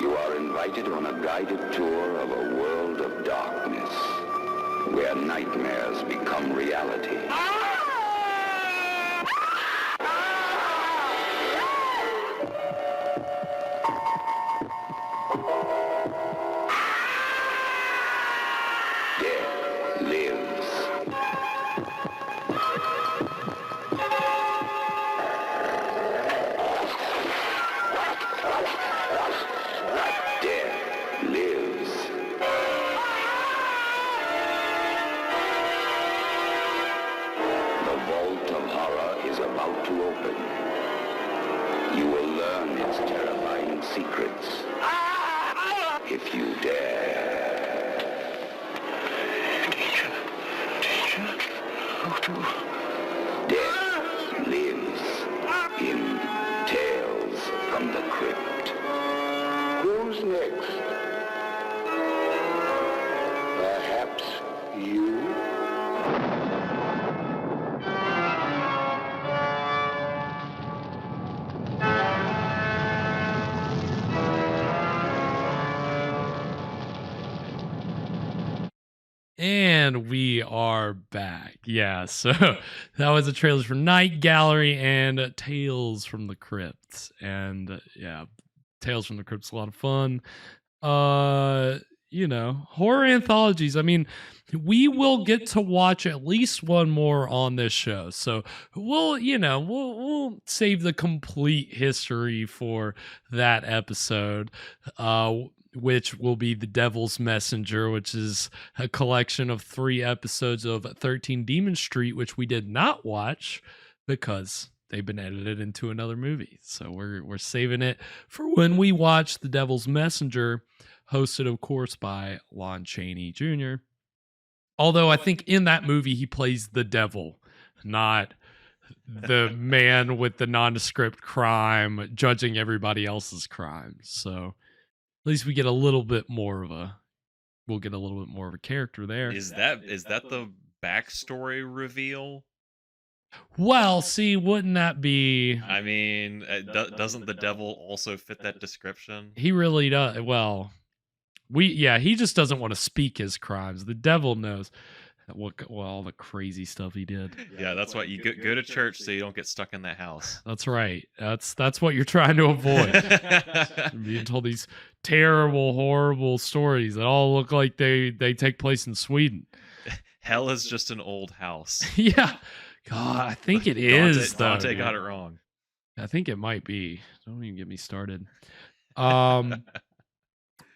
You are invited on a guided tour of a world of darkness, where nightmares become reality. If you dare. Death lives in Tales from the Crypt. Who's next? Perhaps you? And we are back. Yeah, so that was the trailers for Night Gallery and Tales from the Crypt. And yeah, Tales from the Crypt's a lot of fun. You know, horror anthologies. I mean, we will get to watch at least one more on this show. So we'll save the complete history for that episode. Which will be The Devil's Messenger, which is a collection of 3 episodes of 13 Demon Street, which we did not watch because they've been edited into another movie. So we're saving it for when we watch The Devil's Messenger, hosted, of course, by Lon Chaney Jr. Although I think in that movie he plays the devil, not the man with the nondescript crime judging everybody else's crimes. So at least we get a little bit more of a character there. Is that the backstory reveal? Well, see, wouldn't that be? I mean, doesn't the devil also fit that description? He really does. Well, he just doesn't want to speak his crimes. The devil knows all the crazy stuff he did. Yeah, that's why you go to church so you don't get stuck in that house. That's right. That's what you're trying to avoid. Being told these terrible, horrible stories that all look like they take place in Sweden. Hell is just an old house. Yeah. God, I think it is. Dante got it wrong. I think it might be. Don't even get me started.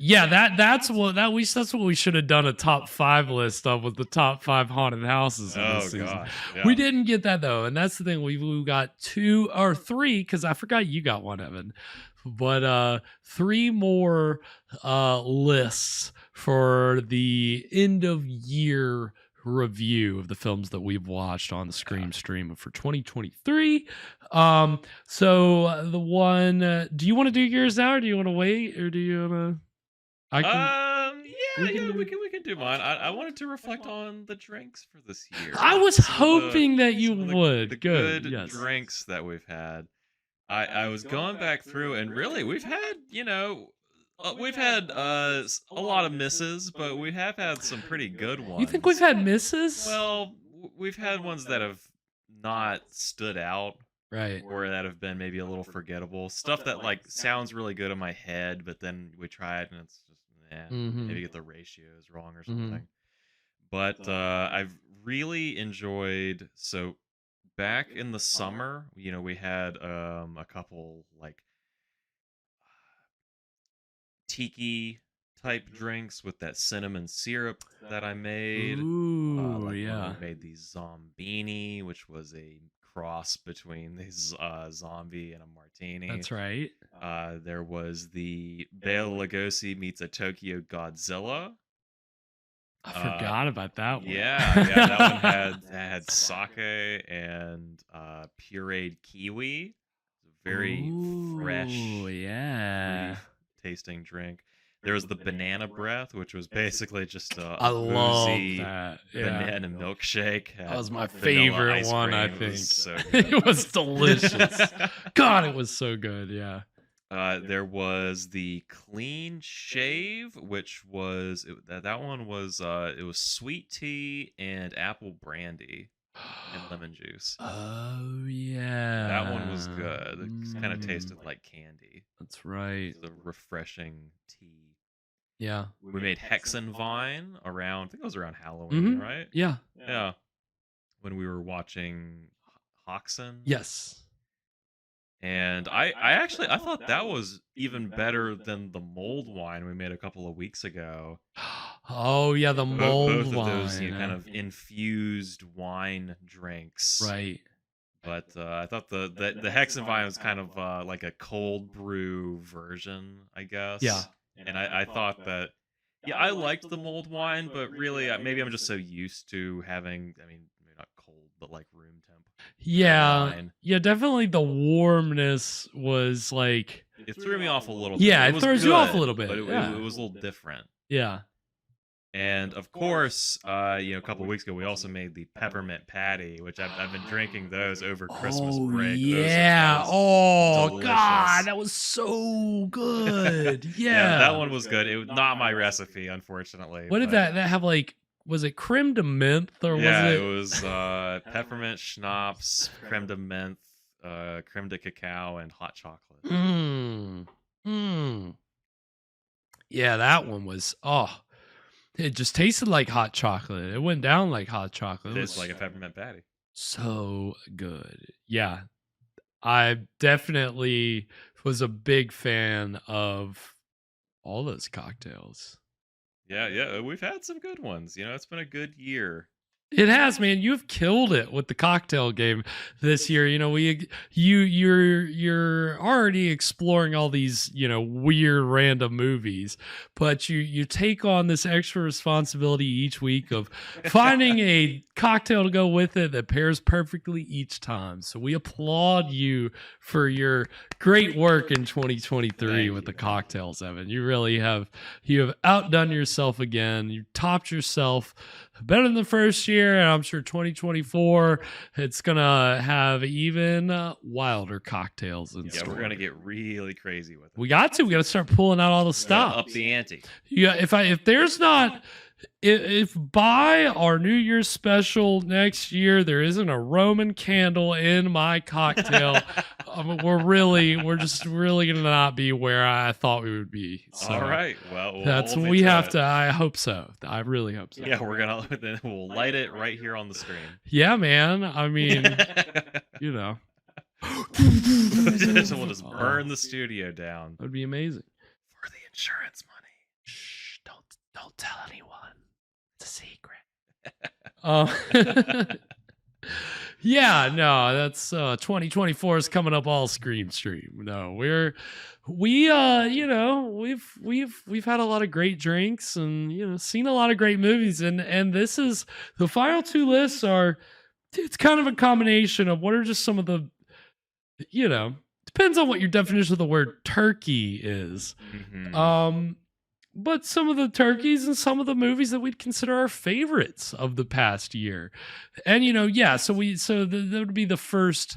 Yeah, that's what we should have done a top 5 list of, with the top 5 haunted houses in this season. God. Yeah. We didn't get that though, and that's the thing. We got 2 or 3 because I forgot you got one, Evan. But 3 more lists for the end of year review of the films that we've watched on the Scream stream for 2023. So the one, do you want to do yours now, or do you want to wait, or do you want to? We can do mine. I wanted to reflect on the drinks for this year. I was hoping that you would. The Good. good Yes. drinks that we've had. I was going back through, and really, we've had, we've had a lot of misses, but we have had some pretty good ones. You think we've had misses? Well, we've had ones that have not stood out. Right. Or that have been maybe a little forgettable. Stuff that like sounds really good in my head, but then we try it and it's just, maybe get the ratios wrong or something. But I've really enjoyed, so back in the summer, we had a couple like tiki type drinks with that cinnamon syrup that I made. Ooh, I made the Zombini, which was a cross between this zombie and a martini. That's right. There was the Bela Lugosi meets a Tokyo Godzilla. I forgot about that one. Yeah, that one had sake and pureed kiwi. Very fresh, tasting drink. There was the banana breath, which was basically just a boozy banana milkshake. That was my favorite one, I think. It was so it was delicious. God, it was so good, yeah. There was the clean shave, which was that one was it was sweet tea and apple brandy and lemon juice. Oh yeah, that one was good. It kind of tasted like candy. That's right. It was a refreshing tea. Yeah. We made Hexenwein around, I think it was around Halloween, right? Yeah. Yeah. When we were watching Hoxen. Yes. And I thought that was even better than the mulled wine we made a couple of weeks ago. Oh yeah, the mulled both wine. Of those kind of infused wine drinks. Right. But I thought the Hexenwein was kind of like a cold brew version, I guess. Yeah. And I thought that, I liked the mulled wine, but really, maybe I'm just so used to having, maybe not cold, but like room temp. Yeah. wine. Yeah, definitely the warmness was like... It threw me off a little bit. Yeah, it was throws you good, off a little bit. But it yeah. was a little different. Yeah. And of course, a couple of weeks ago, we also made the peppermint patty, which I've been drinking those over Christmas break. Yeah. Delicious. God, that was so good. Yeah. That one was good. It was not my recipe, unfortunately. What did that have like? Was it creme de menthe or was it? It was peppermint schnapps, creme de menthe, creme de cacao, and hot chocolate. Yeah, that one was it just tasted like hot chocolate. It went down like hot chocolate. It was like a peppermint patty. So good. Yeah. I definitely was a big fan of all those cocktails. Yeah, we've had some good ones. It's been a good year. It has, man. You've killed it with the cocktail game this year. You're already exploring all these, weird random movies, but you take on this extra responsibility each week of finding a cocktail to go with it that pairs perfectly each time. So we applaud you for your great work in 2023 with the cocktails, Evan. You really have outdone yourself again. You topped yourself better than the first year, and I'm sure 2024 it's gonna have even wilder cocktails in store. We're gonna get really crazy with it. We got to start pulling out all the stops. Up the ante. Yeah, if there's not, if by our New Year's special next year there isn't a Roman candle in my cocktail, we're just really gonna not be where I thought we would be. So all right, well that's what we have to. I hope so. I really hope so. Yeah, we'll light it right here on the screen. Yeah, man. I mean, we'll just burn the studio down. That'd be amazing. For the insurance money. Shh! Don't tell anyone. It's a secret. Yeah, no, that's 2024 is coming up all Scream Stream. No, we've had a lot of great drinks and seen a lot of great movies, and this is the final two lists are it's kind of a combination of what are just some of the depends on what your definition of the word turkey is. But some of the turkeys and some of the movies that we'd consider our favorites of the past year. And that would be the first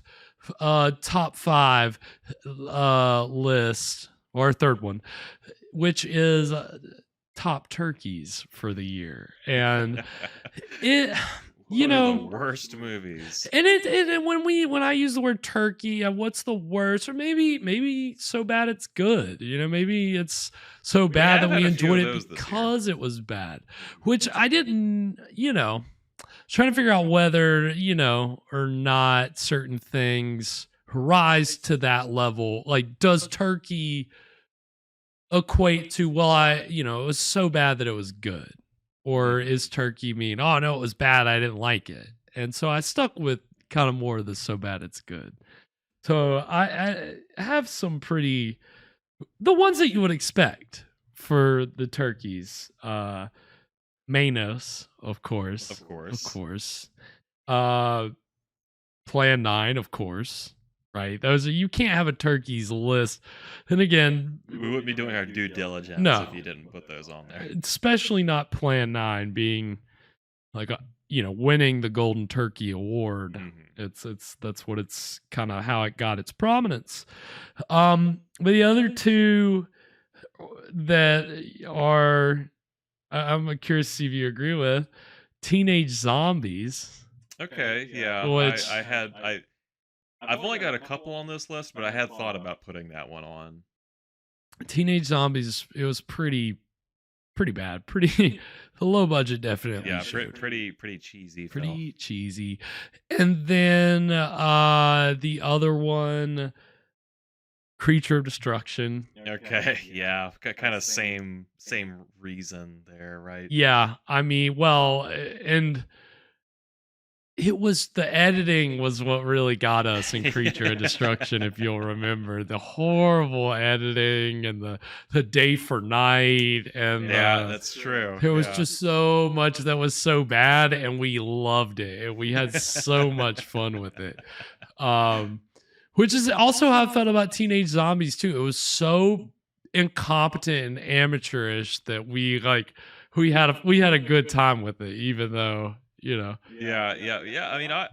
top 5 list, or third one, which is top turkeys for the year. And it the worst movies. And when I use the word turkey, what's the worst? Or maybe so bad it's good. Maybe it's so bad that we enjoyed it because it was bad. Which I didn't, trying to figure out whether, or not certain things rise to that level. Like, does turkey equate to, it was so bad that it was good? Or is turkey mean, oh no, it was bad, I didn't like it? And so I stuck with kind of more of the so bad it's good. So I have some the ones that you would expect for the turkeys. Manos, of course. Plan 9, of course. Right, those are, you can't have a turkeys list. And again, we wouldn't be doing our due diligence if you didn't put those on there. Especially not Plan 9 being like winning the Golden Turkey Award. That's what it's kind of how it got its prominence. But the other two that are, I'm curious to see if you agree with, Teenage Zombies. Okay, yeah, which I've only got a couple on this list, but I had thought about putting that one on. Teenage Zombies, it was pretty bad. The low budget definitely. Yeah, pretty cheesy. Pretty cheesy. And then the other one, Creature of Destruction. Okay, yeah, kind of same reason there, right? Yeah, I mean, well, and it was the editing was what really got us in Creature of Destruction, if you'll remember. The horrible editing and the day for night. And that's true. There was just so much that was so bad, and we loved it. And we had so much fun with it. Which is also how I felt about Teenage Zombies, too. It was so incompetent and amateurish that we had a good time with it, even though... Yeah. I mean, I'm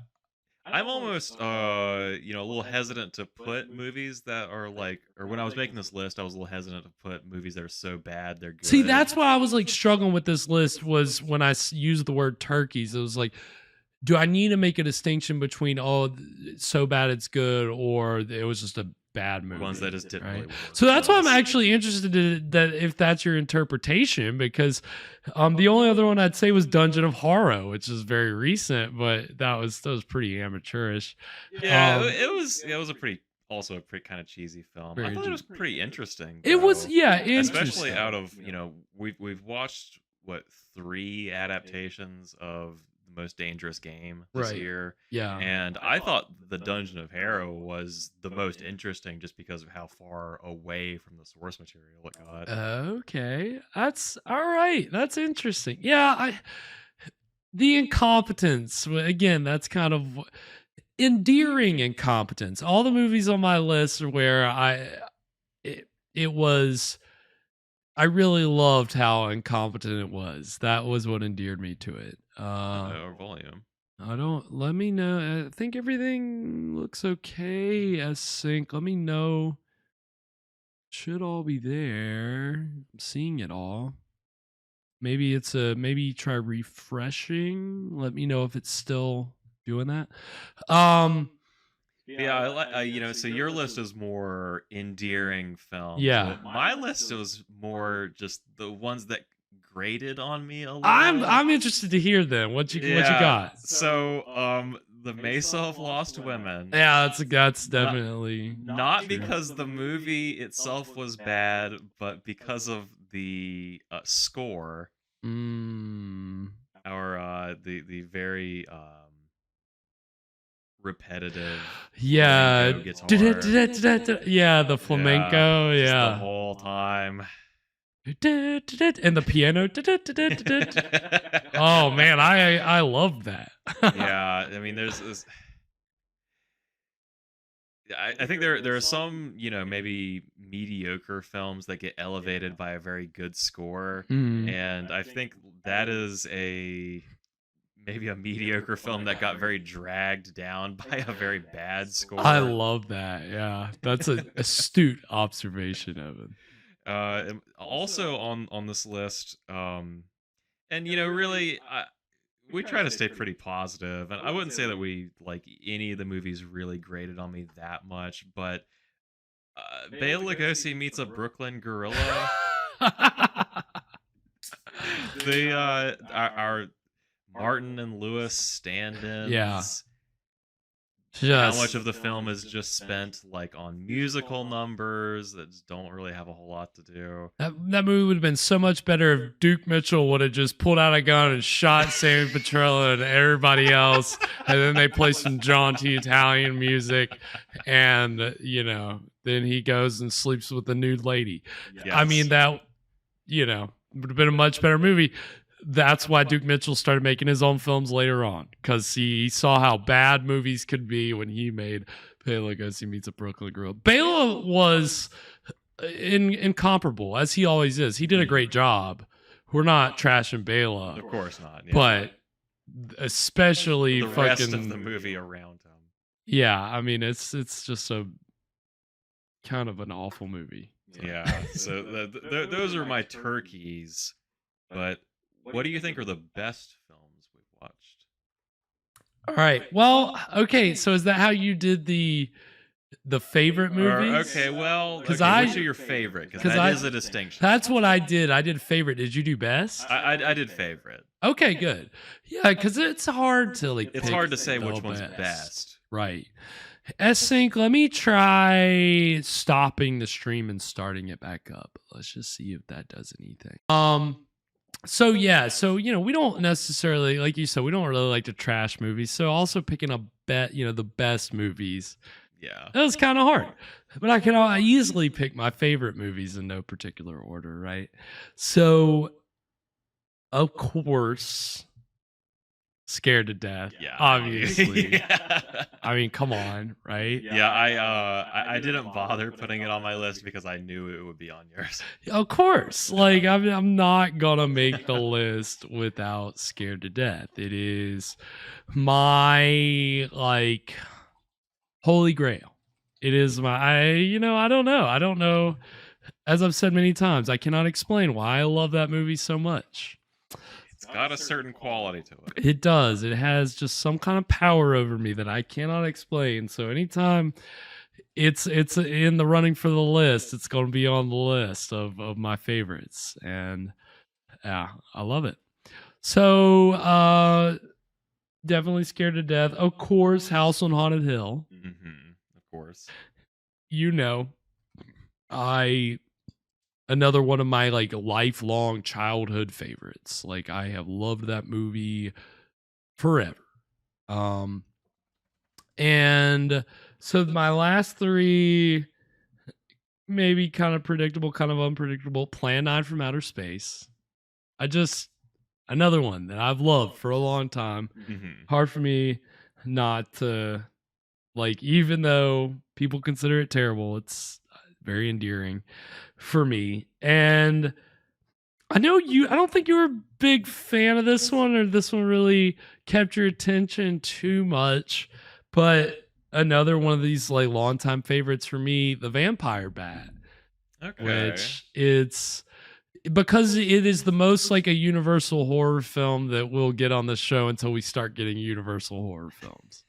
almost a little hesitant to put movies that are or when I was making this list, I was a little hesitant to put movies that are so bad they're good. See, that's why I was struggling with this list, was when I used the word turkeys. It was like, do I need to make a distinction between so bad it's good, or it was just a bad movie? Ones that just didn't really work. So that's why I'm actually interested in that, if that's your interpretation, because the only other one I'd say was Dungeon of Horror, which is very recent, but that was pretty amateurish. Yeah, it was a pretty kind of cheesy film. I thought it was pretty interesting. It was, interesting. Especially out of we've watched 3 adaptations of The Most Dangerous Game this year. Yeah. And I thought the Dungeon of Harrow was the most interesting just because of how far away from the source material it got. Okay. That's all right. That's interesting. Yeah, the incompetence, again, that's kind of endearing incompetence. All the movies on my list are where I really loved how incompetent it was. That was what endeared me to it. Or volume. Let me know. I think everything looks okay as sync. Let me know. Should all be there. I'm seeing it all. Maybe maybe try refreshing. Let me know if it's still doing that. Yeah, so your list is more endearing films. Yeah. My list was more just the ones that grated on me a little. I'm interested to hear them. What you got? So, The Mesa of Lost Women. Yeah, that's definitely not because the movie itself was bad, but because of the score. Or the very repetitive. Yeah. flamenco guitar. Yeah, the flamenco. Just Yeah. the whole time. And the piano. Oh man, I love that. Yeah, I mean, there's this. I think there are some, maybe mediocre films that get elevated by a very good score, and I think that is maybe a mediocre film that got very dragged down by a very bad score. I love that. Yeah, that's an astute observation, Evan. Also on this list, and really, we try to stay pretty positive, and I wouldn't say that we like any of the movies really grated on me that much, but Bela Lugosi meets a Brooklyn gorilla. Our Martin and Lewis stand-ins. Yeah. How much of the film is just spent like on musical numbers that just don't really have a whole lot to do. That movie would have been so much better if Duke Mitchell would have just pulled out a gun and shot Sammy Petrella and everybody else, and then they play some jaunty Italian music, and then he goes and sleeps with the nude lady. Yes. I mean, that would have been a much better movie. That's why Duke Mitchell started making his own films later on, because he saw how bad movies could be when he made Bela Lugosi Meets a Brooklyn Gorilla. Bela was incomparable, as he always is. He did a great job. We're not trashing Bela. Of course not. Yeah. But especially the rest of the movie around him. Yeah, I mean, it's just a kind of an awful movie. Yeah, so those are my turkeys, but what do you think are the best films we've watched? All right. Well, okay. So is that how you did the favorite movies? Okay. Well, which are your favorite? Because that is a distinction. That's what I did. I did favorite. Did you do best? I did favorite. Okay, good. Yeah, because it's hard to It's hard to say which one's best. Right. S-Sync, let me try stopping the stream and starting it back up. Let's just see if that does anything. So we don't necessarily, like you said, we don't really like to trash movies. So also picking the best movies. Yeah. That was kind of hard. But I easily pick my favorite movies in no particular order, right? So of course, Scared to Death. Yeah. Obviously. Yeah. I mean, come on, right? Yeah, I didn't bother putting it on my list because I knew it would be on yours. Of course. Like, I'm not gonna make the list without Scared to Death. It is my holy grail. It is my I don't know. As I've said many times, I cannot explain why I love that movie so much. It's got a certain quality to it. It does. It has just some kind of power over me that I cannot explain. So anytime it's in the running for the list, it's going to be on the list of my favorites. And yeah, I love it. So definitely Scared to Death. Of course, House on Haunted Hill. Mm-hmm. Of course. Another one of my lifelong childhood favorites. Like, I have loved that movie forever. And so my last three, maybe kind of predictable, kind of unpredictable. Plan 9 from Outer Space. Another one that I've loved for a long time. Mm-hmm. Hard for me not to even though people consider it terrible, it's very endearing for me. And I don't think you were a big fan of this one, or this one really kept your attention too much, but another one of these longtime favorites for me, The Vampire Bat. Okay. Which it's because it is the most a universal horror film that we'll get on the show until we start getting universal horror films.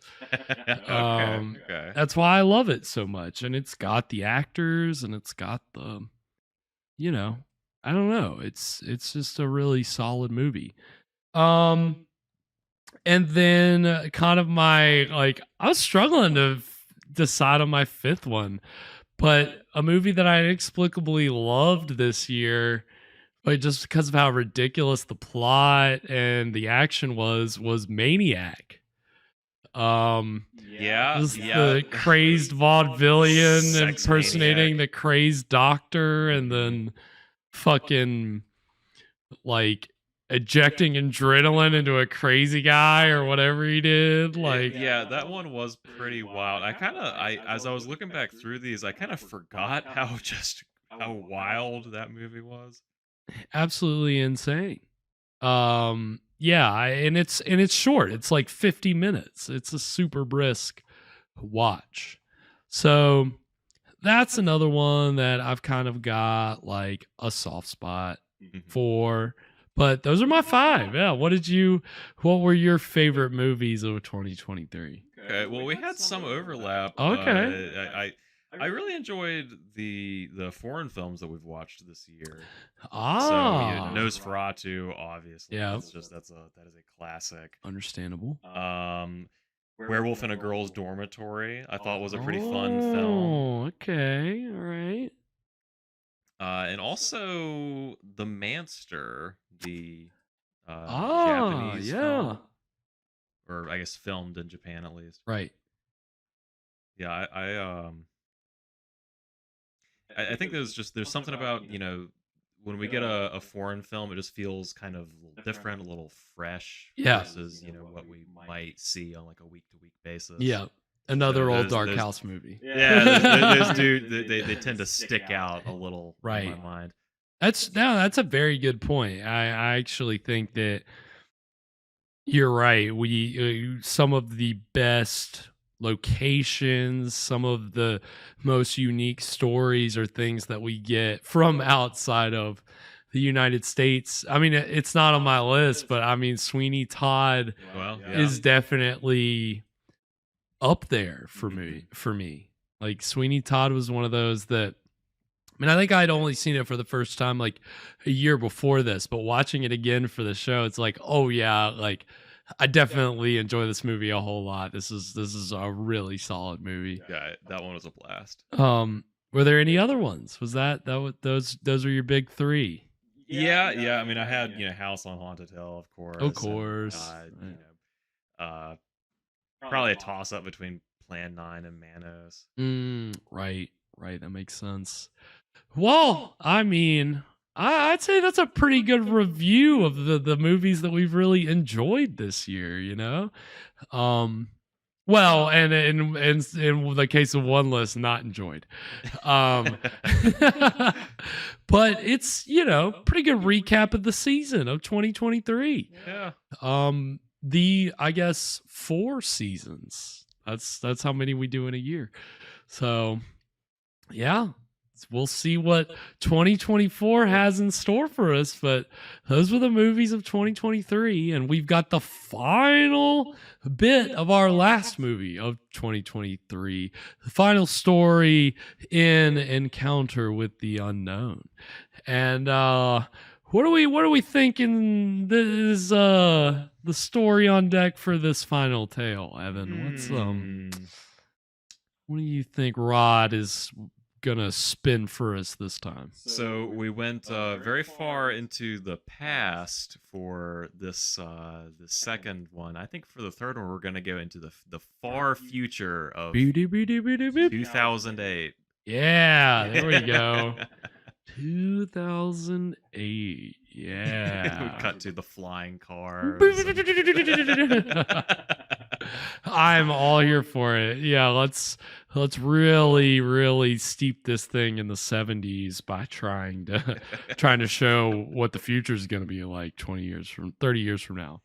Okay. That's why I love it so much. And it's got the actors, and it's got the, I don't know. It's just a really solid movie. And then kind of my, I was struggling to decide on my fifth one, but a movie that I inexplicably loved this year, just because of how ridiculous the plot and the action was Maniac. Just the crazed vaudevillian impersonating the crazed doctor, and then fucking like ejecting adrenaline into a crazy guy or whatever he did. Like, yeah, that one was pretty wild. As I was looking back through these, I kind of forgot how wild that movie was. Absolutely insane. Yeah, and it's short. It's like 50 minutes. It's a super brisk watch. So that's another one that I've kind of got like a soft spot for. But those are my 5. Yeah. What were your favorite movies of 2023? Okay, well, we had some overlap. Okay. I really enjoyed the foreign films that we've watched this year. Ah, so Nosferatu, obviously. Yeah, that is a classic. Understandable. Werewolf in a Girl's Dormitory, I thought was a pretty fun film. Oh, okay, all right. And also The Manster, the Japanese film, or I guess filmed in Japan at least. Right. Yeah, I think there's something about, when we get a foreign film, it just feels kind of a little different, a little fresh versus, what we might see on like a week-to-week basis. Yeah. Another old Dark House movie. Yeah, they tend to stick out a little in my mind. That's a very good point. I actually think that you're right. We some of the best locations, some of the most unique stories or things that we get from outside of the United States. I mean, it's not on my list, but I mean, Sweeney Todd is definitely up there for me. Like, Sweeney Todd was one of those that, I mean, I think I'd only seen it for the first time like a year before this, but watching it again for the show, it's like, oh yeah, like I definitely enjoy this movie a whole lot. This is a really solid movie. Yeah, that one was a blast. Were there any other ones? Was those were your big 3? Yeah. I mean, I had House on Haunted Hill, of course. Of course. And, probably a toss up between Plan 9 and Manos. Right. That makes sense. Well, I mean, I'd say that's a pretty good review of the movies that we've really enjoyed this year, Well, and in the case of one list, not enjoyed. But it's, pretty good recap of the season of 2023. Yeah. I guess 4 seasons. That's how many we do in a year. So, yeah. We'll see what 2024 has in store for us, but those were the movies of 2023, and we've got the final bit of our last movie of 2023, the final story in Encounter with the Unknown. And what are we thinking is the story on deck for this final tale, Evan? What do you think Rod is gonna spin for us this time? So we went very far into the past for this the second one. I think for the third one we're gonna go into the far future of 2008. Yeah, there we go. 2008. Yeah. We cut to the flying cars. I'm all here for it. Yeah, let's really steep this thing in the 70s by trying to show what the future is going to be like 30 years from now.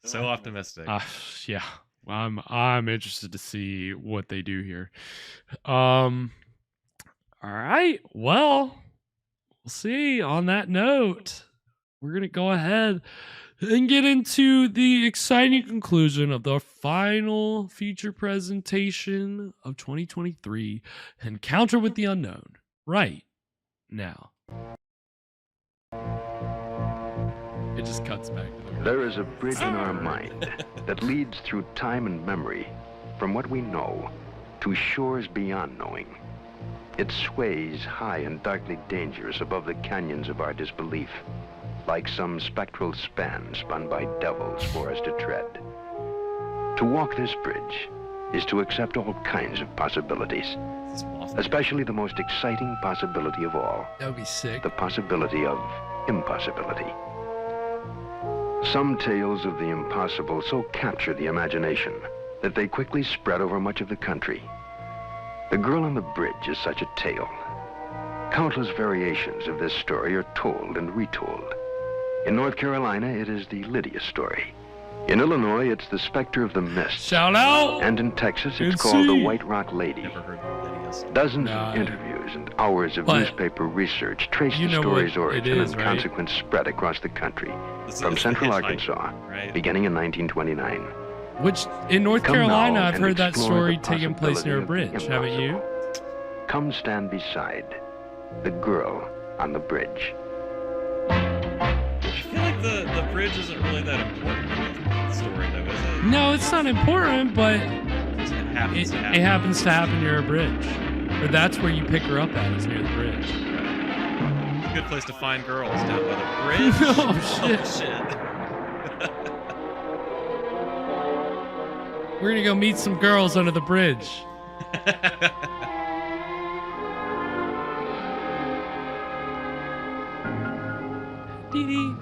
So optimistic. Yeah. I'm interested to see what they do here. All right. Well, we'll see. On that note, we're going to go ahead and get into the exciting conclusion of the final feature presentation of 2023, Encounter with the Unknown, right now. It just cuts back to the There is a bridge in our mind that leads through time and memory from what we know to shores beyond knowing. It sways high and darkly dangerous above the canyons of our disbelief, like some spectral span spun by devils for us to tread. To walk this bridge is to accept all kinds of possibilities, especially the most exciting possibility of all. That would be sick. The possibility of impossibility. Some tales of the impossible so capture the imagination that they quickly spread over much of the country. The Girl on the Bridge is such a tale. Countless variations of this story are told and retold. In North Carolina, it is the Lydia story. In Illinois, it's the Spectre of the Mist. Shout out! And in Texas, it's called the White Rock Lady. Dozens of interviews and hours of newspaper research trace the story's origin and consequent spread across the country, from Central Arkansas, beginning in 1929. Which, in North Come Carolina, now I've and heard that explore story the taking place near a possibility bridge, of the haven't you? Come stand beside the Girl on the Bridge. I feel like the bridge isn't really that important in the story, though, is it? No, it's not important, but It happens to happen near a bridge. Or that's where you pick her up at, is near the bridge. It's a good place to find girls, down by the bridge. Oh, shit. Oh, shit. We're gonna go meet some girls under the bridge. Dee dee.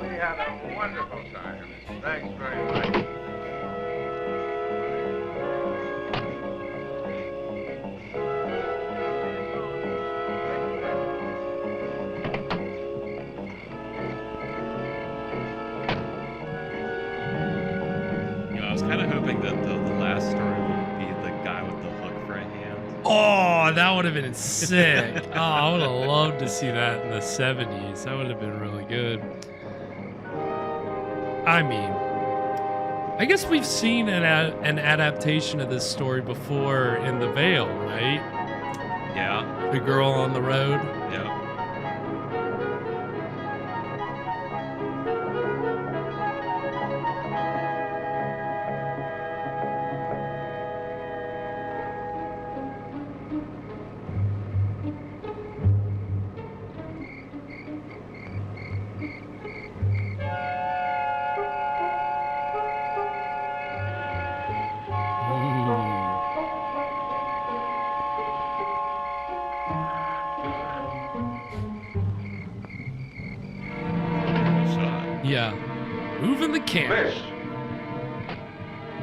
We had a wonderful time. Thanks very much. You know, I was kind of hoping that the last story would be the guy with the hook for a hand. Oh, that would have been sick. Oh, I would have loved to see that in the 70s. That would have been really good. I mean, I guess we've seen an adaptation of this story before in The Veil, right? Yeah. The Girl on the Road. Yeah. Yeah. Moving the camera.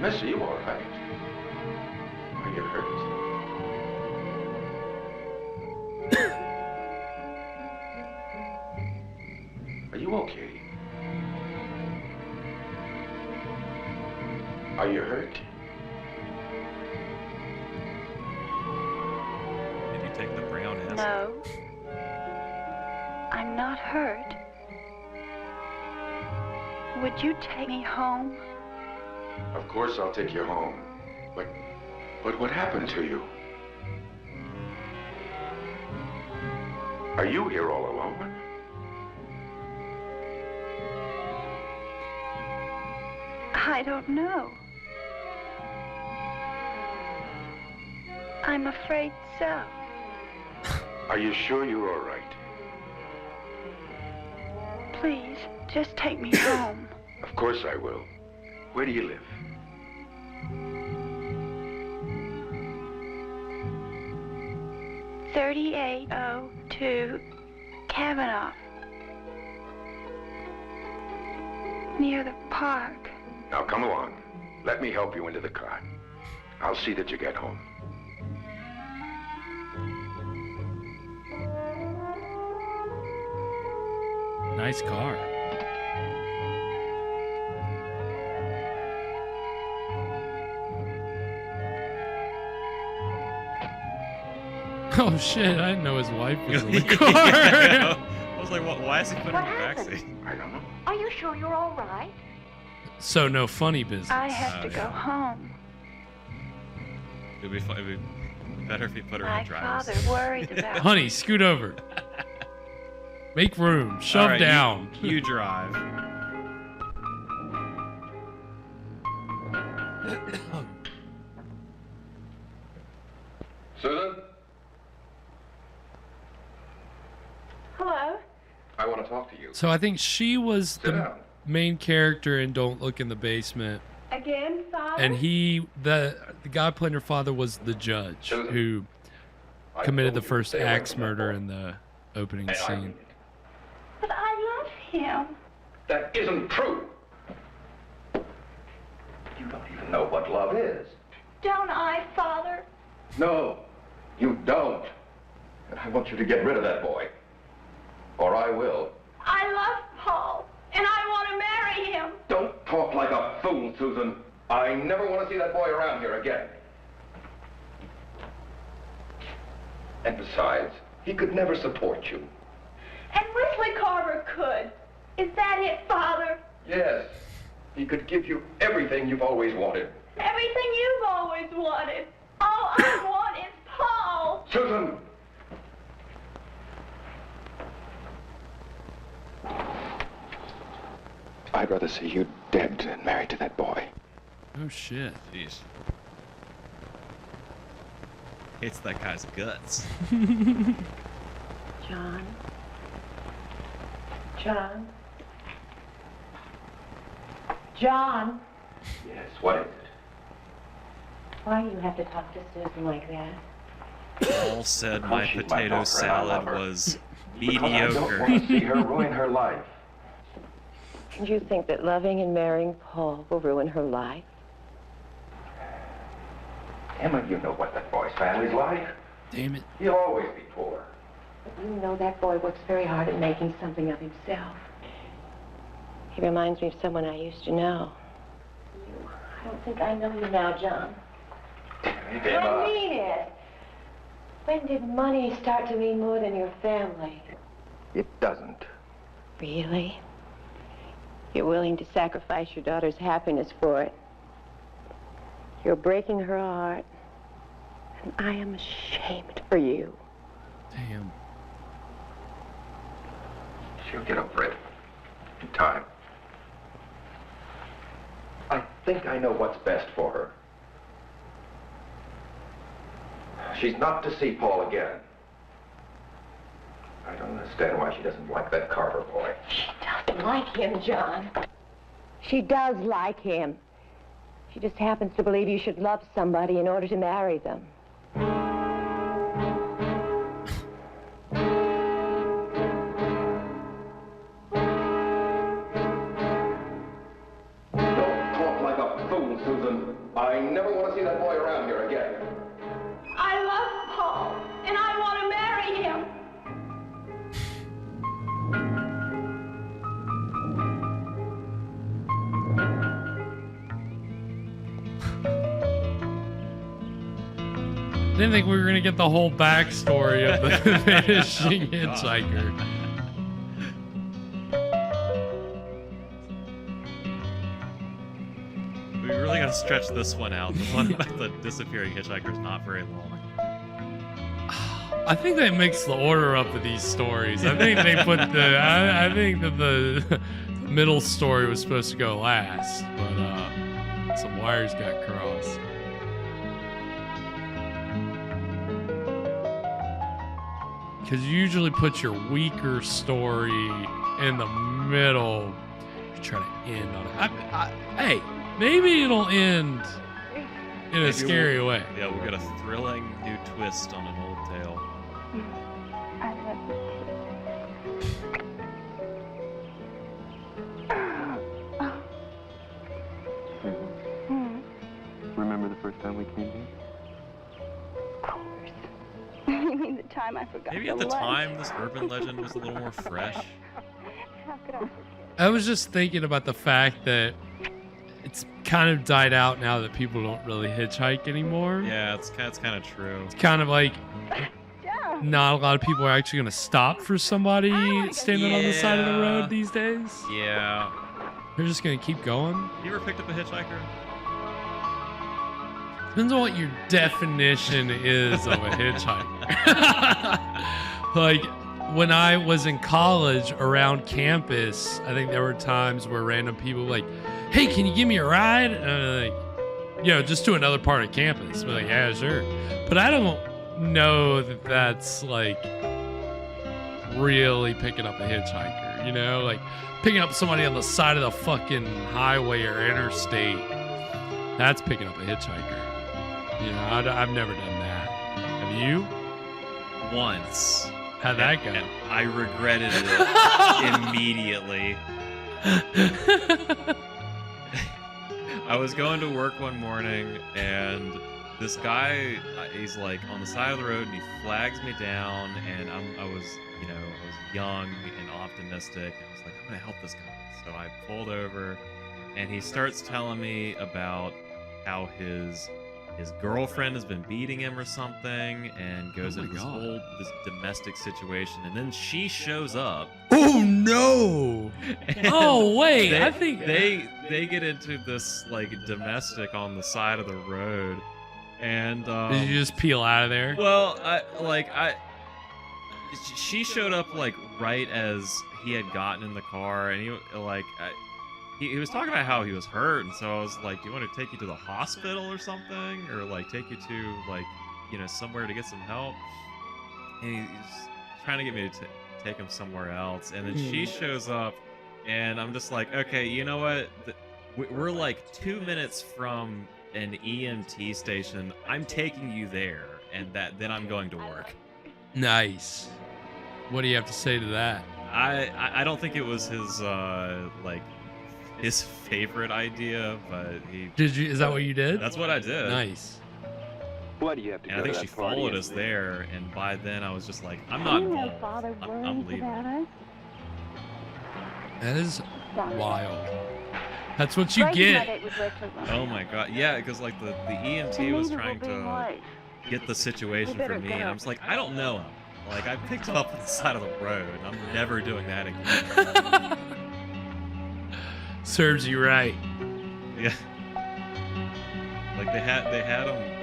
Miss, are you all right? Are you hurt? Are you okay? Are you hurt? Did you take the brown acid? No. I'm not hurt. Would you take me home? Of course I'll take you home. But what happened to you? Are you here all alone? I don't know. I'm afraid so. Are you sure you're all right? Please, just take me home. Of course I will. Where do you live? $3802 Kavanaugh. Near the park. Now come along. Let me help you into the car. I'll see that you get home. Nice car. Oh shit, I didn't know his wife was in the car. I was like, why is he putting What her in the happened? backseat? I don't know. Are you sure you're all right? So no funny business. I have to go yeah. home. It'd be better if he put her My in the driver's father worried about Honey, scoot over. Make room. Shove All right, down. You drive. Susan? Hello? I want to talk to you. So I think she was Sit the down. main character in Don't Look in the Basement. Again, Father? And the guy playing her father was the judge who committed the first axe murder in the opening scene. But I love him. That isn't true. You don't even know what love is. Don't I, Father? No, you don't. And I want you to get rid of that boy. Or I will. I love Paul, and I want to marry him. Don't talk like a fool, Susan. I never want to see that boy around here again. And besides, he could never support you. And Wesley Carver could. Is that it, Father? Yes, he could give you everything you've always wanted. Everything you've always wanted. All I want is Paul. Susan! I'd rather see you dead than married to that boy. Oh, shit. Jeez. Hates that guy's guts. John? John? John? Yes, what is it? Why do you have to talk to Susan like that? Paul said my She's my potato daughter, and I salad love her. was Because I don't mediocre. want to see her ruin her life. And you think that loving and marrying Paul will ruin her life? Emma, you know what that boy's family's like. Damn it. He'll always be poor. But you know that boy works very hard at making something of himself. He reminds me of someone I used to know. I don't think I know you now, John. I mean it. When did money start to mean more than your family? It doesn't. Really? You're willing to sacrifice your daughter's happiness for it. You're breaking her heart. And I am ashamed for you. Damn. She'll get over it. In time. I think I know what's best for her. She's not to see Paul again. I don't understand why she doesn't like that Carver boy. She doesn't like him, John. She does like him. She just happens to believe you should love somebody in order to marry them. Don't talk like a fool, Susan. I never want to see that boy around here again. I love Paul, and I want to marry him. Didn't think we were gonna get the whole backstory of the vanishing hitchhiker. We really gotta stretch this one out. The one about the disappearing hitchhiker is not very long. I think they mix the order up of these stories. I think they put the. I think that the middle story was supposed to go last, but some wires got crossed. Because you usually put your weaker story in the middle. You try to end on it. Hey, maybe it'll end in a scary way. Yeah, we'll get a thrilling new twist on an old tale. I love Remember the first time we came here? You mean the time I forgot Maybe at the time this urban legend was a little more fresh. How could I forget? I was just thinking about the fact that it's kind of died out now that people don't really hitchhike anymore. Yeah, it's kind of true. It's kind of like not a lot of people are actually going to stop for somebody standing on the side of the road these days. Yeah. They're just going to keep going. You ever picked up a hitchhiker? Depends on what your definition is of a hitchhiker. Like, when I was in college around campus, I think there were times where random people were like, hey, can you give me a ride? And I'm like, just to another part of campus. I'm like, yeah, sure. But I don't know that that's like really picking up a hitchhiker, you know, like picking up somebody on the side of the fucking highway or interstate. That's picking up a hitchhiker. You know, I've never done that. Have you? Once. How'd that go? And I regretted it immediately. I was going to work one morning, and this guy, he's like on the side of the road, and he flags me down, and I was young and optimistic, and I was like, I'm gonna help this guy. So I pulled over, and he starts telling me about how his girlfriend has been beating him or something, and goes into this domestic situation, and then she shows up. Oh no! Oh wait, I think they get into this like domestic on the side of the road, and did you just peel out of there? Well, she showed up like right as he had gotten in the car, and he was talking about how he was hurt, and so I was like, do you want to take you to the hospital or something? Or like take you to like, somewhere to get some help? And he's trying to get me to take him somewhere else. And then she shows up, and I'm just like, okay, you know what? We're like 2 minutes from an EMT station. I'm taking you there, and then I'm going to work. Nice. What do you have to say to that? I don't think it was his favorite idea, but he... Is that what you did? That's what I did. Nice. Why do you have to and I think she followed us there, and by then I was just like, I'm not involved. I'm leaving. That is wild. That's what you get. Oh my god. Yeah, because like the EMT was trying to get the situation for me, and I was like, I don't know him. Like, I picked him up on the side of the road, and I'm never doing that again. Serves you right. Yeah. Like they had him.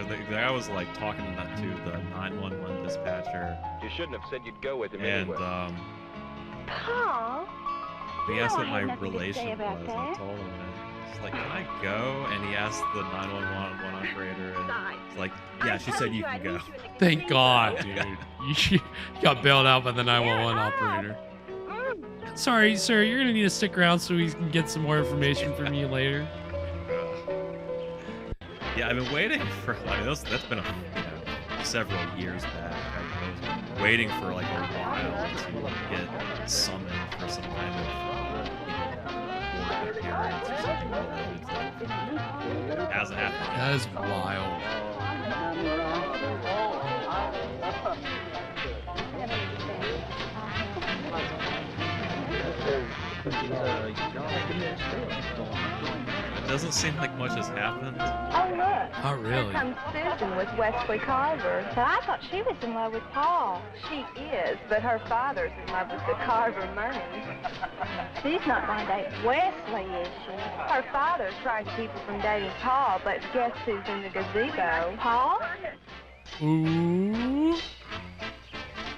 The guy was like talking to the 911 dispatcher. You shouldn't have said you'd go with him and, anyway. Paul. He asked what my relation was. And I told him, and he's like, "Can I go?" And he asked the 911 operator, and he's like, "Yeah, she said you can go." Thank God, dude. You got bailed out by the 911 operator. Sorry, sir, you're gonna need to stick around so we can get some more information from you later. Yeah, I've been waiting for. I mean, that's been several years back. I was waiting for like a while to get summoned for some kind of court appearance or something related to that. It hasn't happened. That is wild. It doesn't seem like much has happened. Oh, look. Not really. Here comes Susan with Wesley Carver. But I thought she was in love with Paul. She is, but her father's in love with the Carver money. She's not going to date Wesley, is she? Her father's trying to keep her from dating Paul, but guess who's in the gazebo? Paul? Ooh.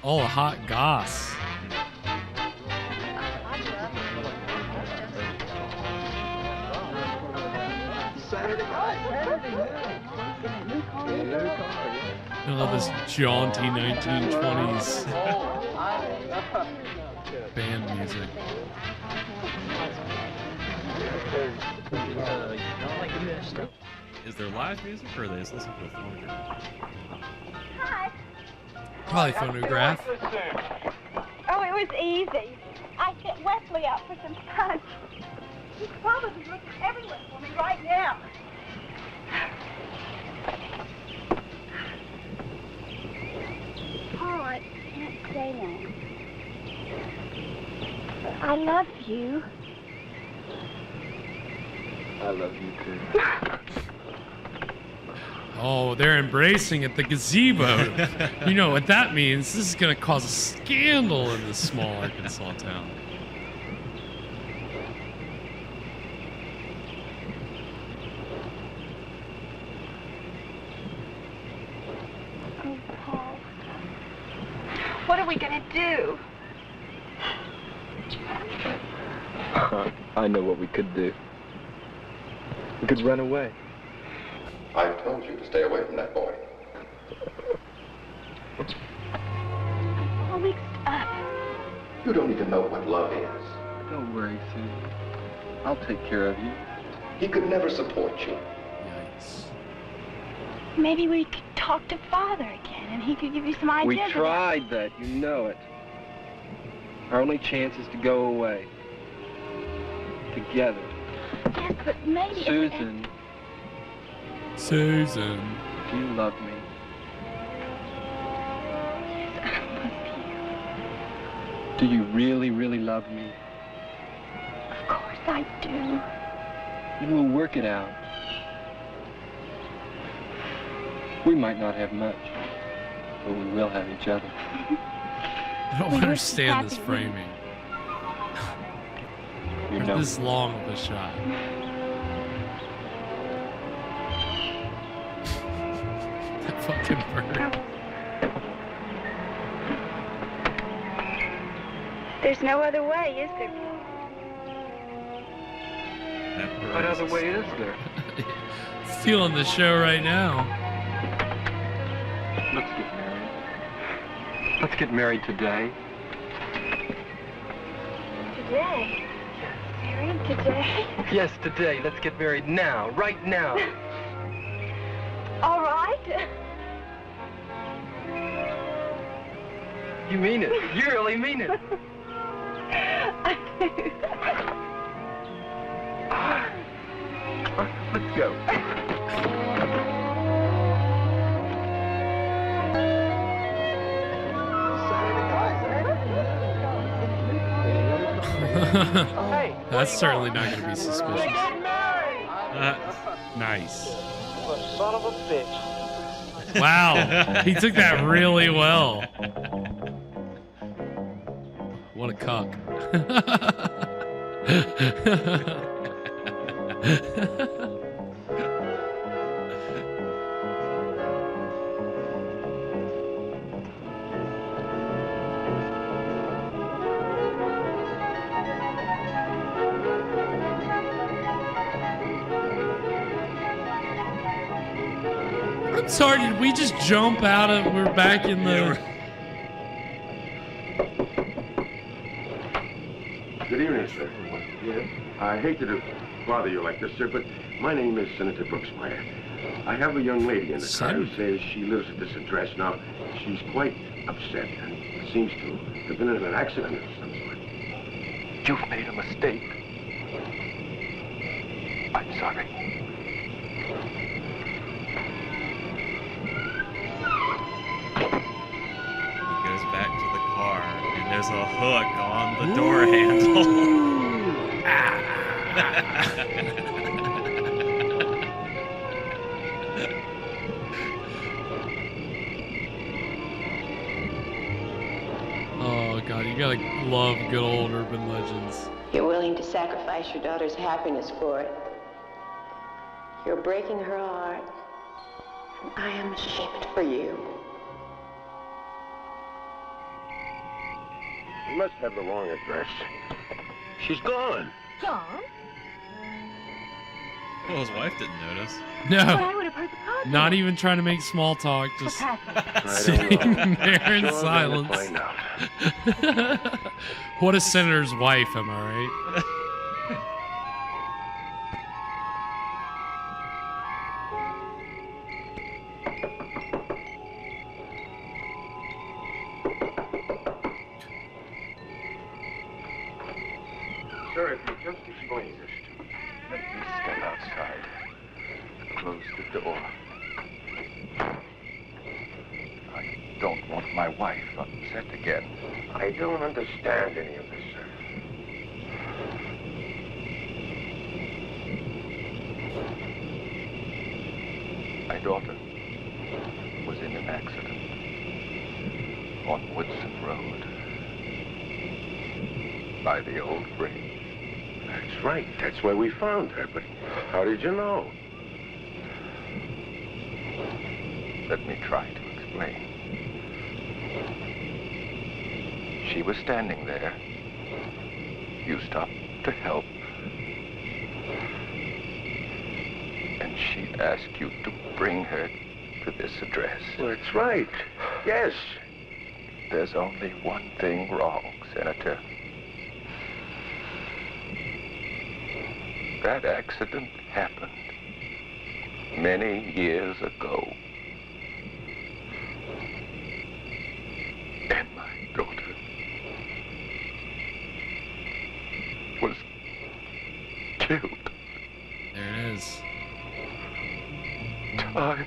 Oh, hot goss. I love this jaunty 1920s band music. Is there live music, or are they just listening to a phonograph? Hi. Probably phonograph. Oh, it was easy. I sent Wesley out for some punch. He's probably looking everywhere for me right now. Paul, I can't stay long. I love you. I love you too. Oh, they're embracing at the gazebo. You know what that means. This is going to cause a scandal in this small Arkansas town. Oh, Paul. What are we going to do? I know what we could do. We could run away. I told you to stay away from that boy. Oh, mixed up. You don't need to know what love is. Don't worry, Susan. I'll take care of you. He could never support you. Yikes. Maybe we could talk to Father again, and he could give you some ideas. We tried that, you know it. Our only chance is to go away. Together. Yes, but maybe... Susan. Susan. Do you love me? Yes, I love you. Do you really, really love me? Of course I do. Then we'll work it out. We might not have much, but we will have each other. I don't understand this framing. You For know. this long of a shot. That fucking bird. There's no other way, is there? What other way is there? Stealing the show right now. Let's get married. Let's get married today. Today? Married today? Yes, today. Let's get married now. Right now. All right. You mean it. You really mean it. Let's go. That's certainly not going to be suspicious. Nice. Son of a bitch. Wow, he took that really well. What a cuck. I'm sorry, did we just jump out of, we're back in the... Good evening, sir. Yes? I hate to bother you like this, sir, but my name is Senator Brooksmeyer. I have a young lady in the car who says she lives at this address. Now, she's quite upset and seems to have been in an accident of some sort. You've made a mistake. I'm sorry. Goes back to the car, and there's a hook on the door handle. Oh god, you gotta love good old urban legends. You're willing to sacrifice your daughter's happiness for it. You're breaking her heart. And I am ashamed for you. You must have the wrong address. She's gone. Gone? Well, his wife didn't notice. No. But I would have heard the car. Not even trying to make small talk, just sitting there in silence. What a senator's wife, am I right? Sir, if you just explain this to me. Let me step outside. Close the door. I don't want my wife upset again. I don't understand any of this, sir. My daughter was in an accident on Woodson Road by the old bridge. That's right. That's where we found her. But how did you know? Let me try to explain. She was standing there. You stopped to help. And she asked you to bring her to this address. Well, that's right. Yes. There's only one thing wrong, Senator. That accident happened many years ago. And my daughter was killed. There it is. Time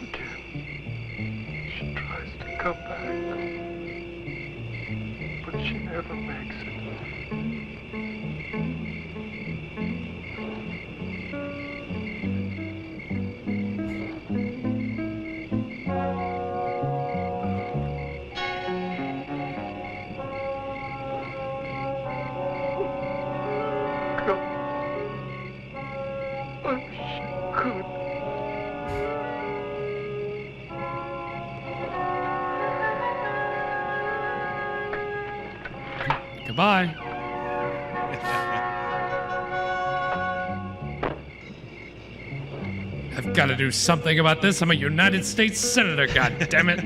again, she tries to come back, but she never makes it. Goodbye. I've got to do something about this. I'm a United States Senator, God damn it.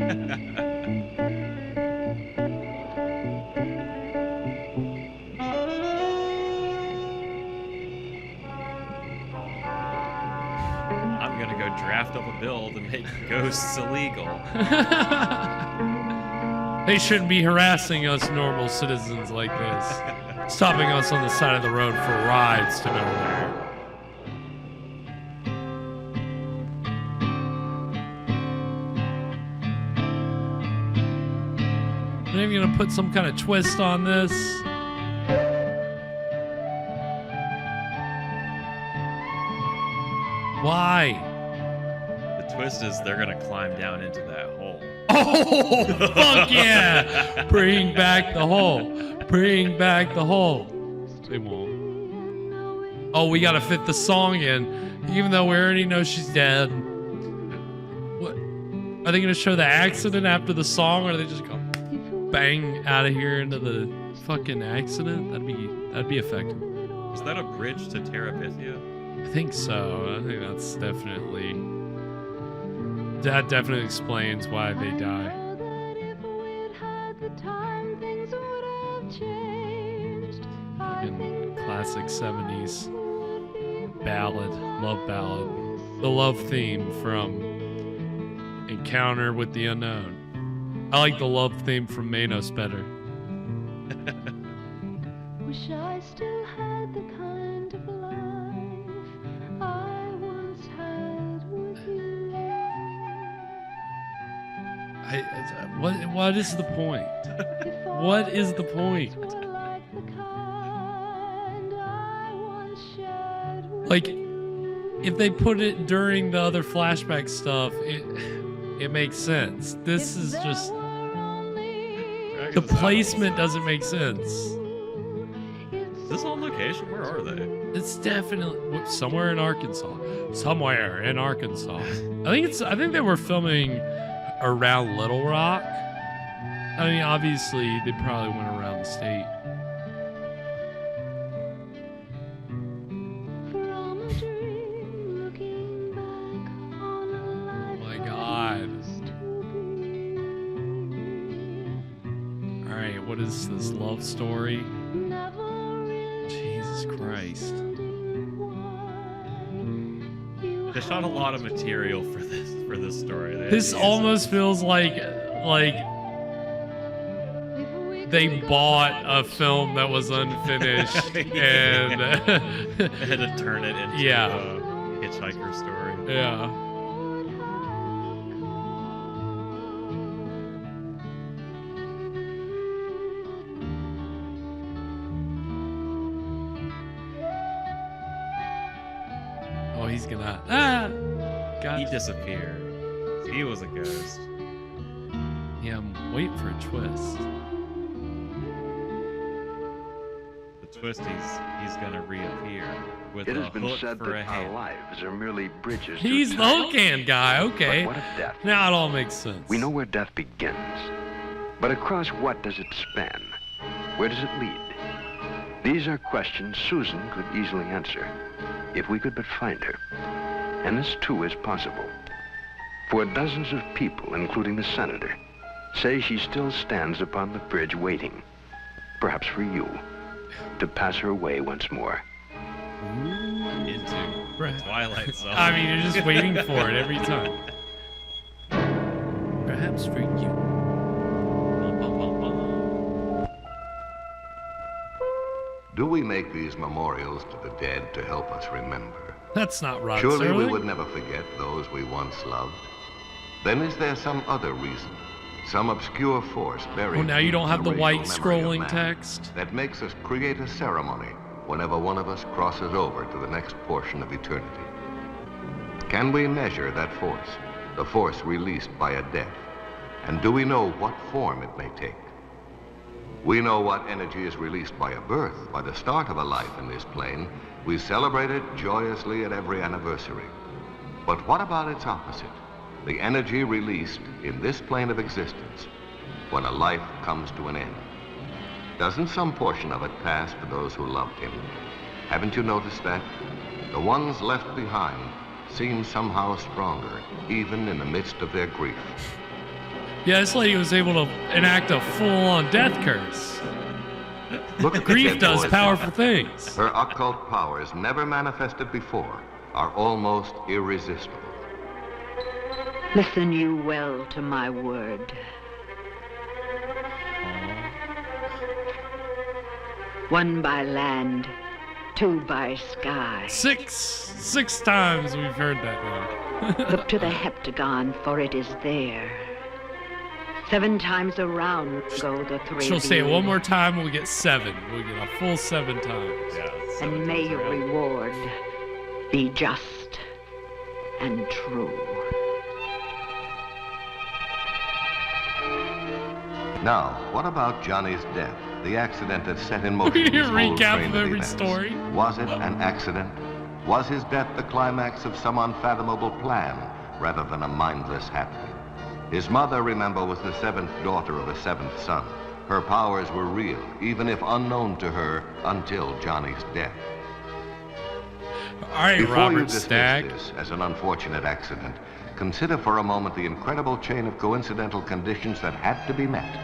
I'm gonna go draft up a bill to make ghosts illegal. They shouldn't be harassing us normal citizens like this. Stopping us on the side of the road for rides to nowhere. Are they even gonna put some kind of twist on this? Why? The twist is they're gonna climb down into that hole. Oh, fuck yeah! Bring back the hole. Bring back the hole. They won't. Oh, we gotta fit the song in, even though we already know she's dead. What? Are they gonna show the accident after the song, or are they just go bang out of here into the fucking accident? That'd be effective. Is that a bridge to Terabithia? I think so. I think that's definitely. That definitely explains why they die. Fucking classic 70s ballad, love ballad. The love theme from Encounter with the Unknown. I like the love theme from Manos better. Wish I still had the kind of life I once had with you. What is the point? What is the point? Like, if they put it during the other flashback stuff, it makes sense. This is just the placement doesn't make sense. Is this on location? Where are they? It's definitely somewhere in Arkansas. Somewhere in Arkansas. I think they were filming around Little Rock. I mean, obviously, they probably went around the state. Oh my God. Alright, what is this love story? Jesus Christ. They shot a lot of material for this story. This almost feels like they bought a film that was unfinished and they had to turn it into yeah. a hitchhiker story. Yeah. Oh, he's gonna God. He disappeared. He was a ghost. Yeah, I'm waiting for a twist. The twist, he's gonna reappear with It a has been hook said for that a our hand. lives are merely bridges. He's to the hook hand guy, okay. But what of death? Now it all makes sense. We know where death begins. But across what does it span? Where does it lead? These are questions Susan could easily answer, if we could but find her. And this too is possible. For dozens of people, including the senator, say she still stands upon the bridge waiting, perhaps for you, to pass her way once more. Into Twilight Zone. I mean, you're just waiting for it every time. Perhaps for you. Do we make these memorials to the dead to help us remember? That's not Rod Surely we Serling. would never forget those we once loved. Then is there some other reason, some obscure force buried Oh, now you don't deep have in the the white racial memory of scrolling man text? that makes us create a ceremony whenever one of us crosses over to the next portion of eternity? Can we measure that force, the force released by a death? And do we know what form it may take? We know what energy is released by a birth, by the start of a life in this plane. We celebrate it joyously at every anniversary. But what about its opposite? The energy released in this plane of existence when a life comes to an end. Doesn't some portion of it pass to those who loved him? Haven't you noticed that? The ones left behind seem somehow stronger, even in the midst of their grief. Yeah, this lady was able to enact a full-on death curse. Look at Grief the does boy's powerful mother. things. Her occult powers, never manifested before, are almost irresistible. Listen you well to my word. One by land, two by sky. Six times we've heard that now. Look to the heptagon, for it is there. 7 times around go the three She'll of say it you. one more time, we'll get 7. We'll get a full 7 times. Yeah. And may your reward be just and true. Now, what about Johnny's death? The accident that set in motion You his whole recap train of of every events. story. Was it an accident? Was his death the climax of some unfathomable plan rather than a mindless happening? His mother, remember, was the 7th daughter of a 7th son. Her powers were real, even if unknown to her until Johnny's death. All right, Before Robert you dismiss Stack. this as an unfortunate accident, consider for a moment the incredible chain of coincidental conditions that had to be met.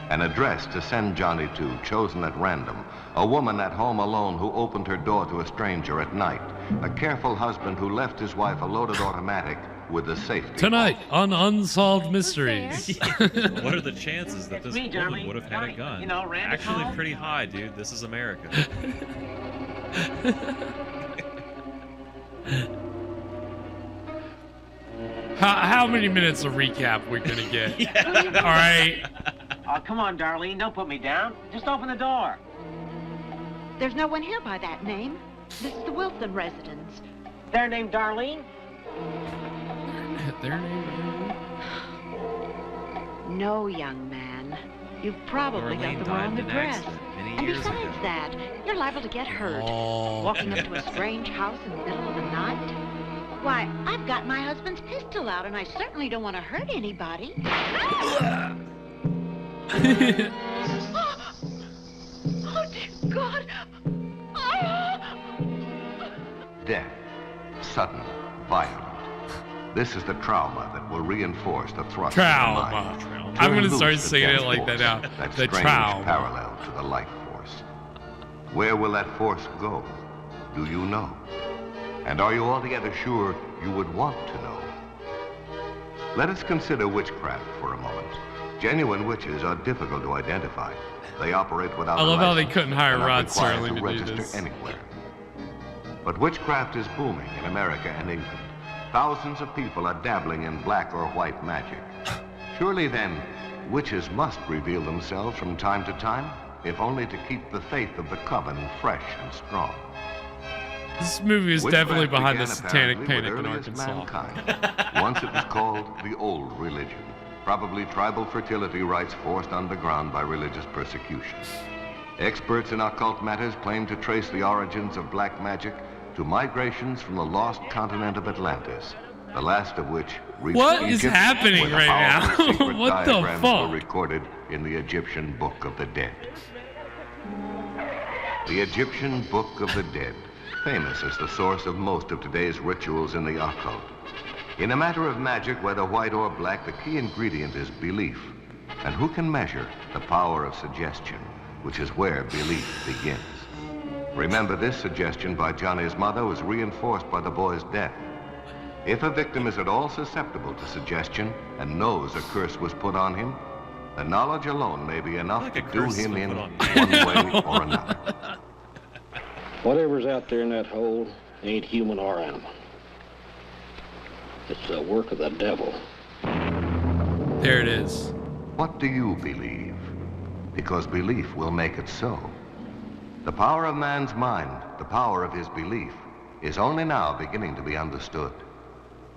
An address to send Johnny to, chosen at random. A woman at home alone who opened her door to a stranger at night. A careful husband who left his wife a loaded automatic with the safety. Tonight on Unsolved Mysteries. What are the chances that this Me, woman Jeremy. would have had a gun? You know, Randy Actually, called. pretty high, dude. This is America. How many minutes of recap we gonna get? All right. Oh, come on, Darlene. Don't put me down. Just open the door. There's no one here by that name. This is the Wilson residence. They're named Darlene? Their name. No, young man. You've probably got Darlene the wrong died in an address. accident many And years besides ago. that, you're liable to get hurt. Oh. Walking up to a strange house in the middle of the night. Why, I've got my husband's pistol out, and I certainly don't want to hurt anybody. Oh, dear God. Death. Sudden. Violent. This is the trauma that will reinforce the thrust Trauma. of the mind. I'm gonna Turn start loose the singing it death like that force, now. That The strange trauma. parallel to the life force. Where will that force go? Do you know? And are you altogether sure you would want to know? Let us consider witchcraft for a moment. Genuine witches are difficult to identify. They operate without I love a how they license couldn't hire and are Rod required Serling to do register this. anywhere. But witchcraft is booming in America and England. Thousands of people are dabbling in black or white magic. Surely then, witches must reveal themselves from time to time, if only to keep the faith of the coven fresh and strong. This movie is Witchcraft definitely behind the began satanic apparently panic with in earliest Arkansas. mankind. Once it was called the old religion. Probably tribal fertility rites forced underground by religious persecution. Experts in occult matters claim to trace the origins of black magic to migrations from the lost continent of Atlantis, the last of which reached What is Egypt, happening where the right powerful now? secret What the diagrams fuck? were recorded in the Egyptian Book of the Dead. The Egyptian Book of the Dead, famous as the source of most of today's rituals in the occult. In a matter of magic, whether white or black, the key ingredient is belief. And who can measure the power of suggestion, which is where belief begins? Remember, this suggestion by Johnny's mother was reinforced by the boy's death. If a victim is at all susceptible to suggestion and knows a curse was put on him, the knowledge alone may be enough to do him in one way or another. Whatever's out there in that hole ain't human or animal. It's the work of the devil. There it is. What do you believe? Because belief will make it so. The power of man's mind, the power of his belief, is only now beginning to be understood.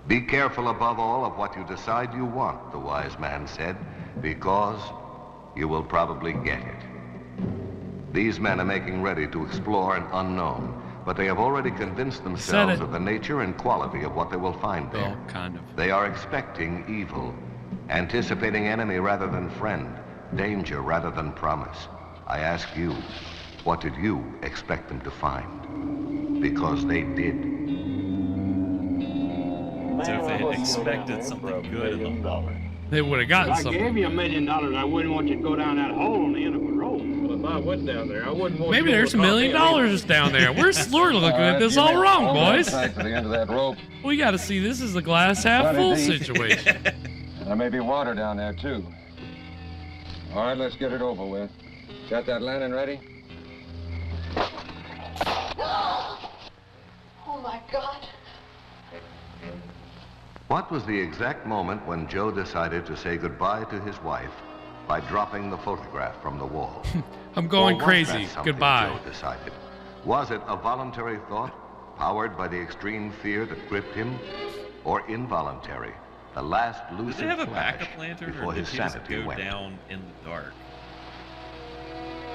Be careful above all of what you decide you want, the wise man said, because you will probably get it. These men are making ready to explore an unknown, but they have already convinced themselves of the nature and quality of what they will find there. Well, kind of. They are expecting evil, anticipating enemy rather than friend, danger rather than promise. I ask you, what did you expect them to find? Because they did. So if they had expected something good in the they would have gotten something. If I gave you $1 million, I wouldn't want you to go down that hole on the end of a rope. Well, if I went down there, I wouldn't want maybe there's $1 million down there. We're looking at this all wrong, boys. To the end of that rope. We got to see this is a glass half full situation. There may be water down there, too. All right, let's get it over with. Got that lantern ready? Oh, my God. What was the exact moment when Joe decided to say goodbye to his wife by dropping the photograph from the wall? I'm going Or was crazy. that something Goodbye. Joe decided? Was it a voluntary thought, powered by the extreme fear that gripped him, or involuntary, the last Did lucid they have a flash backup lantern, before or did his he just sanity go went? down in the dark?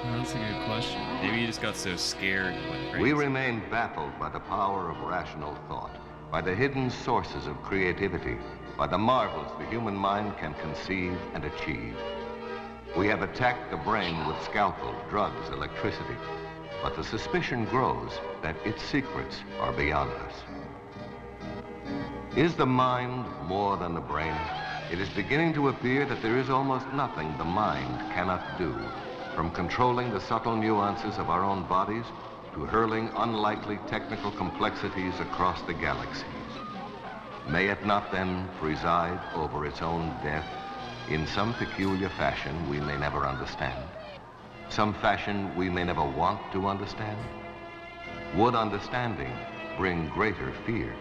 That's a good question. Maybe he just got so scared and went crazy. We remain baffled by the power of rational thought, by the hidden sources of creativity, by the marvels the human mind can conceive and achieve. We have attacked the brain with scalpel, drugs, electricity, but the suspicion grows that its secrets are beyond us. Is the mind more than the brain? It is beginning to appear that there is almost nothing the mind cannot do, from controlling the subtle nuances of our own bodies to hurling unlikely technical complexities across the galaxies. May it not then preside over its own death in some peculiar fashion we may never understand? Some fashion we may never want to understand? Would understanding bring greater fear?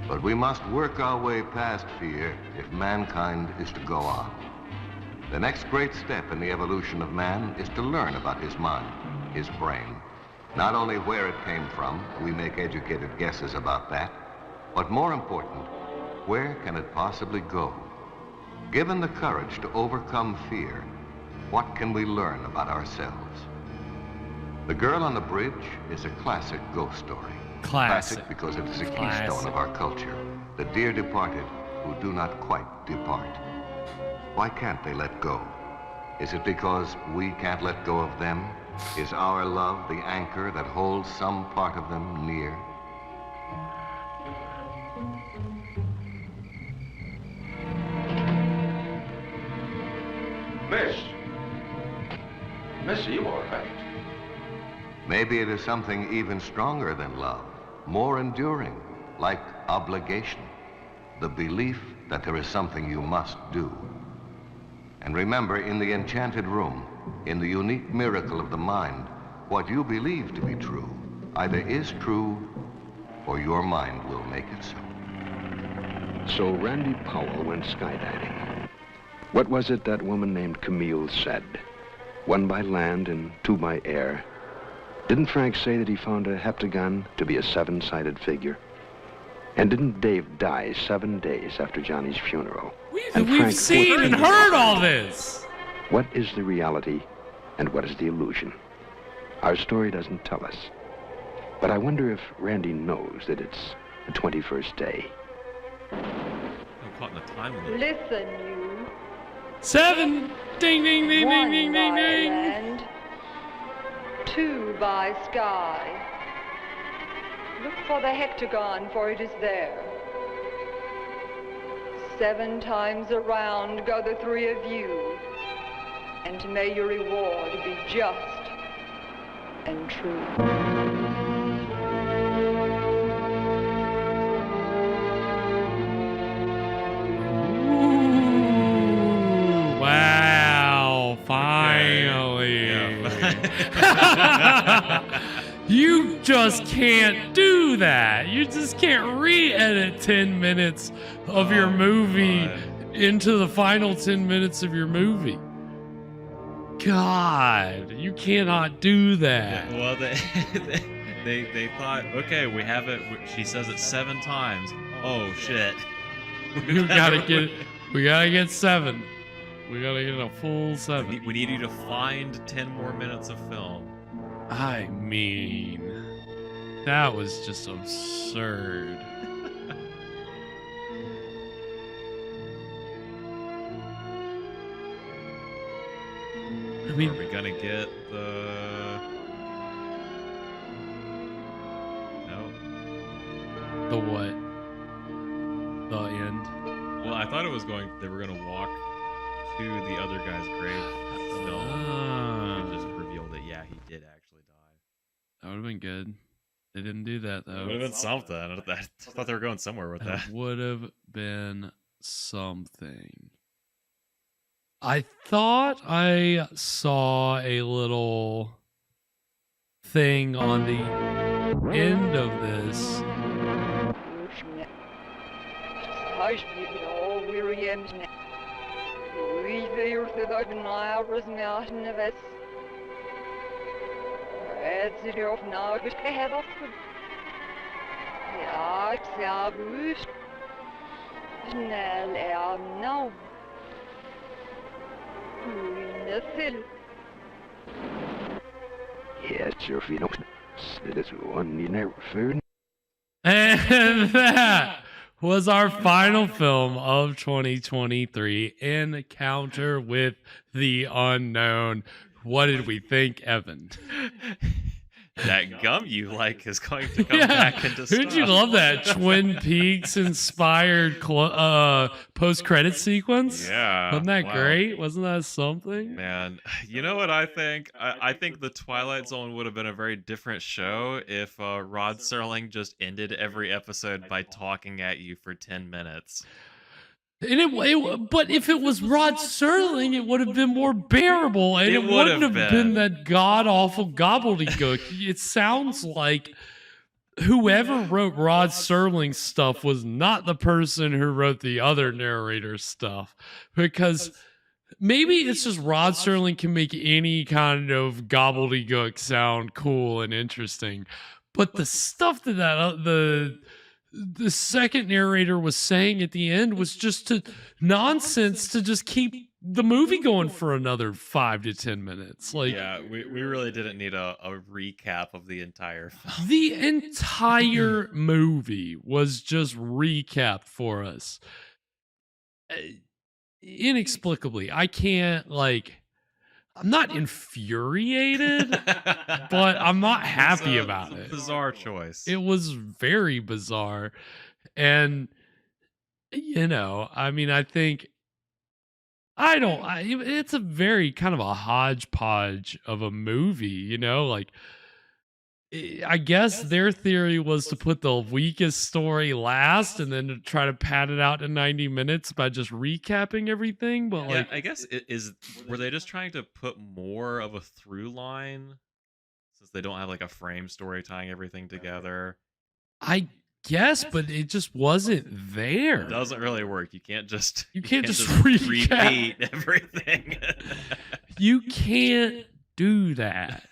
But we must work our way past fear if mankind is to go on. The next great step in the evolution of man is to learn about his mind, his brain. Not only where it came from, we make educated guesses about that, but more important, where can it possibly go? Given the courage to overcome fear, what can we learn about ourselves? The Girl on the Bridge is a classic ghost story. Classic because it is a keystone of our culture. The dear departed who do not quite depart. Why can't they let go? Is it because we can't let go of them? Is our love the anchor that holds some part of them near? Miss, are you all right? Maybe it is something even stronger than love, more enduring, like obligation, the belief that there is something you must do. And remember, in the enchanted room, in the unique miracle of the mind, what you believe to be true either is true or your mind will make it so. So Randy Powell went skydiving. What was it that woman named Camille said? 1 by land and 2 by air. Didn't Frank say that he found a heptagon to be a 7-sided figure? And didn't Dave die 7 days after Johnny's funeral? We've seen and heard all this. What is the reality and what is the illusion? Our story doesn't tell us. But I wonder if Randy knows that it's the 21st day. I'm caught in the time limit. Listen, you. 7. Ding, ding, ding, ding, ding, ding, ding. Land, 2 by sky. Look for the hectagon, for it is there. 7 times around go the 3 of you, and may your reward be just and true. Wow, finally. You just can't do that. You just can't re-edit 10 minutes of your movie into the final 10 minutes of your movie. God, you cannot do that. Well, they thought, okay, we have it. She says it 7 times. Oh shit. We gotta get 7. We gotta get a full 7. We need you to find 10 more minutes of film. I mean, that was just absurd. I mean, are we gonna get the... No. The what? The end? Well, I thought it was going... They were gonna walk to the other guy's grave still. And just revealed that, yeah, he did actually die. That would have been good. They didn't do that, though. Would have been something. I thought they were going somewhere with that. Would have been something. I thought I saw a little thing on the end of this. Yes, sir, if you don't. It is one you never feared. And that was our final film of 2023, Encounter with the Unknown. What did we think, Evan? That gum you like is going to come back into stock. Did you love that Twin Peaks inspired post-credit sequence? Yeah. Wasn't that great? Wasn't that something? Man, you know what I think? I think the Twilight Zone would have been a very different show if Rod Serling just ended every episode by talking at you for 10 minutes. And but if it was Rod Serling, it would have been more bearable, and it wouldn't have been that god-awful gobbledygook. It sounds like whoever wrote Rod Serling's stuff was not the person who wrote the other narrator stuff, because maybe it's just Rod Serling can make any kind of gobbledygook sound cool and interesting, but the stuff that the second narrator was saying at the end was just nonsense to just keep the movie going for another 5 to 10 minutes. Like, yeah, we really didn't need a recap of the entire film. The entire movie was just recapped for us. Inexplicably. I can't, I'm not infuriated, but I'm not happy about it. Bizarre choice. It was very bizarre. And, I think, it's a very kind of a hodgepodge of a movie, I guess their theory was to put the weakest story last and then to try to pad it out to 90 minutes by just recapping everything. But yeah, I guess were they just trying to put more of a through line since they don't have a frame story tying everything together? I guess, but it just wasn't there. It doesn't really work. You can't just repeat everything. You can't do that.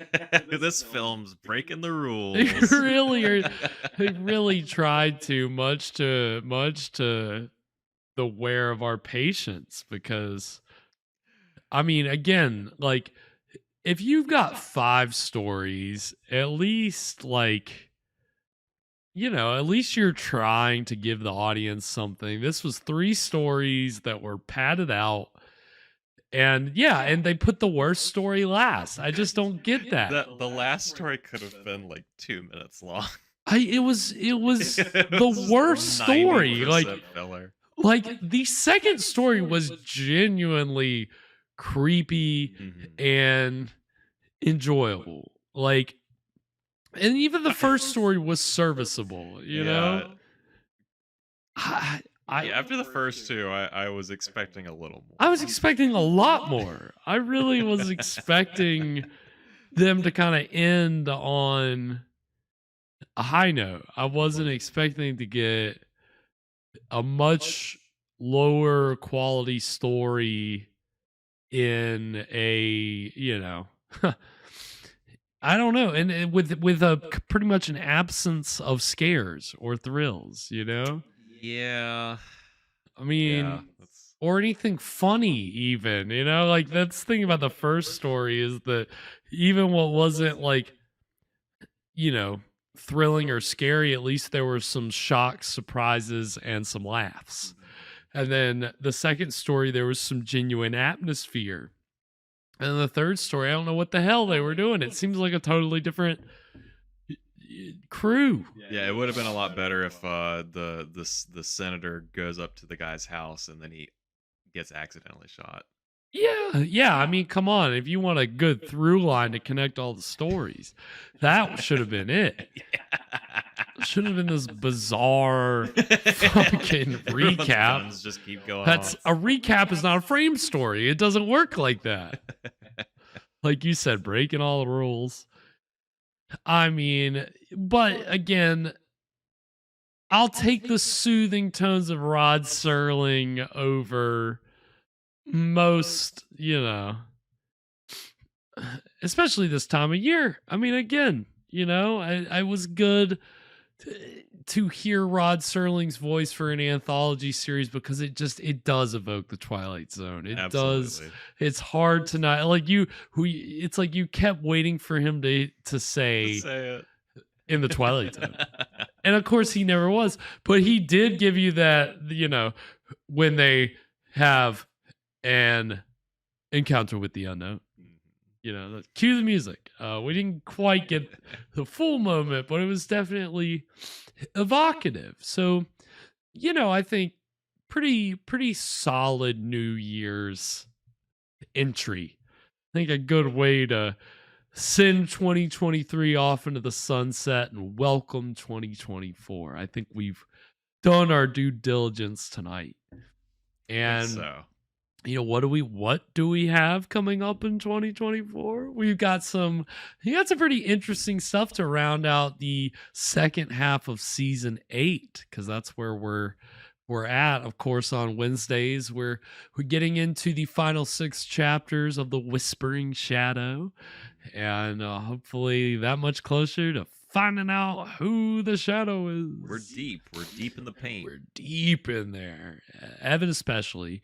This film's breaking the rules. They really tried to, much to the wear of our patience, because again, if you've got 5 stories, at least at least you're trying to give the audience something. This was 3 stories that were padded out. And and they put the worst story last. I just don't get that. The last story could have been 2 minutes long. It was the worst story. Filler. Like, the second story was genuinely creepy and enjoyable. Like, and even the first story was serviceable, you know? After the first two, I was expecting a little more. I was expecting a lot more. I really was expecting them to kind of end on a high note. I wasn't expecting to get a much lower quality story in a, I don't know, and with a pretty much an absence of scares or thrills, Yeah. I mean, Yeah, or anything funny, even, like that's the thing about the first story is that even what wasn't like, thrilling or scary, at least there were some shocks, surprises, and some laughs. And then the second story, there was some genuine atmosphere. And the third story, I don't know what the hell they were doing. It seems like a totally different crew. Yeah, it would have been a lot better if the senator goes up to the guy's house and then he gets accidentally shot. Yeah. I mean, come on. If you want a good through line to connect all the stories, that should have been it. Should have been this bizarre fucking recap. Guns just keep going. That's a recap is not a frame story. It doesn't work like that. Like you said, breaking all the rules. I mean, but again, I'll take the soothing tones of Rod Serling over most, especially this time of year. I mean, again, I was good to hear Rod Serling's voice for an anthology series because it does evoke the Twilight Zone. It Absolutely. does. It's hard to not like it's like you kept waiting for him to say it in the Twilight Zone. And of course he never was, but he did give you that, when they have an encounter with the unknown. Cue the music. We didn't quite get the full moment, but it was definitely evocative. So, I think pretty solid New Year's entry. I think a good way to send 2023 off into the sunset and welcome 2024. I think we've done our due diligence tonight. And what do we have coming up in 2024? We've got some pretty interesting stuff to round out the second half of season 8, because that's where we're at. Of course, on Wednesdays we're getting into the final 6 chapters of The Whispering Shadow, and hopefully that much closer to finding out who the shadow is. We're deep in the paint. We're deep in there, Evan especially,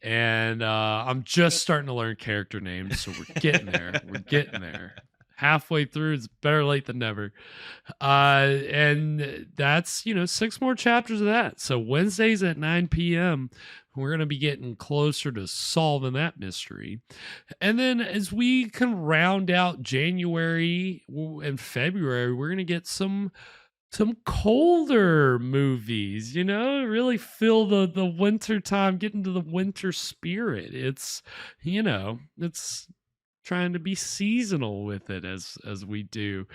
and I'm just starting to learn character names, so we're getting there. We're getting there. Halfway through, it's better late than never. And that's 6 more chapters of that. So Wednesdays at 9 p.m. we're going to be getting closer to solving that mystery. And then as we can round out January and February, we're going to get some colder movies, really feel the winter time, get into the winter spirit. It's, it's trying to be seasonal with it as we do.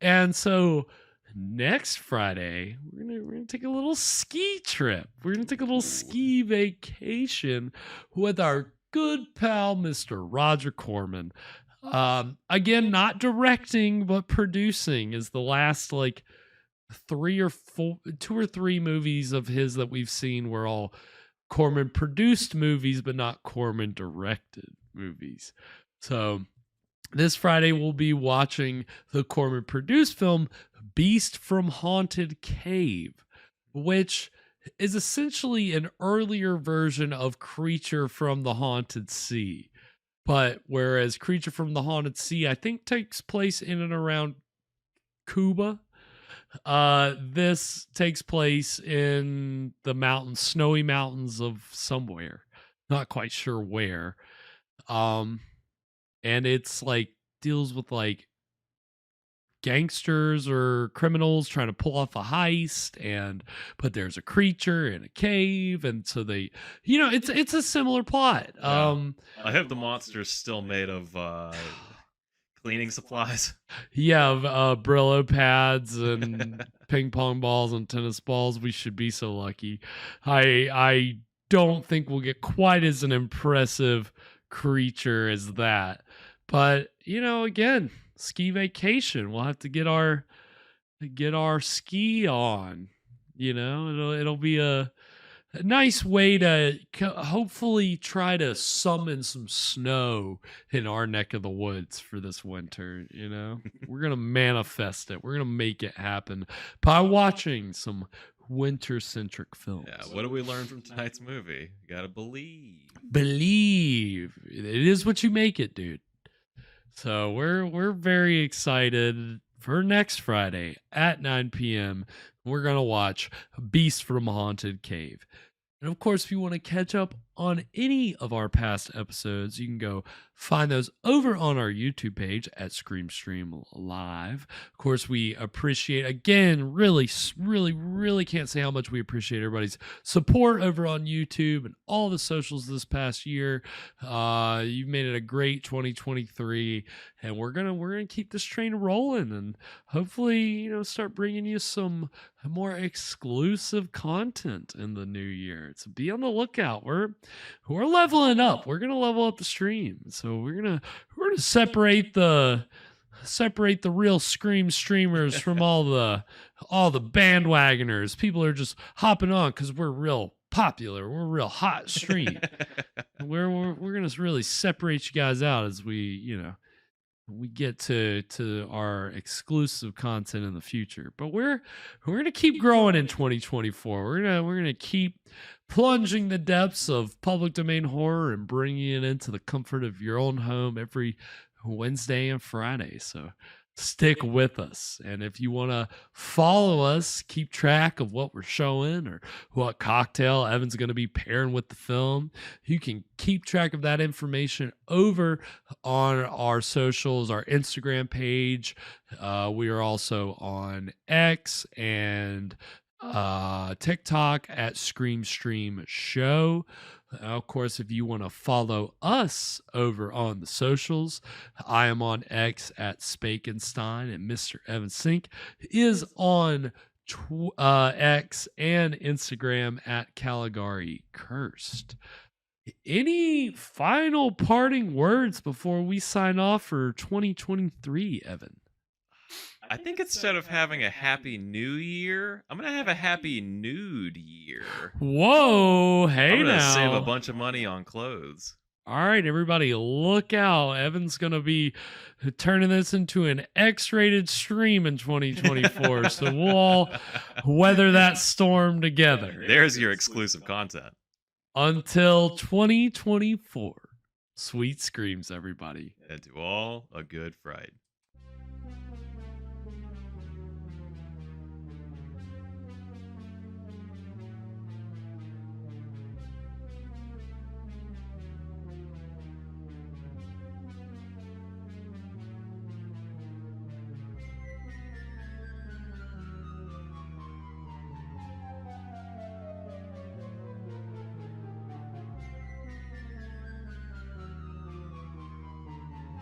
And so next Friday, we're gonna take a little ski trip. We're gonna take a little ski vacation with our good pal, Mr. Roger Corman. Again, not directing, but producing is the last 2 or 3 movies of his that we've seen were all Corman produced movies, but not Corman directed movies. So this Friday, we'll be watching the Corman produced film Beast from Haunted Cave, which is essentially an earlier version of Creature from the Haunted Sea. But whereas Creature from the Haunted Sea, I think, takes place in and around Cuba, this takes place in the snowy mountains of somewhere. Not quite sure where. And it's deals with gangsters or criminals trying to pull off a heist, but there's a creature in a cave, and so they, it's a similar plot. Yeah. I hope the monster's still made of cleaning supplies. Yeah, Brillo pads and ping pong balls and tennis balls. We should be so lucky. I don't think we'll get quite as an impressive creature as that, but again, ski vacation. We'll have to get our ski on. It'll be a nice way to hopefully try to summon some snow in our neck of the woods for this winter. We're gonna manifest it. We're gonna make it happen by watching some winter-centric films. Yeah. What do we learn from tonight's movie? You gotta believe. Believe. It is what you make it, dude. So we're very excited for next Friday at 9 p.m. We're going to watch Beast from a Haunted Cave. And of course, if you want to catch up on any of our past episodes, you can go find those over on our YouTube page at Scream Stream Live. Of course, we appreciate, again, really can't say how much we appreciate everybody's support over on YouTube and all the socials this past year. You've made it a great 2023, and we're gonna keep this train rolling, and hopefully, start bringing you some more exclusive content in the new year. So be on the lookout. We're leveling up. We're gonna level up the stream. So we're gonna separate the real Scream streamers from all the bandwagoners. People are just hopping on because we're real popular. We're real hot stream. we're gonna really separate you guys out as we get to our exclusive content in the future. But we're gonna keep growing in 2024. We're gonna keep plunging the depths of public domain horror and bringing it into the comfort of your own home every Wednesday and Friday. So stick with us. And if you want to follow us, keep track of what we're showing or what cocktail Evan's going to be pairing with the film, you can keep track of that information over on our socials, our Instagram page. We are also on X and TikTok at Scream Stream Show. Of course, if you want to follow us over on the socials, I am on X at Spakenstein, and Mr. Evan Sink is on X and Instagram at Caligari Cursed. Any final parting words before we sign off for 2023, Evan? I think instead of having a happy new year, I'm going to have a happy nude year. Whoa, hey, I'm now. Save a bunch of money on clothes. All right, everybody, look out. Evan's going to be turning this into an X-rated stream in 2024, so we'll all weather that storm together. There's your exclusive content. Until 2024, sweet screams, everybody. And to all, a good fright.